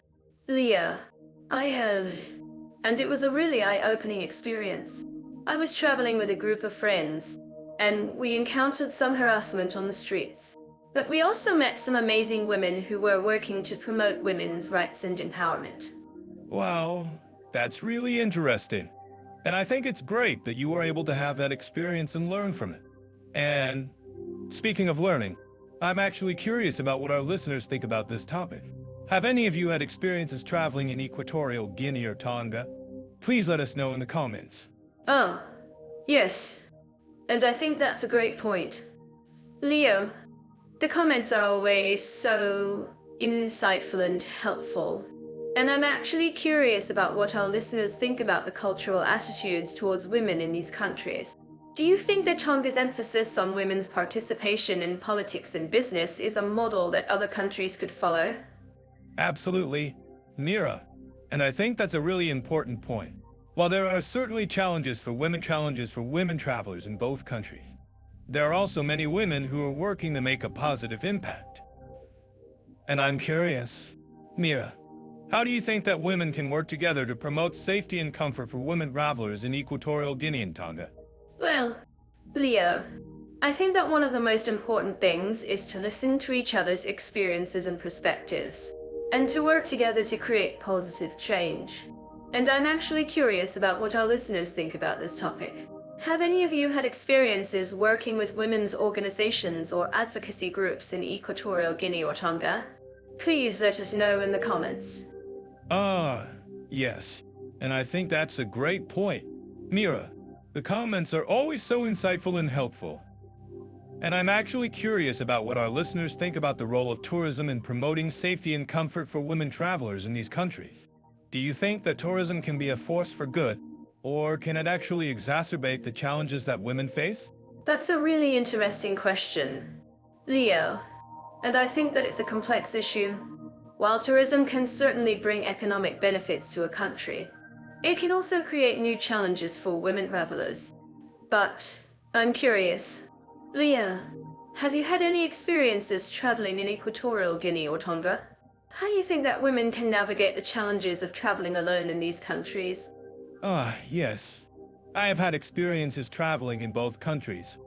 Leo, I have. And it was a really eye-opening experience. I was traveling with a group of friends, and we encountered some harassment on the streets. But we also met some amazing women who were working to promote women's rights and empowerment. Wow, that's really interesting. And I think it's great that you were able to have that experience and learn from it. And speaking of learning, I'm actually curious about what our listeners think about this topic. Have any of you had experiences traveling in Equatorial Guinea or Tonga? Please let us know in the comments. Oh, yes. And I think that's a great point. Leo, the comments are always so insightful and helpful. And I'm actually curious about what our listeners think about the cultural attitudes towards women in these countries. Do you think that Tonga's emphasis on women's participation in politics and business is a model that other countries could follow? Absolutely, Mira. And I think that's a really important point. While there are certainly challenges for women travelers in both countries, there are also many women who are working to make a positive impact. And I'm curious, Mira, how do you think that women can work together to promote safety and comfort for women travelers in Equatorial Guinea and Tonga? Well, Leo, I think that one of the most important things is to listen to each other's experiences and perspectives, and to work together to create positive change. And I'm actually curious about what our listeners think about this topic. Have any of you had experiences working with women's organizations or advocacy groups in Equatorial Guinea or Tonga? Please let us know in the comments. Yes. And I think that's a great point. Mira, the comments are always so insightful and helpful. And I'm actually curious about what our listeners think about the role of tourism in promoting safety and comfort for women travelers in these countries. Do you think that tourism can be a force for good, or can it actually exacerbate the challenges that women face? That's a really interesting question, Leo, and I think that it's a complex issue. While tourism can certainly bring economic benefits to a country, it can also create new challenges for women travelers. But I'm curious, Leo, have you had any experiences traveling in Equatorial Guinea or Tonga? How do you think that women can navigate the challenges of traveling alone in these countries? Yes. I have had experiences traveling in both countries,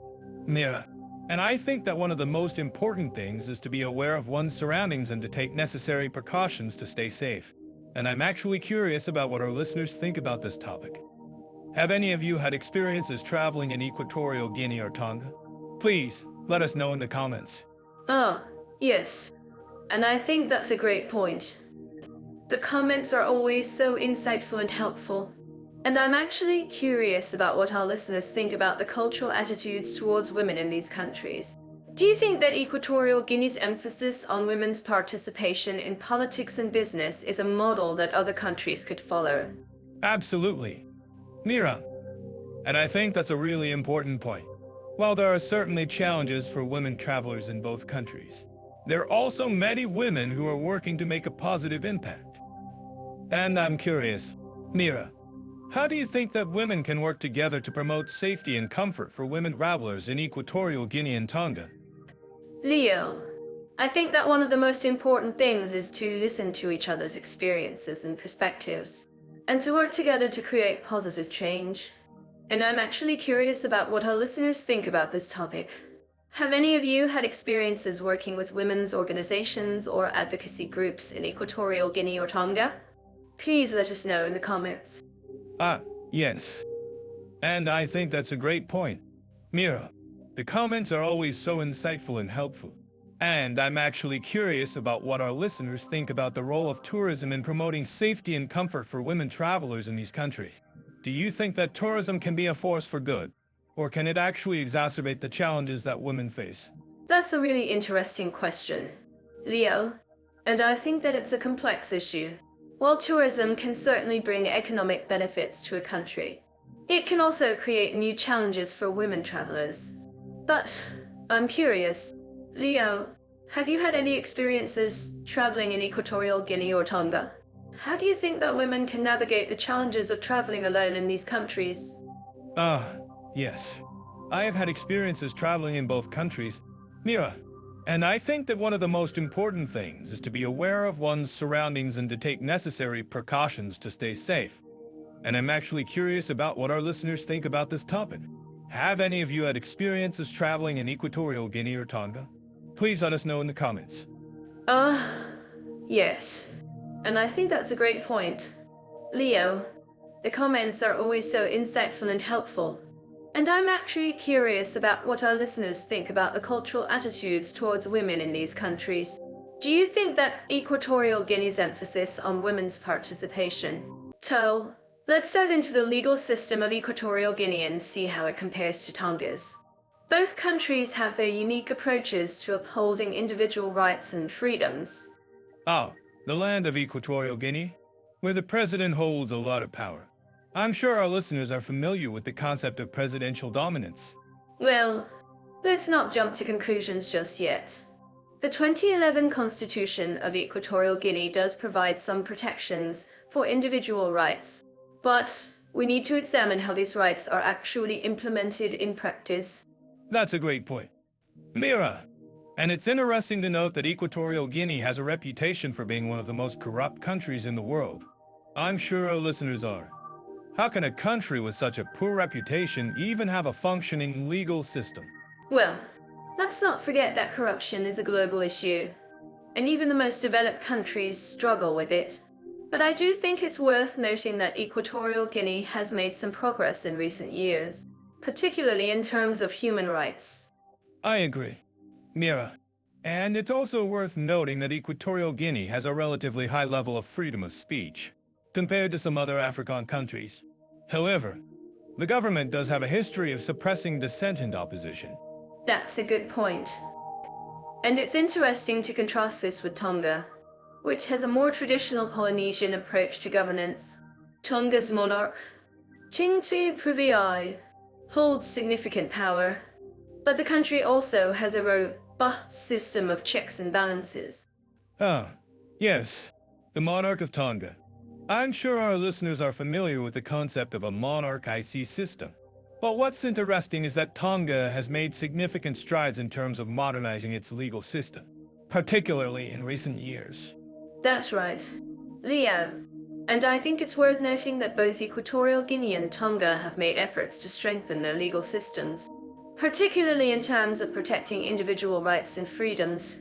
Mira. And I think that one of the most important things is to be aware of one's surroundings and to take necessary precautions to stay safe. And I'm actually curious about what our listeners think about this topic. Have any of you had experiences traveling in Equatorial Guinea or Tonga? Please, let us know in the comments. Oh, yes. And I think that's a great point. The comments are always so insightful and helpful. And I'm actually curious about what our listeners think about the cultural attitudes towards women in these countries. Do you think that Equatorial Guinea's emphasis on women's participation in politics and business is a model that other countries could follow? Absolutely, Mira. And I think that's a really important point. While there are certainly challenges for women travelers in both countries, there are also many women who are working to make a positive impact. And I'm curious, Mira, how do you think that women can work together to promote safety and comfort for women travelers in Equatorial Guinea and Tonga? Leo, I think that one of the most important things is to listen to each other's experiences and perspectives, and to work together to create positive change. And I'm actually curious about what our listeners think about this topic. Have any of you had experiences working with women's organizations or advocacy groups in Equatorial Guinea or Tonga? Please let us know in the comments. Yes. And I think that's a great point. Mira, the comments are always so insightful and helpful. And I'm actually curious about what our listeners think about the role of tourism in promoting safety and comfort for women travelers in these countries. Do you think that tourism can be a force for good, Or can it actually exacerbate the challenges that women face? That's a really interesting question, Leo, and I think that it's a complex issue. While tourism can certainly bring economic benefits to a country, it can also create new challenges for women travelers. But I'm curious, Leo, have you had any experiences traveling in Equatorial Guinea or Tonga? How do you think that women can navigate the challenges of traveling alone in these countries? Yes. I have had experiences traveling in both countries, Mira, and I think that one of the most important things is to be aware of one's surroundings and to take necessary precautions to stay safe. And I'm actually curious about what our listeners think about this topic. Have any of you had experiences traveling in Equatorial Guinea or Tonga? Please let us know in the comments. Yes. And I think that's a great point. Leo, the comments are always so insightful and helpful. And I'm actually curious about what our listeners think about the cultural attitudes towards women in these countries. Do you think that Equatorial Guinea's emphasis on women's participation? So, let's dive into the legal system of Equatorial Guinea and see how it compares to Tonga's. Both countries have their unique approaches to upholding individual rights and freedoms. The land of Equatorial Guinea, where the president holds a lot of power. I'm sure our listeners are familiar with the concept of presidential dominance. Well, let's not jump to conclusions just yet. The 2011 Constitution of Equatorial Guinea does provide some protections for individual rights, but we need to examine how these rights are actually implemented in practice. That's a great point. Mira, and it's interesting to note that Equatorial Guinea has a reputation for being one of the most corrupt countries in the world. I'm sure our listeners are. How can a country with such a poor reputation even have a functioning legal system? Well, let's not forget that corruption is a global issue, and even the most developed countries struggle with it. But I do think it's worth noting that Equatorial Guinea has made some progress in recent years, particularly in terms of human rights. I agree, Mira. And it's also worth noting that Equatorial Guinea has a relatively high level of freedom of speech, compared to some other African countries. However, the government does have a history of suppressing dissent and opposition. That's a good point. And it's interesting to contrast this with Tonga, which has a more traditional Polynesian approach to governance. Tonga's monarch, Chinti Pruviai, holds significant power, but the country also has a robust system of checks and balances. Yes, the monarch of Tonga. I'm sure our listeners are familiar with the concept of a monarchy system. But what's interesting is that Tonga has made significant strides in terms of modernizing its legal system, particularly in recent years. That's right, Leo. And I think it's worth noting that both Equatorial Guinea and Tonga have made efforts to strengthen their legal systems, particularly in terms of protecting individual rights and freedoms.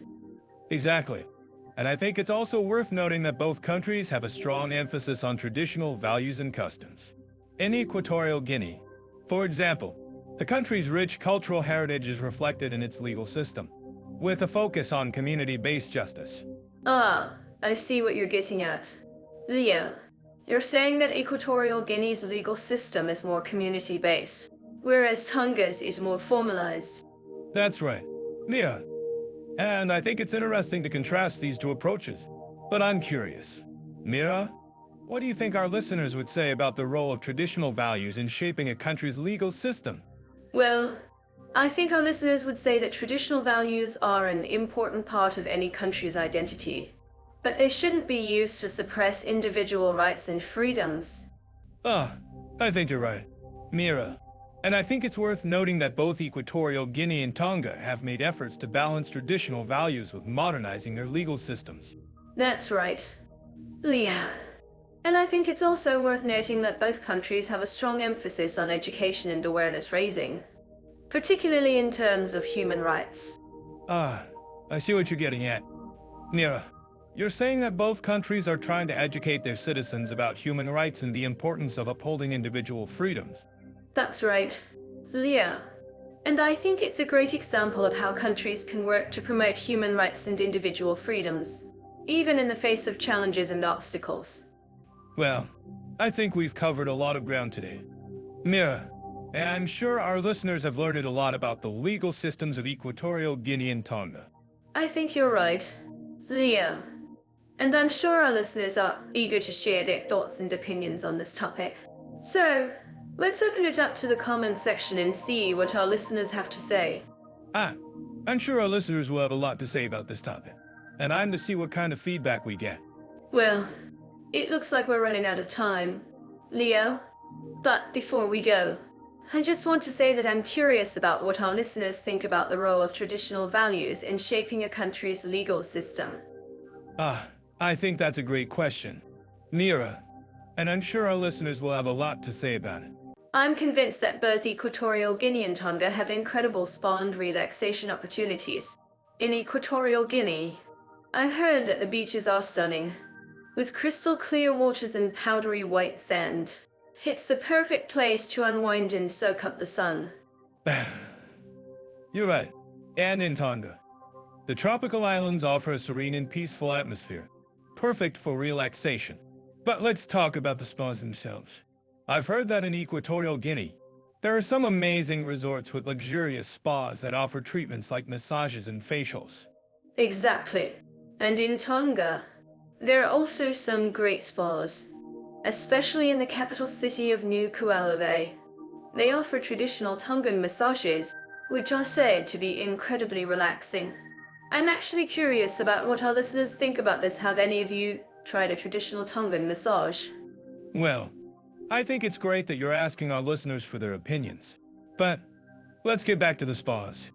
Exactly. And I think it's also worth noting that both countries have a strong emphasis on traditional values and customs. In Equatorial Guinea, for example, the country's rich cultural heritage is reflected in its legal system, with a focus on community-based justice. I see what you're getting at. Leo, you're saying that Equatorial Guinea's legal system is more community-based, whereas Tonga's is more formalized. That's right, Mia. And I think it's interesting to contrast these two approaches. But I'm curious. Mira, what do you think our listeners would say about the role of traditional values in shaping a country's legal system? Well, I think our listeners would say that traditional values are an important part of any country's identity, but they shouldn't be used to suppress individual rights and freedoms. I think you're right, Mira. And I think it's worth noting that both Equatorial Guinea and Tonga have made efforts to balance traditional values with modernizing their legal systems. That's right, Leo. And I think it's also worth noting that both countries have a strong emphasis on education and awareness raising, particularly in terms of human rights. I see what you're getting at. Mira, you're saying that both countries are trying to educate their citizens about human rights and the importance of upholding individual freedoms. That's right, Leo. And I think it's a great example of how countries can work to promote human rights and individual freedoms, even in the face of challenges and obstacles. Well, I think we've covered a lot of ground today. Mira, and I'm sure our listeners have learned a lot about the legal systems of Equatorial Guinea and Tonga. I think you're right, Leo. And I'm sure our listeners are eager to share their thoughts and opinions on this topic. So, let's open it up to the comments section and see what our listeners have to say. I'm sure our listeners will have a lot to say about this topic, and I'm to see what kind of feedback we get. Well, it looks like we're running out of time, Leo. But before we go, I just want to say that I'm curious about what our listeners think about the role of traditional values in shaping a country's legal system. I think that's a great question, Mira, and I'm sure our listeners will have a lot to say about it. I'm convinced that both Equatorial Guinea and Tonga have incredible spa and relaxation opportunities. In Equatorial Guinea, I've heard that the beaches are stunning, with crystal clear waters and powdery white sand. It's the perfect place to unwind and soak up the sun. You're right. And in Tonga, the tropical islands offer a serene and peaceful atmosphere, perfect for relaxation. But let's talk about the spas themselves. I've heard that in Equatorial Guinea, there are some amazing resorts with luxurious spas that offer treatments like massages and facials. Exactly. And in Tonga, there are also some great spas, especially in the capital city of Nuku'alofa. They offer traditional Tongan massages, which are said to be incredibly relaxing. I'm actually curious about what our listeners think about this. Have any of you tried a traditional Tongan massage? Well, I think it's great that you're asking our listeners for their opinions. But let's get back to the spas.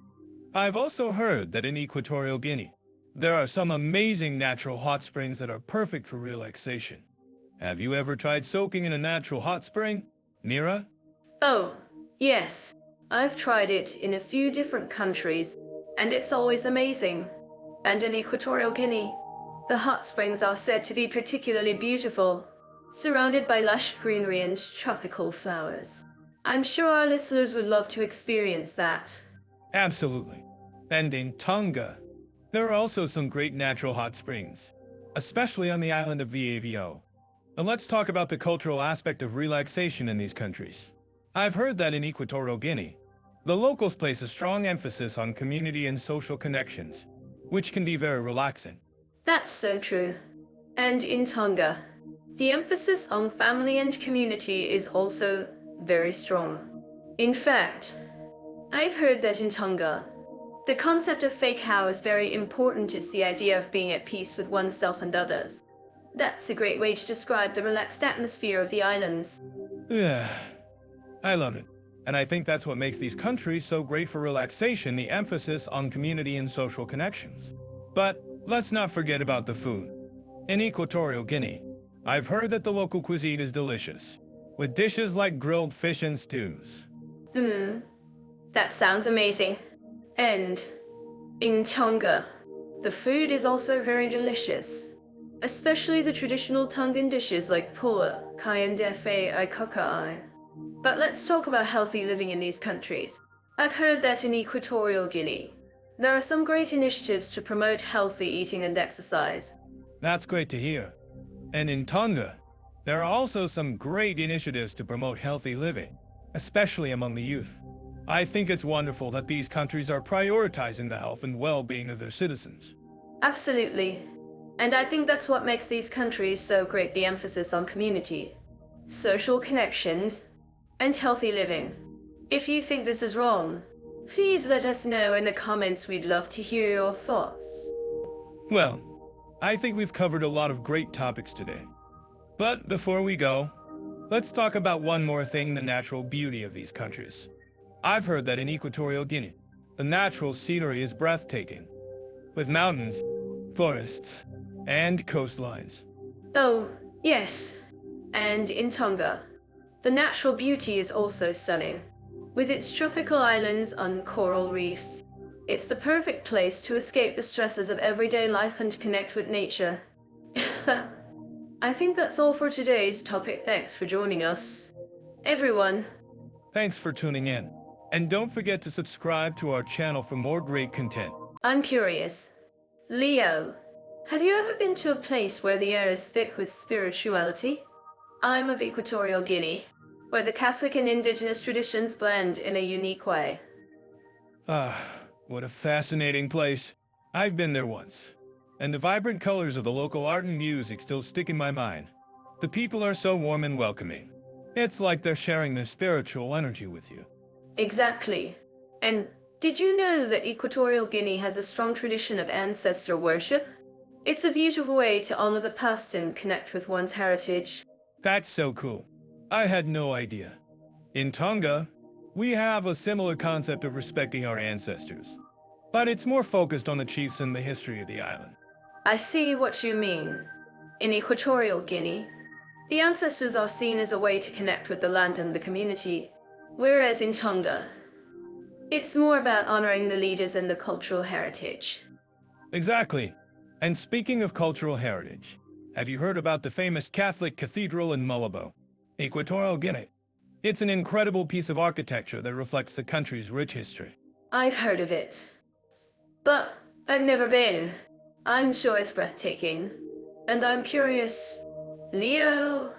I've also heard that in Equatorial Guinea, there are some amazing natural hot springs that are perfect for relaxation. Have you ever tried soaking in a natural hot spring, Mira? Oh, yes. I've tried it in a few different countries, and it's always amazing. And in Equatorial Guinea, the hot springs are said to be particularly beautiful, surrounded by lush greenery and tropical flowers. I'm sure our listeners would love to experience that. Absolutely. And in Tonga, there are also some great natural hot springs, especially on the island of Vavo. And let's talk about the cultural aspect of relaxation in these countries. I've heard that in Equatorial Guinea, the locals place a strong emphasis on community and social connections, which can be very relaxing. That's so true. And in Tonga, the emphasis on family and community is also very strong. In fact, I've heard that in Tonga, the concept of whakao is very important. It's the idea of being at peace with oneself and others. That's a great way to describe the relaxed atmosphere of the islands. Yeah, I love it. And I think that's what makes these countries so great for relaxation, the emphasis on community and social connections. But let's not forget about the food. In Equatorial Guinea, I've heard that the local cuisine is delicious, with dishes like grilled fish and stews. That sounds amazing. And in Tonga, the food is also very delicious, especially the traditional Tongan dishes like pua, kayandefe, ikokai. But let's talk about healthy living in these countries. I've heard that in Equatorial Guinea, there are some great initiatives to promote healthy eating and exercise. That's great to hear. And in Tonga, there are also some great initiatives to promote healthy living, especially among the youth. I think it's wonderful that these countries are prioritizing the health and well-being of their citizens. Absolutely. And I think that's what makes these countries so great, the emphasis on community, social connections, and healthy living. If you think this is wrong, please let us know in the comments. We'd love to hear your thoughts. Well, I think we've covered a lot of great topics today. But before we go, let's talk about one more thing, the natural beauty of these countries. I've heard that in Equatorial Guinea, the natural scenery is breathtaking, with mountains, forests, and coastlines. Oh, yes. And in Tonga, the natural beauty is also stunning. With its tropical islands and coral reefs, it's the perfect place to escape the stresses of everyday life and connect with nature. I think that's all for today's topic. Thanks for joining us, everyone. Thanks for tuning in. And don't forget to subscribe to our channel for more great content. I'm curious. Leo, have you ever been to a place where the air is thick with spirituality? I'm of Equatorial Guinea, where the Catholic and indigenous traditions blend in a unique way. Ah, what a fascinating place. I've been there once, and the vibrant colors of the local art and music still stick in my mind. The people are so warm and welcoming. It's like they're sharing their spiritual energy with you. Exactly. And did you know that Equatorial Guinea has a strong tradition of ancestor worship? It's a beautiful way to honor the past and connect with one's heritage. That's so cool. I had no idea. In Tonga, we have a similar concept of respecting our ancestors, but it's more focused on the chiefs and the history of the island. I see what you mean. In Equatorial Guinea, the ancestors are seen as a way to connect with the land and the community, whereas in Tonga, it's more about honoring the leaders and the cultural heritage. Exactly. And speaking of cultural heritage, have you heard about the famous Catholic Cathedral in Malabo, Equatorial Guinea? It's an incredible piece of architecture that reflects the country's rich history. I've heard of it, but I've never been. I'm sure it's breathtaking. And I'm curious, Leo,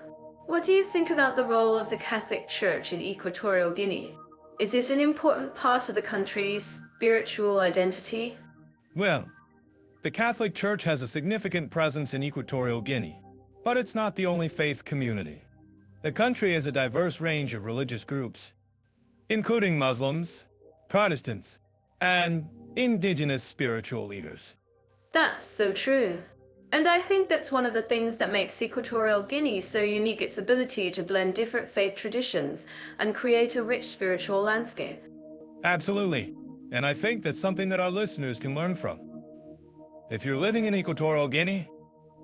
what do you think about the role of the Catholic Church in Equatorial Guinea? Is it an important part of the country's spiritual identity? Well, the Catholic Church has a significant presence in Equatorial Guinea, but it's not the only faith community. The country has a diverse range of religious groups, including Muslims, Protestants, and indigenous spiritual leaders. That's so true. And I think that's one of the things that makes Equatorial Guinea so unique, its ability to blend different faith traditions and create a rich spiritual landscape. Absolutely. And I think that's something that our listeners can learn from. If you're living in Equatorial Guinea,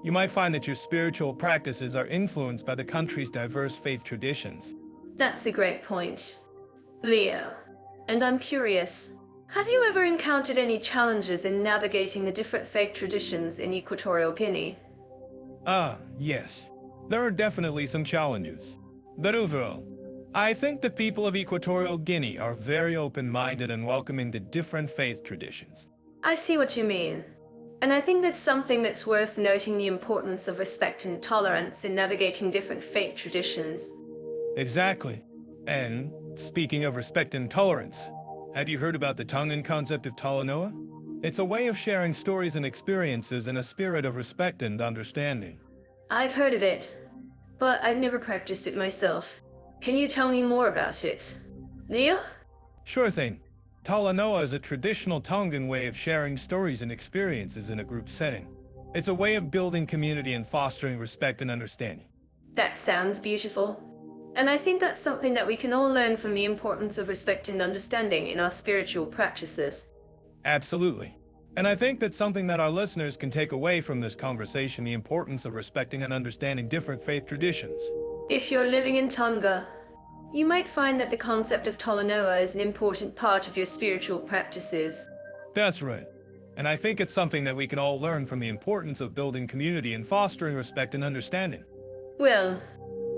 you might find that your spiritual practices are influenced by the country's diverse faith traditions. That's a great point. Leo, and I'm curious, have you ever encountered any challenges in navigating the different faith traditions in Equatorial Guinea? Yes. There are definitely some challenges. But overall, I think the people of Equatorial Guinea are very open-minded and welcoming to different faith traditions. I see what you mean. And I think that's something that's worth noting, the importance of respect and tolerance in navigating different faith traditions. Exactly. And speaking of respect and tolerance, have you heard about the Tongan concept of talanoa? It's a way of sharing stories and experiences in a spirit of respect and understanding. I've heard of it, but I've never practiced it myself. Can you tell me more about it? Leo? Sure thing. Talanoa is a traditional Tongan way of sharing stories and experiences in a group setting. It's a way of building community and fostering respect and understanding. That sounds beautiful. And I think that's something that we can all learn from, the importance of respect and understanding in our spiritual practices. Absolutely. And I think that's something that our listeners can take away from this conversation, the importance of respecting and understanding different faith traditions. If you're living in Tonga, you might find that the concept of talanoa is an important part of your spiritual practices. That's right. And I think it's something that we can all learn from, the importance of building community and fostering respect and understanding. Well,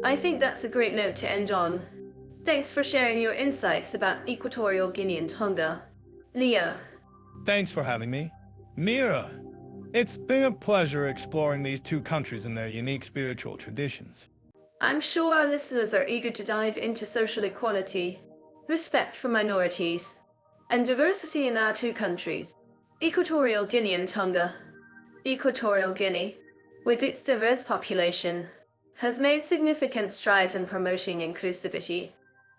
I think that's a great note to end on. Thanks for sharing your insights about Equatorial Guinea and Tonga. Leo. Thanks for having me. Mira, it's been a pleasure exploring these two countries and their unique spiritual traditions. I'm sure our listeners are eager to dive into social equality, respect for minorities, and diversity in our two countries, Equatorial Guinea and Tonga. Equatorial Guinea, with its diverse population, has made significant strides in promoting inclusivity,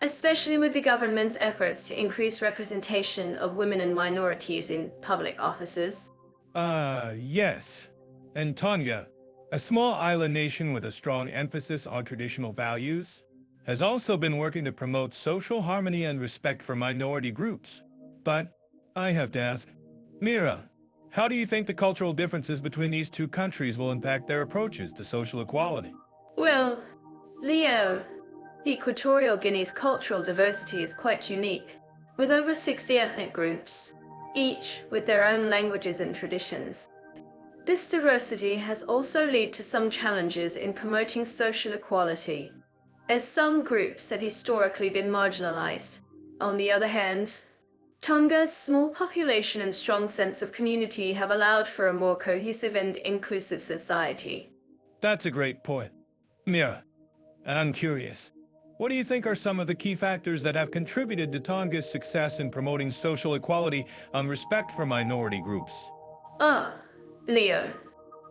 especially with the government's efforts to increase representation of women and minorities in public offices. Yes. And Tonga, a small island nation with a strong emphasis on traditional values, has also been working to promote social harmony and respect for minority groups. But I have to ask, Mira, how do you think the cultural differences between these two countries will impact their approaches to social equality? Well, Leo, Equatorial Guinea's cultural diversity is quite unique, with over 60 ethnic groups, each with their own languages and traditions. This diversity has also led to some challenges in promoting social equality, as some groups have historically been marginalized. On the other hand, Tonga's small population and strong sense of community have allowed for a more cohesive and inclusive society. That's a great point. Mira, and I'm curious, what do you think are some of the key factors that have contributed to Tonga's success in promoting social equality and respect for minority groups? Ah, Leo.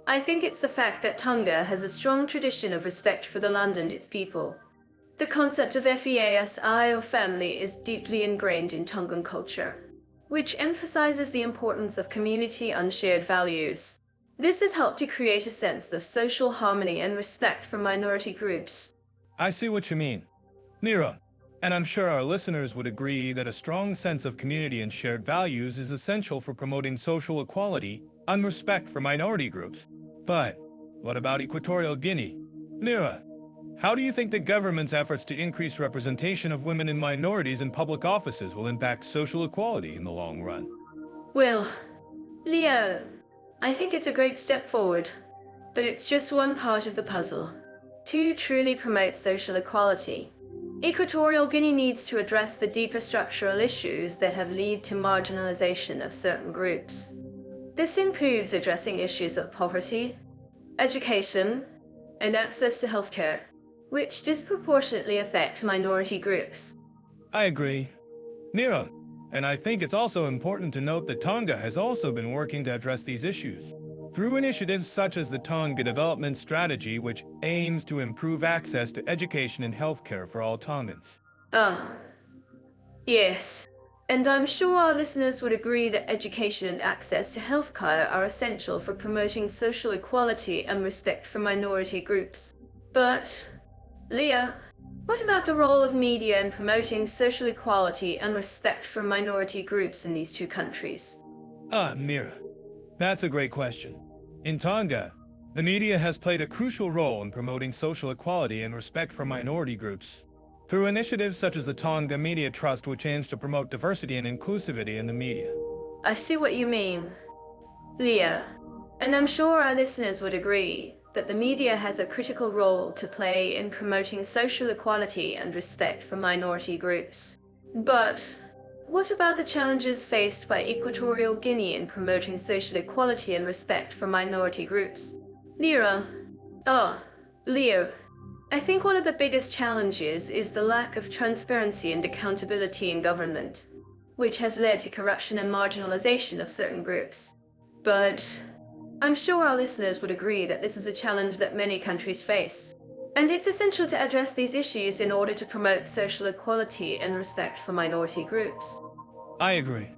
I think it's the fact that Tonga has a strong tradition of respect for the land and its people. The concept of FEASI, or family, is deeply ingrained in Tongan culture, which emphasizes the importance of community and shared values. This has helped to create a sense of social harmony and respect for minority groups. I see what you mean, Mira, and I'm sure our listeners would agree that a strong sense of community and shared values is essential for promoting social equality and respect for minority groups. But what about Equatorial Guinea? Mira, how do you think the government's efforts to increase representation of women and minorities in public offices will impact social equality in the long run? Well, Leo, I think it's a great step forward, but it's just one part of the puzzle. To truly promote social equality, Equatorial Guinea needs to address the deeper structural issues that have led to marginalization of certain groups. This includes addressing issues of poverty, education, and access to healthcare, which disproportionately affect minority groups. I agree, Mira, and I think it's also important to note that Tonga has also been working to address these issues through initiatives such as the Tonga Development Strategy, which aims to improve access to education and healthcare for all Tongans. Yes. And I'm sure our listeners would agree that education and access to healthcare are essential for promoting social equality and respect for minority groups. But, Leah, what about the role of media in promoting social equality and respect for minority groups in these two countries? Mira, that's a great question. In Tonga, the media has played a crucial role in promoting social equality and respect for minority groups through initiatives such as the Tonga Media Trust, which aims to promote diversity and inclusivity in the media. I see what you mean, Leah, and I'm sure our listeners would agree that the media has a critical role to play in promoting social equality and respect for minority groups. But what about the challenges faced by Equatorial Guinea in promoting social equality and respect for minority groups? Leo, I think one of the biggest challenges is the lack of transparency and accountability in government, which has led to corruption and marginalization of certain groups. But I'm sure our listeners would agree that this is a challenge that many countries face, and it's essential to address these issues in order to promote social equality and respect for minority groups. I agree,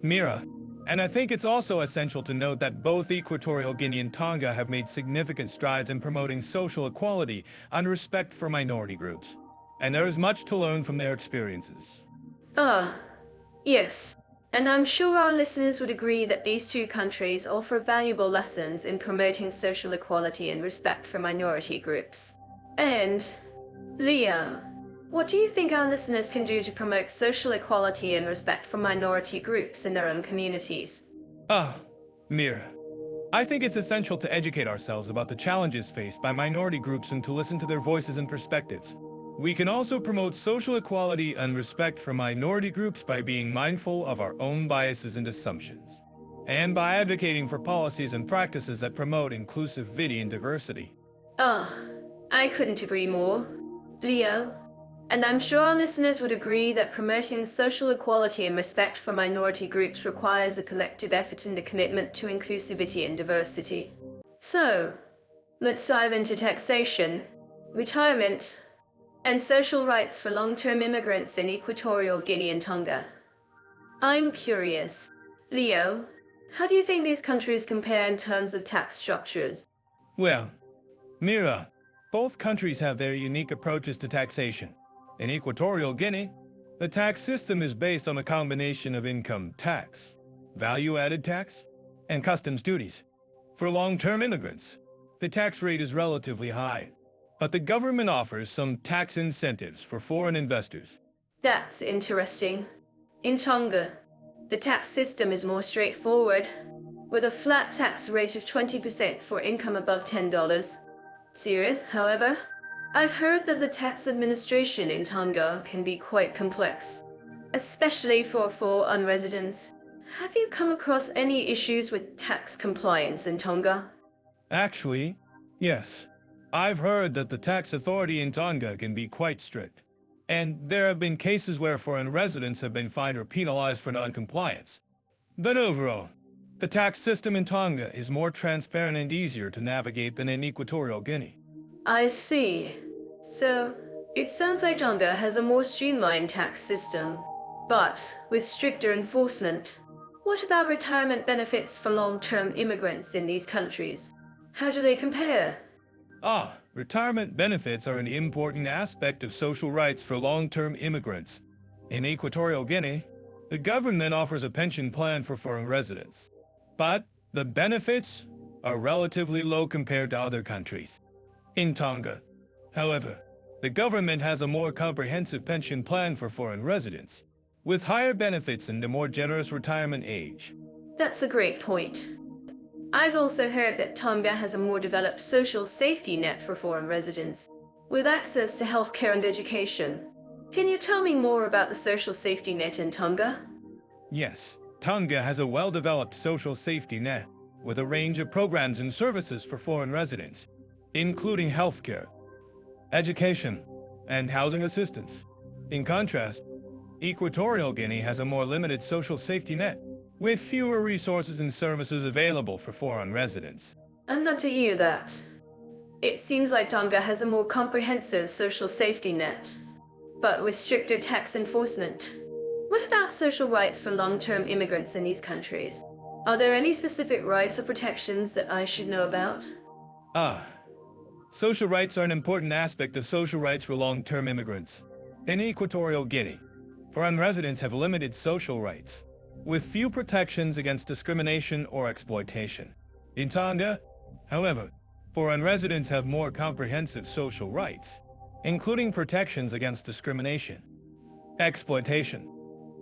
Mira, and I think it's also essential to note that both Equatorial Guinea and Tonga have made significant strides in promoting social equality and respect for minority groups, and there is much to learn from their experiences. Yes. And I'm sure our listeners would agree that these two countries offer valuable lessons in promoting social equality and respect for minority groups. And, Leah, what do you think our listeners can do to promote social equality and respect for minority groups in their own communities? Mira, I think it's essential to educate ourselves about the challenges faced by minority groups and to listen to their voices and perspectives. We can also promote social equality and respect for minority groups by being mindful of our own biases and assumptions, and by advocating for policies and practices that promote inclusivity and diversity. I couldn't agree more, Leo. And I'm sure our listeners would agree that promoting social equality and respect for minority groups requires a collective effort and a commitment to inclusivity and diversity. So, let's dive into taxation, retirement, and social rights for long-term immigrants in Equatorial Guinea and Tonga. I'm curious, Leo, how do you think these countries compare in terms of tax structures? Well, Mira, both countries have their unique approaches to taxation. In Equatorial Guinea, the tax system is based on a combination of income tax, value-added tax, and customs duties. For long-term immigrants, the tax rate is relatively high, but the government offers some tax incentives for foreign investors. That's interesting. In Tonga, the tax system is more straightforward, with a flat tax rate of 20% for income above $10. Serious, however, I've heard that the tax administration in Tonga can be quite complex, especially for foreign residents. Have you come across any issues with tax compliance in Tonga? Actually, yes. I've heard that the tax authority in Tonga can be quite strict, and there have been cases where foreign residents have been fined or penalized for non-compliance. But overall, the tax system in Tonga is more transparent and easier to navigate than in Equatorial Guinea. I see. So, it sounds like Tonga has a more streamlined tax system, but with stricter enforcement. What about retirement benefits for long-term immigrants in these countries? How do they compare? Retirement benefits are an important aspect of social rights for long-term immigrants. In Equatorial Guinea, the government offers a pension plan for foreign residents, but the benefits are relatively low compared to other countries. In Tonga, however, the government has a more comprehensive pension plan for foreign residents, with higher benefits and a more generous retirement age. That's a great point. I've also heard that Tonga has a more developed social safety net for foreign residents, with access to healthcare and education. Can you tell me more about the social safety net in Tonga? Yes, Tonga has a well-developed social safety net, with a range of programs and services for foreign residents, including healthcare, education, and housing assistance. In contrast, Equatorial Guinea has a more limited social safety net, with fewer resources and services available for foreign residents. I'm not to hear that. It seems like Tonga has a more comprehensive social safety net, but with stricter tax enforcement. What about social rights for long-term immigrants in these countries? Are there any specific rights or protections that I should know about? Social rights are an important aspect of social rights for long-term immigrants. In Equatorial Guinea, foreign residents have limited social rights, with few protections against discrimination or exploitation. In Tonga, however, foreign residents have more comprehensive social rights, including protections against discrimination, exploitation,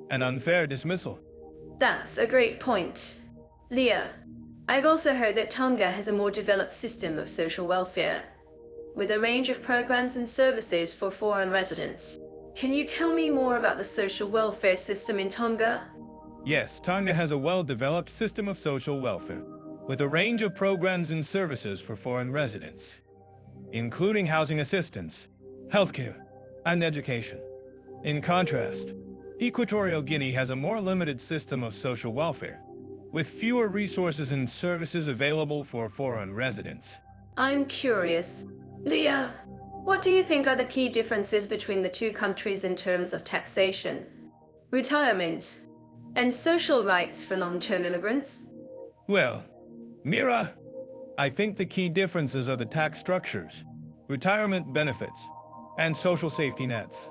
and unfair dismissal. That's a great point. Leah, I've also heard that Tonga has a more developed system of social welfare, with a range of programs and services for foreign residents. Can you tell me more about the social welfare system in Tonga? Yes, Tonga has a well-developed system of social welfare, with a range of programs and services for foreign residents, including housing assistance, healthcare, and education. In contrast, Equatorial Guinea has a more limited system of social welfare, with fewer resources and services available for foreign residents. I'm curious. Leah, what do you think are the key differences between the two countries in terms of taxation, retirement, and social rights for long-term immigrants? Well, Mira, I think the key differences are the tax structures, retirement benefits, and social safety nets.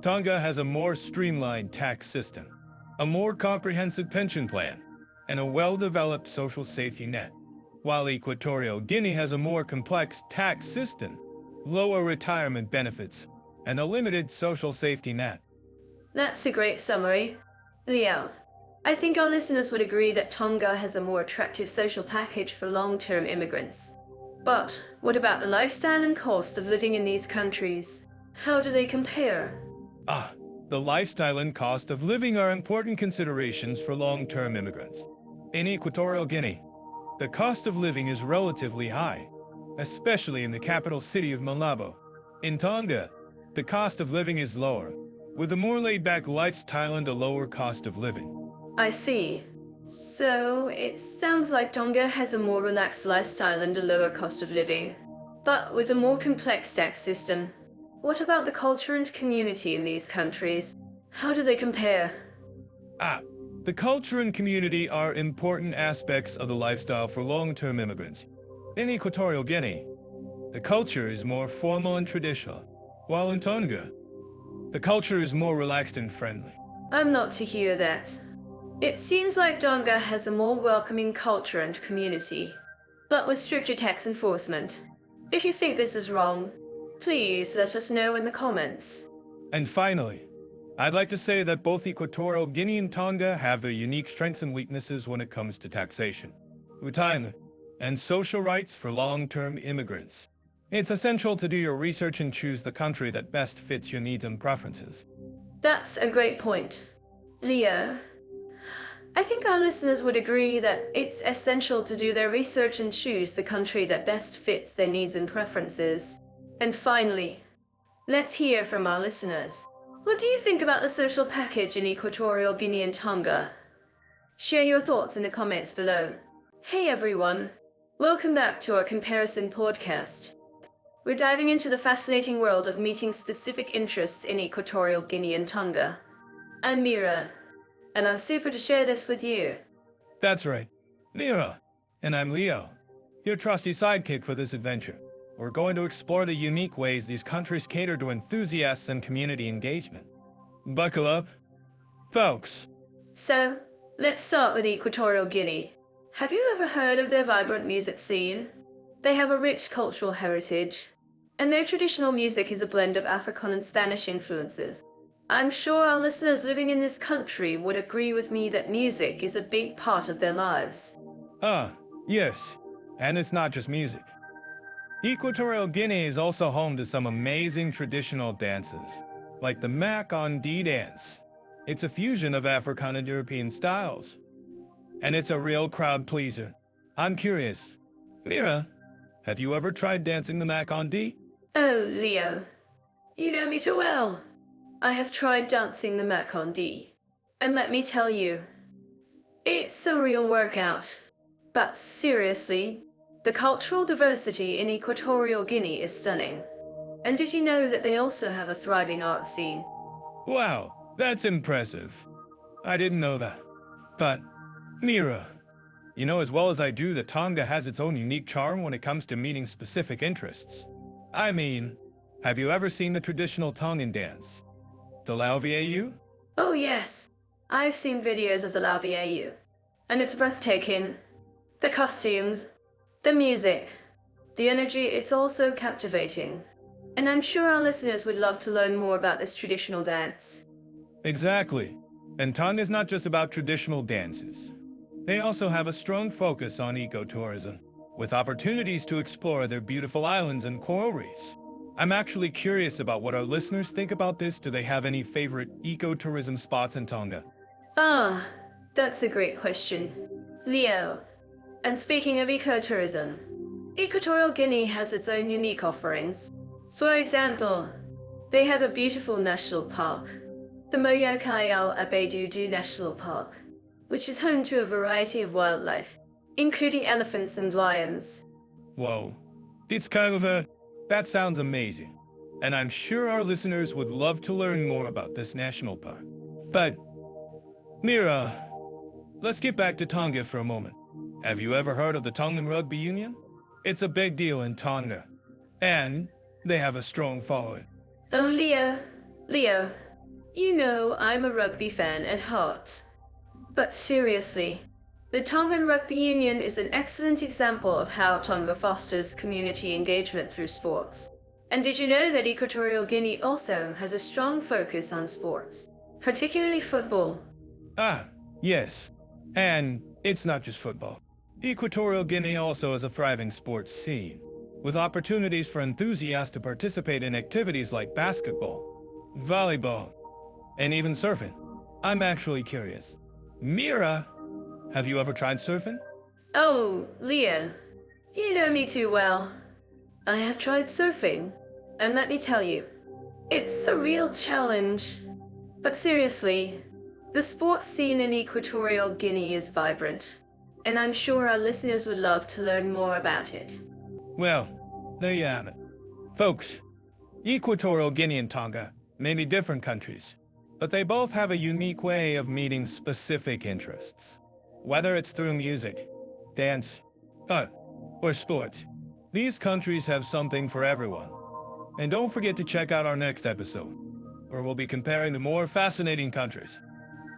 Tonga has a more streamlined tax system, a more comprehensive pension plan, and a well-developed social safety net, while Equatorial Guinea has a more complex tax system, lower retirement benefits, and a limited social safety net. That's a great summary. Leo, I think our listeners would agree that Tonga has a more attractive social package for long-term immigrants. But what about the lifestyle and cost of living in these countries? How do they compare? The lifestyle and cost of living are important considerations for long-term immigrants. In Equatorial Guinea, the cost of living is relatively high, especially in the capital city of Malabo. In Tonga, the cost of living is lower, with a more laid-back lifestyle and a lower cost of living. I see. So, it sounds like Tonga has a more relaxed lifestyle and a lower cost of living, but with a more complex tax system. What about the culture and community in these countries? How do they compare? The culture and community are important aspects of the lifestyle for long-term immigrants. In Equatorial Guinea, the culture is more formal and traditional, while in Tonga, the culture is more relaxed and friendly. I'm not to hear that. It seems like Tonga has a more welcoming culture and community, but with stricter tax enforcement. If you think this is wrong, please let us know in the comments. And finally, I'd like to say that both Equatorial Guinea and Tonga have their unique strengths and weaknesses when it comes to taxation, retirement, and social rights for long-term immigrants. It's essential to do your research and choose the country that best fits your needs and preferences. That's a great point. Leo, I think our listeners would agree that it's essential to do their research and choose the country that best fits their needs and preferences. And finally, let's hear from our listeners. What do you think about the social package in Equatorial Guinea and Tonga? Share your thoughts in the comments below. Hey everyone, welcome back to our comparison podcast. We're diving into the fascinating world of meeting specific interests in Equatorial Guinea and Tonga. I'm Mira, and I'm super to share this with you. That's right, Mira. And I'm Leo, your trusty sidekick for this adventure. We're going to explore the unique ways these countries cater to enthusiasts and community engagement. Buckle up, folks. So, let's start with Equatorial Guinea. Have you ever heard of their vibrant music scene? They have a rich cultural heritage, and their traditional music is a blend of African and Spanish influences. I'm sure our listeners living in this country would agree with me that music is a big part of their lives. Yes, and it's not just music. Equatorial Guinea is also home to some amazing traditional dances, like the Mac-on-D dance. It's a fusion of African and European styles, and it's a real crowd pleaser. I'm curious, Mira, have you ever tried dancing the Mac-on-D? Oh, Leo, you know me too well. I have tried dancing the Mac-on-D, and let me tell you, it's a real workout. But seriously, the cultural diversity in Equatorial Guinea is stunning. And did you know that they also have a thriving art scene? Wow, that's impressive. I didn't know that. But, Mira, you know as well as I do that Tonga has its own unique charm when it comes to meeting specific interests. I mean, have you ever seen the traditional Tongan dance? The Lauviau? Oh yes, I've seen videos of the Lauviau, and it's breathtaking. The costumes, the music, the energy, it's all so captivating. And I'm sure our listeners would love to learn more about this traditional dance. Exactly. And Tonga is not just about traditional dances. They also have a strong focus on ecotourism, with opportunities to explore their beautiful islands and coral reefs. I'm actually curious about what our listeners think about this. Do they have any favorite ecotourism spots in Tonga? That's a great question. Leo, and speaking of ecotourism, Equatorial Guinea has its own unique offerings. For example, they have a beautiful national park, the Moyokai-Al-Abedudu National Park, which is home to a variety of wildlife, including elephants and lions. Whoa, that sounds amazing. And I'm sure our listeners would love to learn more about this national park. But, Mira, let's get back to Tonga for a moment. Have you ever heard of the Tongan Rugby Union? It's a big deal in Tonga, and they have a strong following. Oh, Leo, you know I'm a rugby fan at heart. But seriously, the Tongan Rugby Union is an excellent example of how Tonga fosters community engagement through sports. And did you know that Equatorial Guinea also has a strong focus on sports, particularly football? Yes. And it's not just football. Equatorial Guinea also has a thriving sports scene, with opportunities for enthusiasts to participate in activities like basketball, volleyball, and even surfing. I'm actually curious. Mira, have you ever tried surfing? Oh, Leo, you know me too well. I have tried surfing, and let me tell you, it's a real challenge. But seriously, the sports scene in Equatorial Guinea is vibrant, and I'm sure our listeners would love to learn more about it. Well, there you have it. Folks, Equatorial Guinea and Tonga may be different countries, but they both have a unique way of meeting specific interests. Whether it's through music, dance, art, or sports, these countries have something for everyone. And don't forget to check out our next episode, where we'll be comparing the more fascinating countries.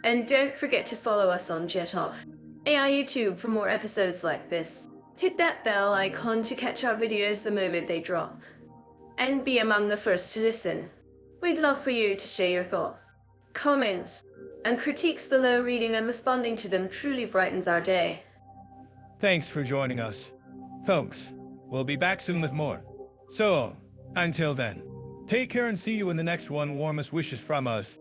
And don't forget to follow us on JetOff AI YouTube for more episodes like this. Hit that bell icon to catch our videos the moment they drop. And be among the first to listen. We'd love for you to share your thoughts, comments, and critiques below. Reading and responding to them truly brightens our day. Thanks for joining us. Folks, we'll be back soon with more. So, until then, take care and see you in the next one. Warmest wishes from us.